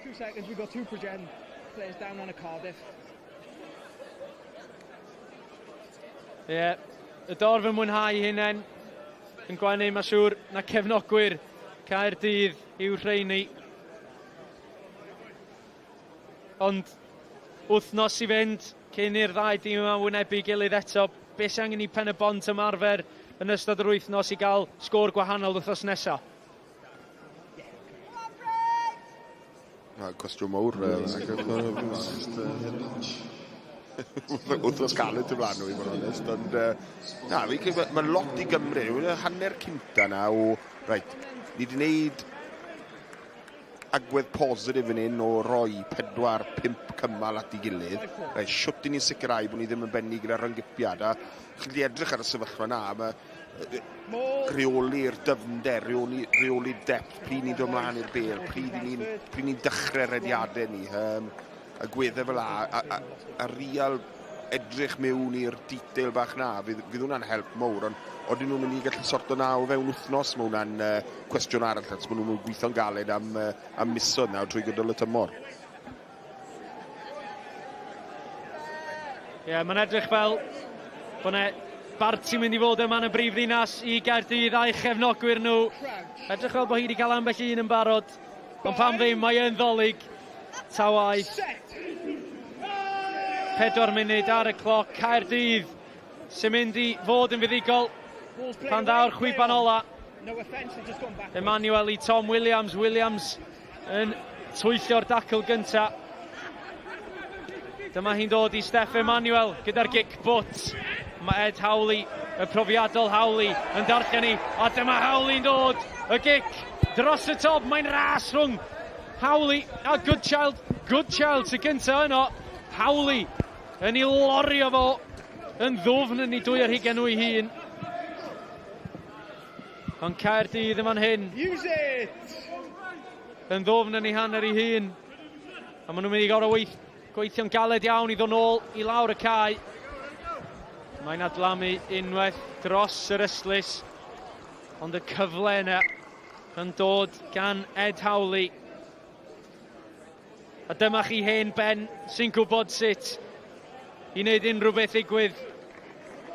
2 seconds, we've got 2 Bridgend players down on a Cardiff. Ie, y dorf yn mwynhau hunain yn gwenu, mae'n siŵr na cefnogwyr Caerdydd i'w rheini. Ond wythnos i fynd cyn i'r ddau dîm yma wynebu gilydd eto. Be sy'n angen i Pen-y-bont ymarfer yn ystod yr wythnos i gael sgôr gwahanol wythnos nesaf? Cwestiwn mawr. Wythnos galed y flan nhw i fod yn onest. Ond mae lot i Gymru. Hanner cynta na o... Reit, ni wedi gwneud agwedd positif yn un o roi 4-5 cymal at ei gilydd. Siwt i ni'n sicrhau bod ni ddim yn benni gyda ryngipiad. A chi'n edrych ar y sefyllfa na, mae reoli'r dyfnder, reoli depth, pryd ni'n dod ymlaen i'r bêl, pryd ni'n dechrau rediadau ni. Y gweddau fel a real edrych mewn i'r detail bach na, fydd hwnna'n help mawr, ond oedden nhw'n mynd i gallu sorto na o fewn wythnos, mae hwnna'n cwestiwn arall, achos maen nhw'n gweithio'n galed am misoedd nawr trwy gydol y tymor. Ie, mae'n edrych fel bod yna Barc sy'n mynd i fod yma yn y brif ddinas i Gaerdydd a'i chefnogwyr nhw. Edrych fel bod hi wedi cael ambell un yn barod, ond pam ddim, mae yn ddolig. Tawaith. 4 munud ar y cloc, Caerdydd sy'n mynd i fod yn fuddigol pan ddaw'r chwiban ola. Emmanuel i Tom Williams. Williams yn twyllio'r dacl gynta. Dyma hi'n dod i Steff Emmanuel gyda'r gic bwt. Mae Ed Hawley, y profiadol Hawley, yn darllen ni. A dyma Hawley'n dod. Y gic dros y top. Mae'n ras rhwng Hawley a Goodchild. Goodchild sy'n gynta yno. Hawley yn ei lorio fo. Yn ddwfn yn ei 2 o'i hun. Ond Caerdydd yma'n hyn. Yn ddwfn yn ei hanner ei hun. A maen nhw'n mynd i gorau gweithio'n galed iawn i ddod nôl i lawr y cae. Mae'n adlamu unwaith dros yr yslys. Ond y cyfle yna yn dod gan Ed Hawley. A dyma chi hen Ben sy'n gwybod sut i wneud unrhyw beth ddigwydd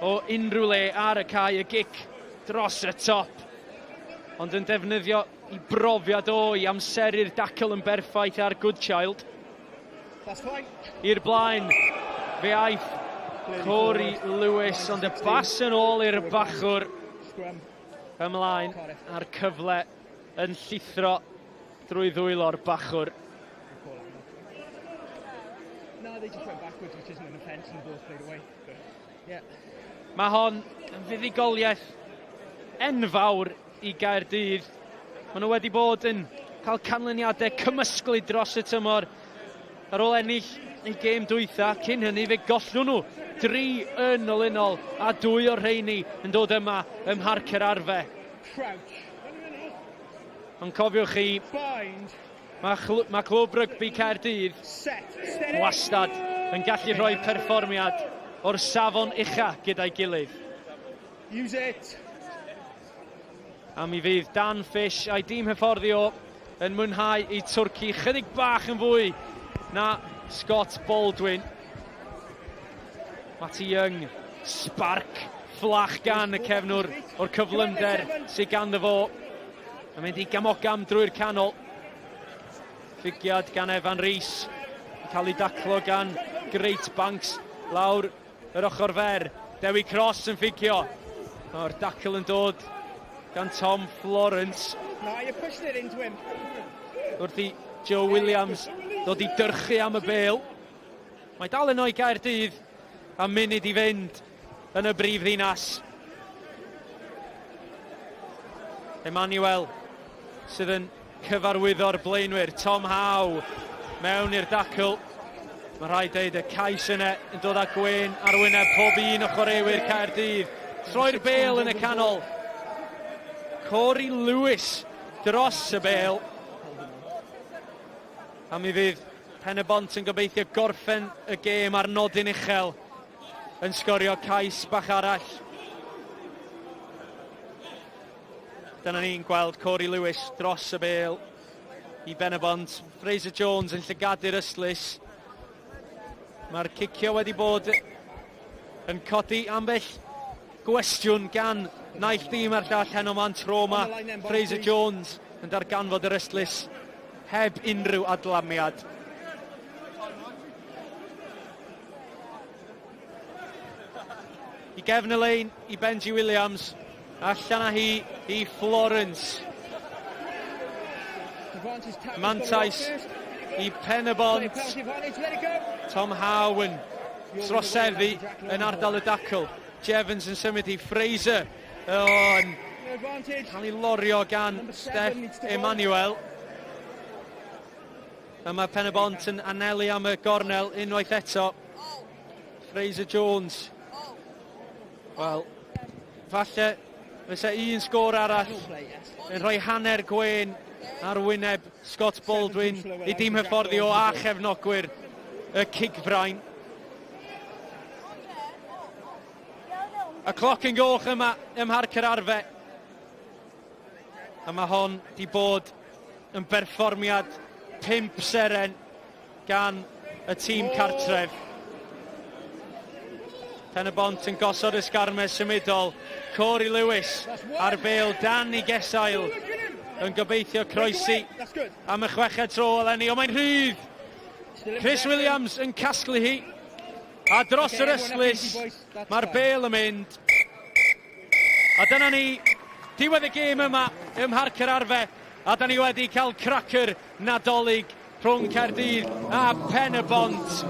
o unrhyw le ar y cae. Y gic dros y top. Ond yn defnyddio i brofiad i amseru'r dacl yn berffaith ar Goodchild. I'r blaen, fe aeth Corey Lewis, ond y bas yn ôl i'r bachwr ymlaen a'r cyfle yn llithro drwy ddwylo'r bachwr. Mae hon yn fuddigoliaeth enfawr i Gaerdydd. Maen nhw wedi bod yn cael canlyniadau cymysglu dros y tymor ar ôl ennill ei gêm dwytha. Cyn hynny fe gollwn nhw 3 yn olynol a 2 o'r rheini yn dod yma ym Mharc yr Arfau. Ond cofiwch chi, mae clwb rygbi Caerdydd wastad yn gallu rhoi perfformiad o'r safon ucha gyda'i gilydd. A mi fydd Dan Fish a'i dîm hyfforddio yn mwynhau i Twrci chydig bach yn fwy na Scott Baldwin. Matty Young, sparc fflach gan y cefnwr o'r cyflymder sydd ganddo fo. Mae'n mynd i gamogam drwy'r canol. Ffigiad gan Evan Rees. Cael ei daclo gan Great Banks lawr yr ochr fer. Dewi Cross yn ffigio. O'r dacl yn dod gan Tom Florence. Wrth i Joe Williams dod i dyrchu am y bêl. Mae dal yn o'i Gaerdydd a munud i fynd yn y brif ddinas. Emmanuel sydd yn cyfarwyddo'r blaenwyr. Tom Howe mewn i'r dacl. Mae rhaid deud y cais yna yn dod â gwên ar wyneb pob un o chwaraewyr Caerdydd. Troi'r bêl yn y canol. Corey Lewis dros y bêl. A mi fydd Pen-y-bont yn gobeithio gorffen y gêm ar nodyn uchel yn sgorio cais bach arall. Dyna ni'n gweld Corey Lewis dros y bêl i Pen-y-bont. Fraser Jones yn llygadu'r yslys. Mae'r cicio wedi bod yn codi ambell gwestiwn gan naill dîm ar llall heno man tro ma. Fraser Jones yn darganfod yr yslys heb unrhyw adlamiad. I gefn y lein i Benji Williams. Allan â hi i Florence. Mantais i Pen-y-bont. Tom Howe yn troseddu yn ardal y dacl. Jevons yn symud i Fraser. Yn cael ei lorio gan Steff Emmanuel. A mae Pen-y-bont yn anelu am y gornel unwaith eto. Fraser Jones. Wel, falle fysa un sgôr arall yn rhoi hanner gwên ar wyneb Scott Baldwin i dîm hyfforddio a chefnogwyr y cigfrain. Y cloc yn goch yma ym Mharc yr Arfau. A mae hon di bod yn berfformiad 5 seren gan y tîm cartref. Pen-y-bont yn gosod ysgarmau symudol. Corey Lewis ar bêl Dan i Gesail yn gobeithio croesi am y 6 tro eleni. O, mae'n rhydd! Chris Williams yn casglu hi. A dros yr yslis, mae'r bêl yn mynd. A dyna ni, diwedd y gêm yma ym Mharc yr Arfau. A dyna ni wedi cael cracer nadolig rhwng Caerdydd a Pen-y-bont.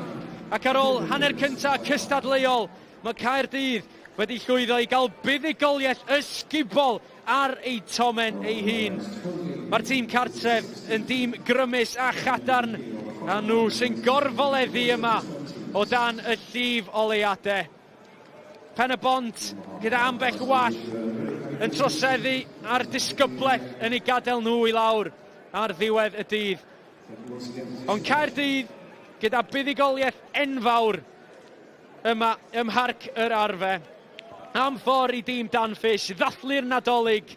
Ac ar ôl hanner cyntaf cystadleuol, mae Caerdydd wedi llwyddo i gael buddigoliaeth ysgubol ar ei tomen ei hun. Mae'r tîm cartref yn dîm grymus a chadarn, a nhw sy'n gorfoleddu yma o dan y llif oleuadau. Pen-y-bont gyda ambell wall yn troseddu ar disgybleth yn ei gadael nhw i lawr ar ddiwedd y dydd. Ond Caerdydd gyda buddigoliaeth enfawr yma ym Mharc yr Arfau. Am ffordd i dîm Danfish ddathlu'r nadolig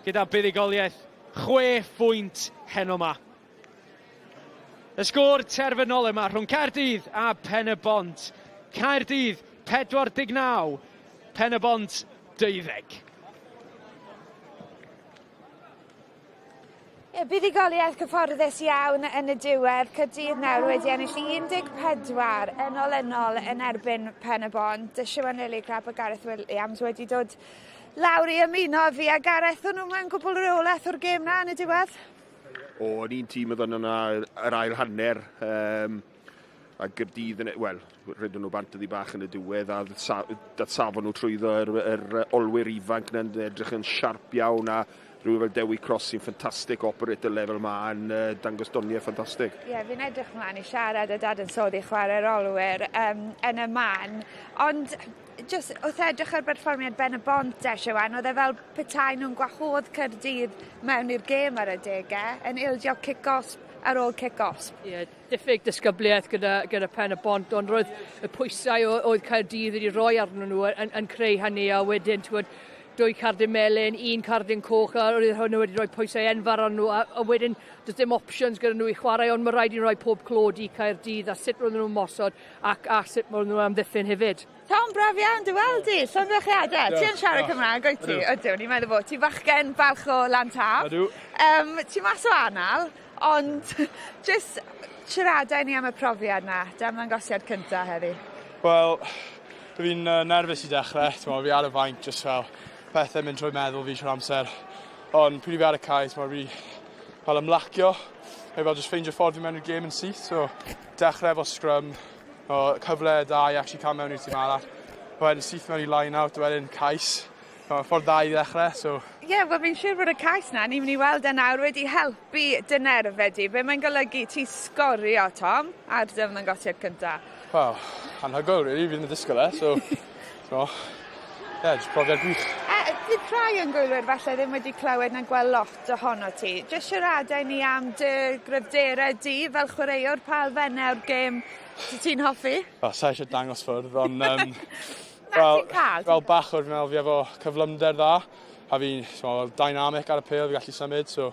gyda buddigoliaeth 6 phwynt heno ma. Y sgôr terfynol yma rhwng Caerdydd a Pen-y-bont. Caerdydd 49, Pen-y-bont 12. Buddigoliaeth cyfforddus iawn yn y diwedd. Caerdydd nawr wedi ennill 14 yn erbyn Pen-y-bont. Siwan Lily Crab a Gareth Williams wedi dod lawr i ymuno fi a Gareth. O'n nhw mewn gwbl reolaeth o'r gêm na yn y diwedd? O'n un tîm oedd yna yr ail hanner. A Gaerdydd, wel, rydyn nhw bant ydi bach yn y diwedd a safon nhw trwyddo yr olwyr ifanc na'n edrych yn siarp iawn a rhywun fel Dewi Cross sy'n ffantastig operator level ma yn dangos doniau ffantastig. Ie, fi'n edrych mlaen i siarad a dad yn soddi chwarae'r olwyr yn y man. Ond just wrth edrych ar berfformiad Pen-y-bont Siwan, oedd e fel petai nhw'n gwahodd Caerdydd mewn i'r gêm ar y degau yn ildio kick-osp ar ôl kick-osp. Ie, diffyg disgybliaeth gyda Pen-y-bont, ond roedd y pwysau oedd Caerdydd wedi rhoi arnyn nhw yn creu hynny a wedyn, 2 cardyn melyn, 1 cardyn coch, a roedd hwnnw wedi rhoi pwysau enfawr arnyn nhw, a wedyn does dim options gyda nhw i chwarae, ond mae rhaid i rhoi pob clod i Caerdydd, a sut roedden nhw'n mosod, a sut roedden nhw amddiffyn hefyd. Tom, braf iawn, dy weld i, llongychiadau. Ti yn siarad Cymraeg, oed ti? Ydw, ni'n meddwl bod ti fachgen balch o Lantaf. Ydw. Ti mas o anal, ond just siaradau ni am y profiad na, ymddangosiad cyntaf heddi. Wel, fi'n nerfus i dechrau, fi ar y faint, just fel pethau mynd trwy meddwl fi trwy'r amser. Ond pryd fi ar y cae, fi fel ymlacio, fel just ffeindio ffordd fi mewn i'r gêm yn syth. So, dechrau efo scrum, cyfle da i actually cael mewn i'r tîm arall. Wedyn syth mewn i line-out, wedyn cais. Ffordd da i ddechrau, so... Ie, wel fi'n siŵr bod y cais na, ni'n mynd i weld e nawr wedi helpu dy nerfe di. Be mae'n golygu ti sgorio, Tom, ar dy ymddangosiad cyntaf? Wel, anhygoel, really, fi'n disgwyl so... just profiad gwych. Bydd rhai yn gwylwyr falle ddim wedi clywed na gweld lot ohono ti. Jyst siaradau ni am dy gryfderau di fel chwaraewr pa elfennau o'r gêm ti'n hoffi? Wel, sa eisiau dangos ffwrdd, ond... fel bachwr, fi'n meddwl fi efo cyflymder dda, a fi'n dynamic ar y pêl, fi gallu symud, so...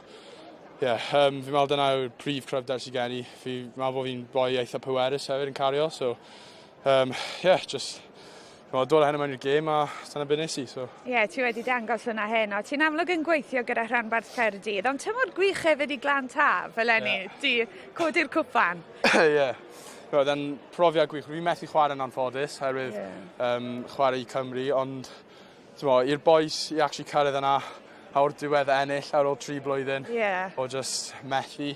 fi'n meddwl dyna yw'r prif cryfder sy'n gen i. Fi'n meddwl bod fi'n boi eitha pwerus hefyd yn cario, so... just... dod â hynny mewn i'r gêm a dyna beth nes i. Ie, ti wedi dangos hwnna heno. Ti'n amlwg yn gweithio gyda rhanbarth Caerdydd, ond tymor gwych hefyd i Glan Taf, fel enni, di codi'r cwpan. Ie. Then profiad gwych. Fi'n methu chwarae'n anffodus, herwydd chwarae i Cymru, ond i'r boys i actually cyrraedd yna awr diwedd ennill ar ôl 3 blwyddyn, o just methu.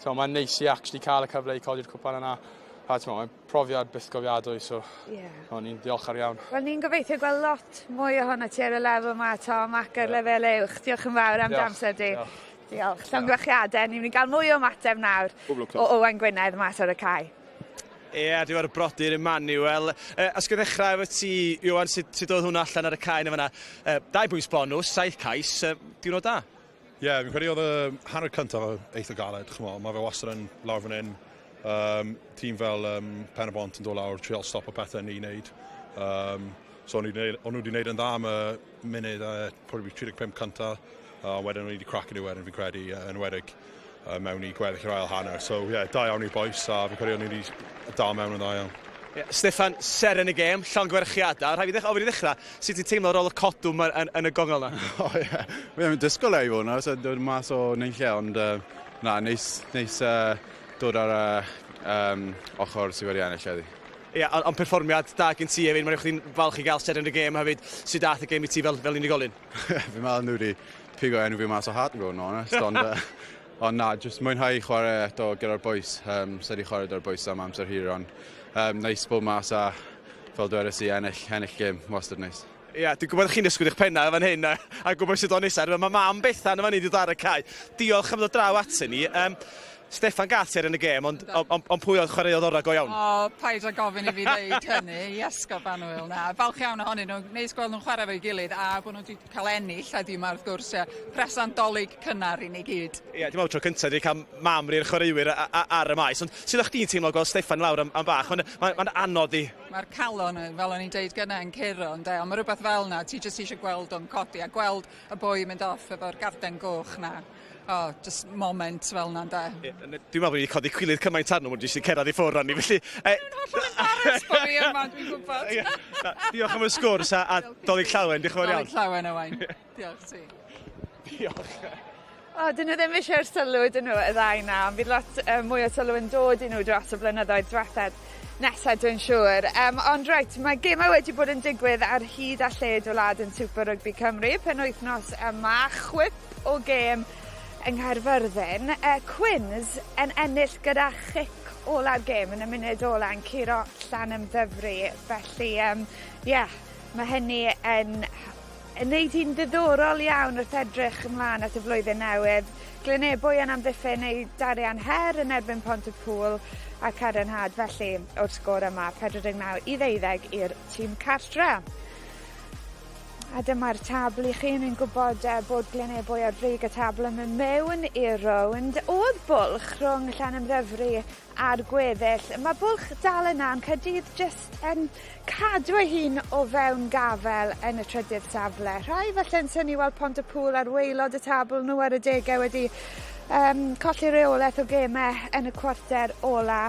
Mae'n neis i actually cael y cyfle i codi'r cwpan yna. Mae'n profiad byth gofiadwy, so ni'n diolchgar iawn. Wel, ni'n gobeithio gweld lot mwy ohono ti ar y lefel yma, Tom, ac ar lefel uwch. Diolch yn fawr am damser di. Diolch. Llongychiadau, ni'n mynd i gael mwy o mateb nawr o Owen Gwynedd mas ar y cae. Ie, dwi ar y brodyr Emmanuel. Os gyda ddechrau efo ti, Iwan, sut oedd hwnna allan ar y cae yna? 2 bwys bonws, 7 cais, diwrnod da? Ie, fi'n credu oedd y hanner cyntaf eitha galed. Mae fe wastad yn lawr fan hyn. Tîm fel Pen-y-bont yn dod lawr, trial stop o pethau ni wneud. So o'n nhw wedi wneud yn dda am y munud 35 cyntaf, a wedyn o'n nhw wedi cracen i wedyn fi'n credu yn wedig mewn i gweddill yr ail hanner. So da iawn i boes, a fi'n credu o'n nhw wedi dal mewn yn dda iawn. Steffan, ser yn y gêm, llongyfarchiadau. Rhaid fi ddechrau, sut ti'n teimlo ar ôl y codwm yn y gongol na? Fi'n disgwyl ei fod na, so dod mas o neill ond neis dod ar ochr sydd wedi ennill heddi. Ie, ond perfformiad da gen ti hefyd, mae'n eich chi'n falch i gael ser yn y gêm hefyd, sydd dath y gêm i ti fel unigolyn? Fi'n meddwl nhw wedi pigo enw fi mas o hat, yn honest, ond na, jyst mwynhau chwarae eto gyda'r boys. Sed i chwarae gyda'r boys am amser hir, ond neis bod mas a fel dweud i ennill gêm, wastad neis. Ie, dwi'n gwybod chi'n ysgwyd eich penna fan hyn a gwybod sydd o'n nesaf. Mae mam Bethan yma ni wedi dod ar y cae. Diolch am ddod draw at ni. Steffan Gater yn y gêm, ond pwy oedd chwaraeodd orau go iawn? O, paid o gofyn i fi ddeud hynny. Iesgo Banwyl na. Falch iawn ohonyn nhw. Neis gweld nhw'n chwarae fo'i gilydd a bod nhw wedi cael ennill a di wrth gwrs presant dolyg cynnar i ni gyd. Ie, dim ond tro cyntaf wedi cael mam i'r chwaraewyr ar y maes. Ond sydd o'ch di'n teimlo gweld Steffan lawr am bach? Mae'n anodd i. Mae'r calon, fel o'n i'n deud gyna, yn curo, ond mae rhywbeth fel yna, ti jyst eisiau gweld o'n codi a gweld y boi mynd off efo'r garden goch na. O, just moment fel yna, de. Dwi'n meddwl bod ni wedi codi cwilydd cymaint arno, mwyn jyst i cerdded i ffwrdd arni, felly... Dwi'n hollol embarrassed bod fi yma, dwi'n gwybod. Diolch am y sgwrs a Dolig Llawen, diolch yn fawr iawn. Dolig Llawen o wain. Diolch ti. Diolch. O, dyn nhw ddim eisiau'r sylw, dyn nhw, y ddau na, ond bydd lot mwy o sylw yn dod i nhw dros y blynyddoedd diwethaf nesaf, dwi'n siŵr. Ond reit, mae gemau wedi bod yn digwydd ar hyd a lled o wlad yn Super Rygbi Cymru, penwythnos yma, chwip o gêm yng Nghaerfyrddin. Quins yn ennill gyda chic ola'r gêm yn y munud ola yn curo llan ymddyfru. Felly, mae hynny yn wneud hi'n ddiddorol iawn wrth edrych ymlaen at y flwyddyn newydd. Glynebwy yn amddiffyn ei darian her yn erbyn Pontypool a cadarnhad felly o'r sgôr yma 49-12 i'r tîm cartre. A dyma'r tabl i chi, ni'n gwybod bod Glynebwy ar frig y tabl yn mynd mewn i'r rownd. Oedd bwlch rhwng Llanymddyfri a'r gweddill. Mae bwlch dal yna, yn Caerdydd jyst yn cadw ei hun o fewn gafel yn y trydydd safle. Rhai falle'n syni weld Pontypool ar waelod y tabl nhw ar y degau wedi colli reolaeth o gemau yn y cwarter ola.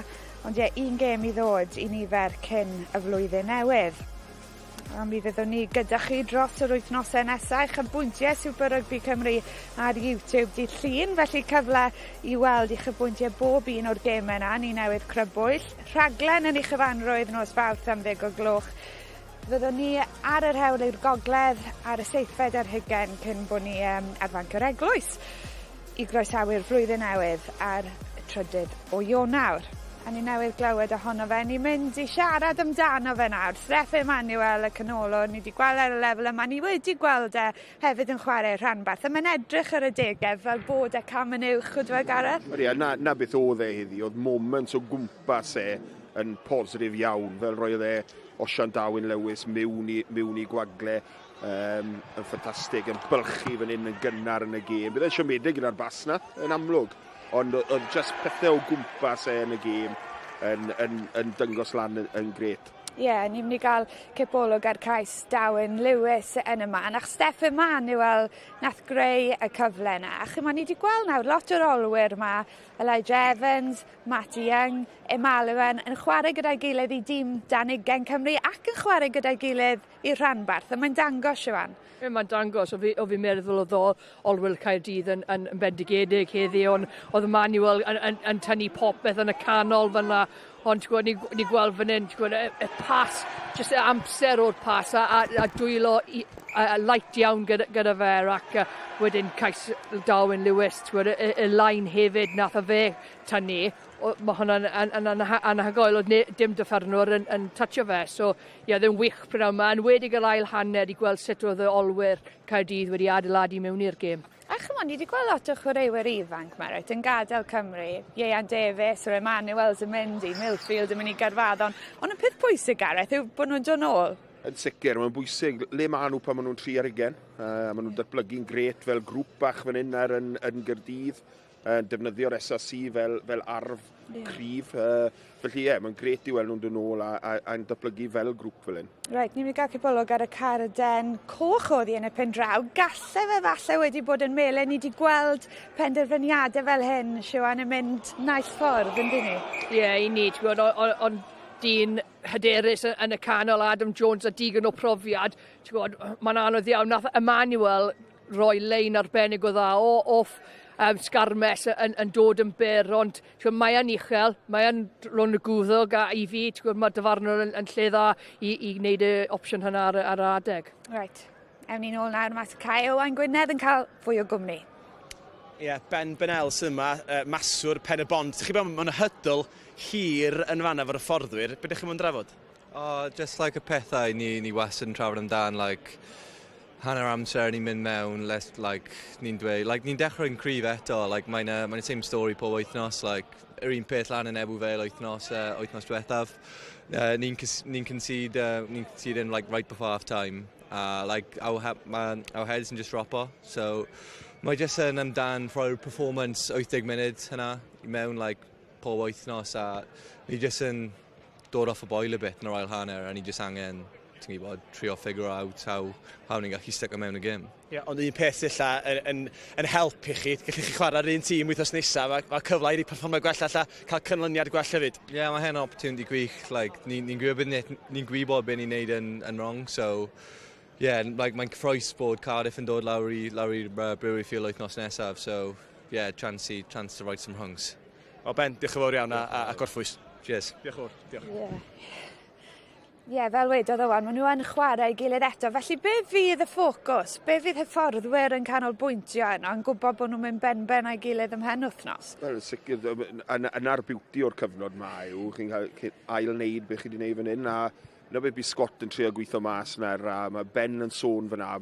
Ond un gêm i ddod i nifer cyn y flwyddyn newydd. A mi fyddwn ni gyda chi dros yr wythnosau nesaf. Chybwyntiau Super Rygbi Cymru ar YouTube dydd Llun, felly cyfle i weld i chybwyntiau bob un o'r gemau yna. Ni newydd crybwyll. Rhaglen yn ei chyfanrwydd nos Fawrth am 10 o gloch. Fyddwn ni ar yr hewl i'r gogledd ar y 7 ar hugain cyn bod ni ar fanc yr eglwys i groesawu'r flwyddyn newydd ar y 3 o Ionawr. A ni newydd glywed ohono fe. Ni'n mynd i siarad amdano fe nawr. Steff Emmanuel y canolon, ni wedi gweld ar y lefel yma. Ni wedi gweld hefyd yn chwarae rhanbarth. A mae'n edrych ar y degau fel bod cam yn uwch, ydw e Gareth? Na beth oedd heddi. Oedd moments o gwmpas yn positif iawn. Fel roedd Osian Darwin Lewis mewn i gwagle. Yn ffantastig, yn bylchu fan hyn yn gynnar yn y gêm. Bydd e'n siomedig gyda'r bas na, yn amlwg. Ond oedd just pethau o gwmpas yn y gêm yn dyngos lan yn gret. Ie, ni'n mynd i gael cipolwg ar cais Darwin Lewis yn y man. A'ch Steff Emmanuel nath greu y cyfle yna. A chi, ni wedi gweld nawr lot o'r olwyr yma. Elijah Evans, Matty Young, Emmanuel yn chwarae gyda'i gilydd i dîm Danugen Cymru ac yn chwarae gyda'i gilydd i rhanbarth. A mae'n dangos, Iwan. Mae'n dangos, o fi'n meddwl oedd olwyr Caerdydd yn bendigedig heddi, ond oedd Emmanuel yn tynnu popeth yn y canol fyna. Ond ni gweld fan hyn, y pas, jyst y amser o'r pas a dwylo light iawn gyda fe ac wedyn cais Darwin Lewis, y lain hefyd nath o fe tynnu. Mae hwnna'n anhygoel, oedd dim dyffernwr yn toucho fe. So, ddim wych pryn yma. Yn wedi gael ail hanner i gweld sut oedd y olwyr Caerdydd wedi adeiladu mewn i'r gêm. A chymod, ni wedi gweld lot o chwaraewyr ifanc yma, yn gadael Cymru. Ieuan Davies, o'r Emmanuel's yn mynd i, Millfield yn mynd i Garfaddon. Ond y peth pwysig, Gareth, yw bod nhw'n dod nôl. Yn sicr, mae'n bwysig. Le maen nhw pan maen nhw'n 30. Maen nhw'n datblygu'n gret fel grŵp bach fan hyn yn Gaerdydd. Defnyddio'r S4C fel arf cryf. Felly mae'n gret i weld nhw'n dod nôl a'n datblygu fel grŵp fel hyn. Reit, ni'n mynd i gael cipolwg ar y carden coch oddi yn y pen draw. Galle fe falle wedi bod yn mele. Ni wedi gweld penderfyniadau fel hyn, Siwan, yn mynd naill ffordd, yn dyn ni? Ie, i ni, ond dyn hyderus yn y canol, Adam Jones a digon o profiad. Mae'n anodd iawn, nath Emmanuel roi lein arbennig o dda off sgarmes yn dod yn byr, ond mae e'n uchel, mae e'n rôn y gwddog a i fi, mae dyfarnwr yn lle dda i wneud y opsiwn hynna ar adeg. Right, ewn ni nôl nawr mas y cae. Owain Gwynedd yn cael fwy o gwmni. Ie, Ben Els yma, maswr Pen-y-bont. Chi'n bod mae'n hydl hir yn fanna fo'r fforddwyr. Be ydych chi'n mynd drafod? Just like y pethau ni wastad yn trafod amdan, hanner amser ni'n mynd mewn, ni'n dweud, ni'n dechrau'n cryf eto, mae'n y same story pob wythnos, yr un peth lan yn ebw fel wythnos diwethaf. Ni'n concede in right before half time, our heads yn just drop off, so mae jyst yn amdan rhoi'r performance 80 munud hynna i mewn pob wythnos, a ni jyst yn dod off y boil a bit yn yr ail hanner, a ni jyst angen trio figure out how ni'n gallu stick o mewn y gym. Ie, ond un peth illa yn help i chi, gallwch chi chwarae'r un tîm wythnos nesaf, a cyfle i perfformio gwell alla, cael cynlyniad gwell hefyd. Ie, mae hyn opportunity gwych, ni'n gwybod beth ni'n neud yn wrong, so mae'n cyffroes bod Cardiff yn dod lawr i Brewery Field wythnos nesaf, so chance to right some rungs. O Ben, diolch yn fawr iawn a gorffwys. Cheers. Diolch yn fawr. Diolch. Ie, fel wedodd Owain, maen nhw yn chwarae i gilydd eto. Felly, be fydd y ffocws? Be fydd hyfforddwyr yn canolbwyntio yno yn gwybod bod nhw'n mynd ben a'i gilydd ymhen wythnos? Wel, sicr, yna'r beauty o'r cyfnod ma yw, chi'n cael ail-wneud beth chi wedi gwneud fan hyn, a yna beth bydd Scott yn trio gweithio mas yna, a mae Ben yn sôn fyna.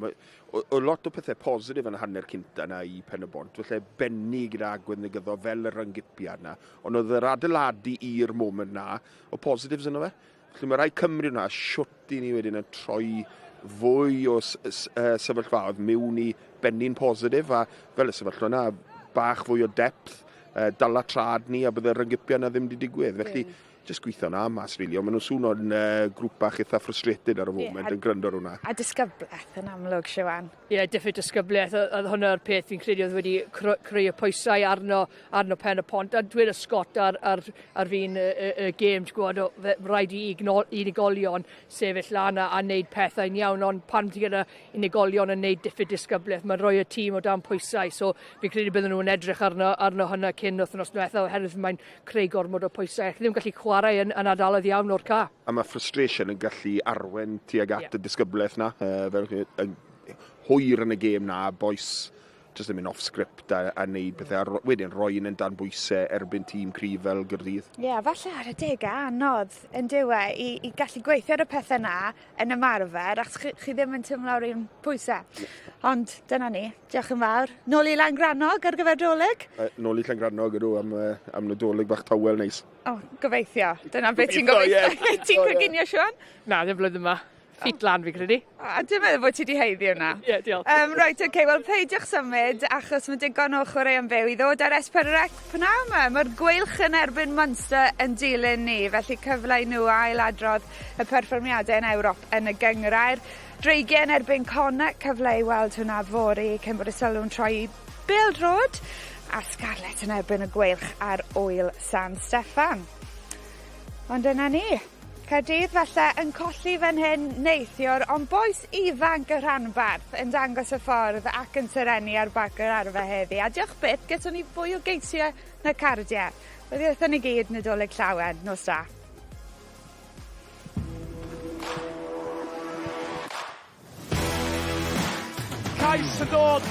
O lot o pethau positif yn hanner cynta yna i Pen-y-bont, felly benni gyda agwedd negyddol fel y RYGBI yna, ond oedd yr adeiladu i'r moment yna o positifs yna fe. Felly mae rai Cymru yna, siwt i ni wedyn yn troi fwy o sefyllfaoedd mewn i benni'n positif, a fel y sefyllfa yna, bach fwy o depth, dala trad ni, a bydd y RYGBI yna ddim wedi digwydd. Felly, jyst gweithio yna mas, really, ond maen nhw'n sŵn o'n grŵp bach eitha frustrated ar y moment yn gryndo ar hwnna. A disgybleth yn amlwg, Siwan. Ie, diffyg disgybleth, a hwnna'r peth fi'n credu oedd wedi creu y pwysau arno Pen-y-bont, a dweud y Scott ar fi'n y gêm, rhaid i unigolion sefyll lan a wneud pethau'n iawn, ond pan ti gyda unigolion yn wneud diffyg disgybleth, mae'n rhoi y tîm o dan pwysau, so fi'n credu bydden nhw'n edrych arno hynna cyn wythnos diwethaf, oherwydd mae'n creu gormod o pwysau. Chi ddim gallu chwarae yn adalodd iawn o'r ca. A mae frustration yn gallu arwen tuag at y disgyblaeth na, hwyr yn y gêm na, boes jyst yn mynd off-script a wneud pethau, wedyn roi'n yn dan bwysau erbyn tîm cryf fel Gaerdydd. Ie, falle ar y degau anodd yn dywe i gallu gweithio ar y pethau na yn ymarfer, achos chi ddim yn tymlo'r un pwysau. Ond dyna ni, diolch yn fawr. Nôl i Llangrannog ar gyfer dolyg? Nôl i Llangrannog ydw am nadolig bach tawel neis. O, gobeithio. Dyna beth ti'n gobeithio. Ti'n coginio, Siwan? Na, ddim blwyddyn yma. Ffit lan fi credu. Dwi'n meddwl bod ti wedi heiddi hwnna. Ie, diolch. Right, wel, peidiwch symud, achos mae digon o chwaraeon byw i ddod ar S4C pnaw yma. Mae'r gweilch yn erbyn Munster yn dilyn ni, felly cyfle i nhw ailadrodd y perfformiadau yn Ewrop yn y gyngrair. Dreigiau yn erbyn Connacht, cyfle i weld hwnna fori, cyn bod y sylw'n troi i Bêl Road, a Scarlett yn erbyn y gweilch ar Wyl San Steffan. Ond yna ni. Caerdydd falle yn colli fan hyn neithiwr, ond boes ifanc y rhanbarth yn dangos y ffordd ac yn syrenu ar Barc yr Arfau heddi. A diolch byth, gyda ni fwy o geisiau na Cardiff. Wedi wrthyn ni gyd nadolig llawen, nos da. Cais y dod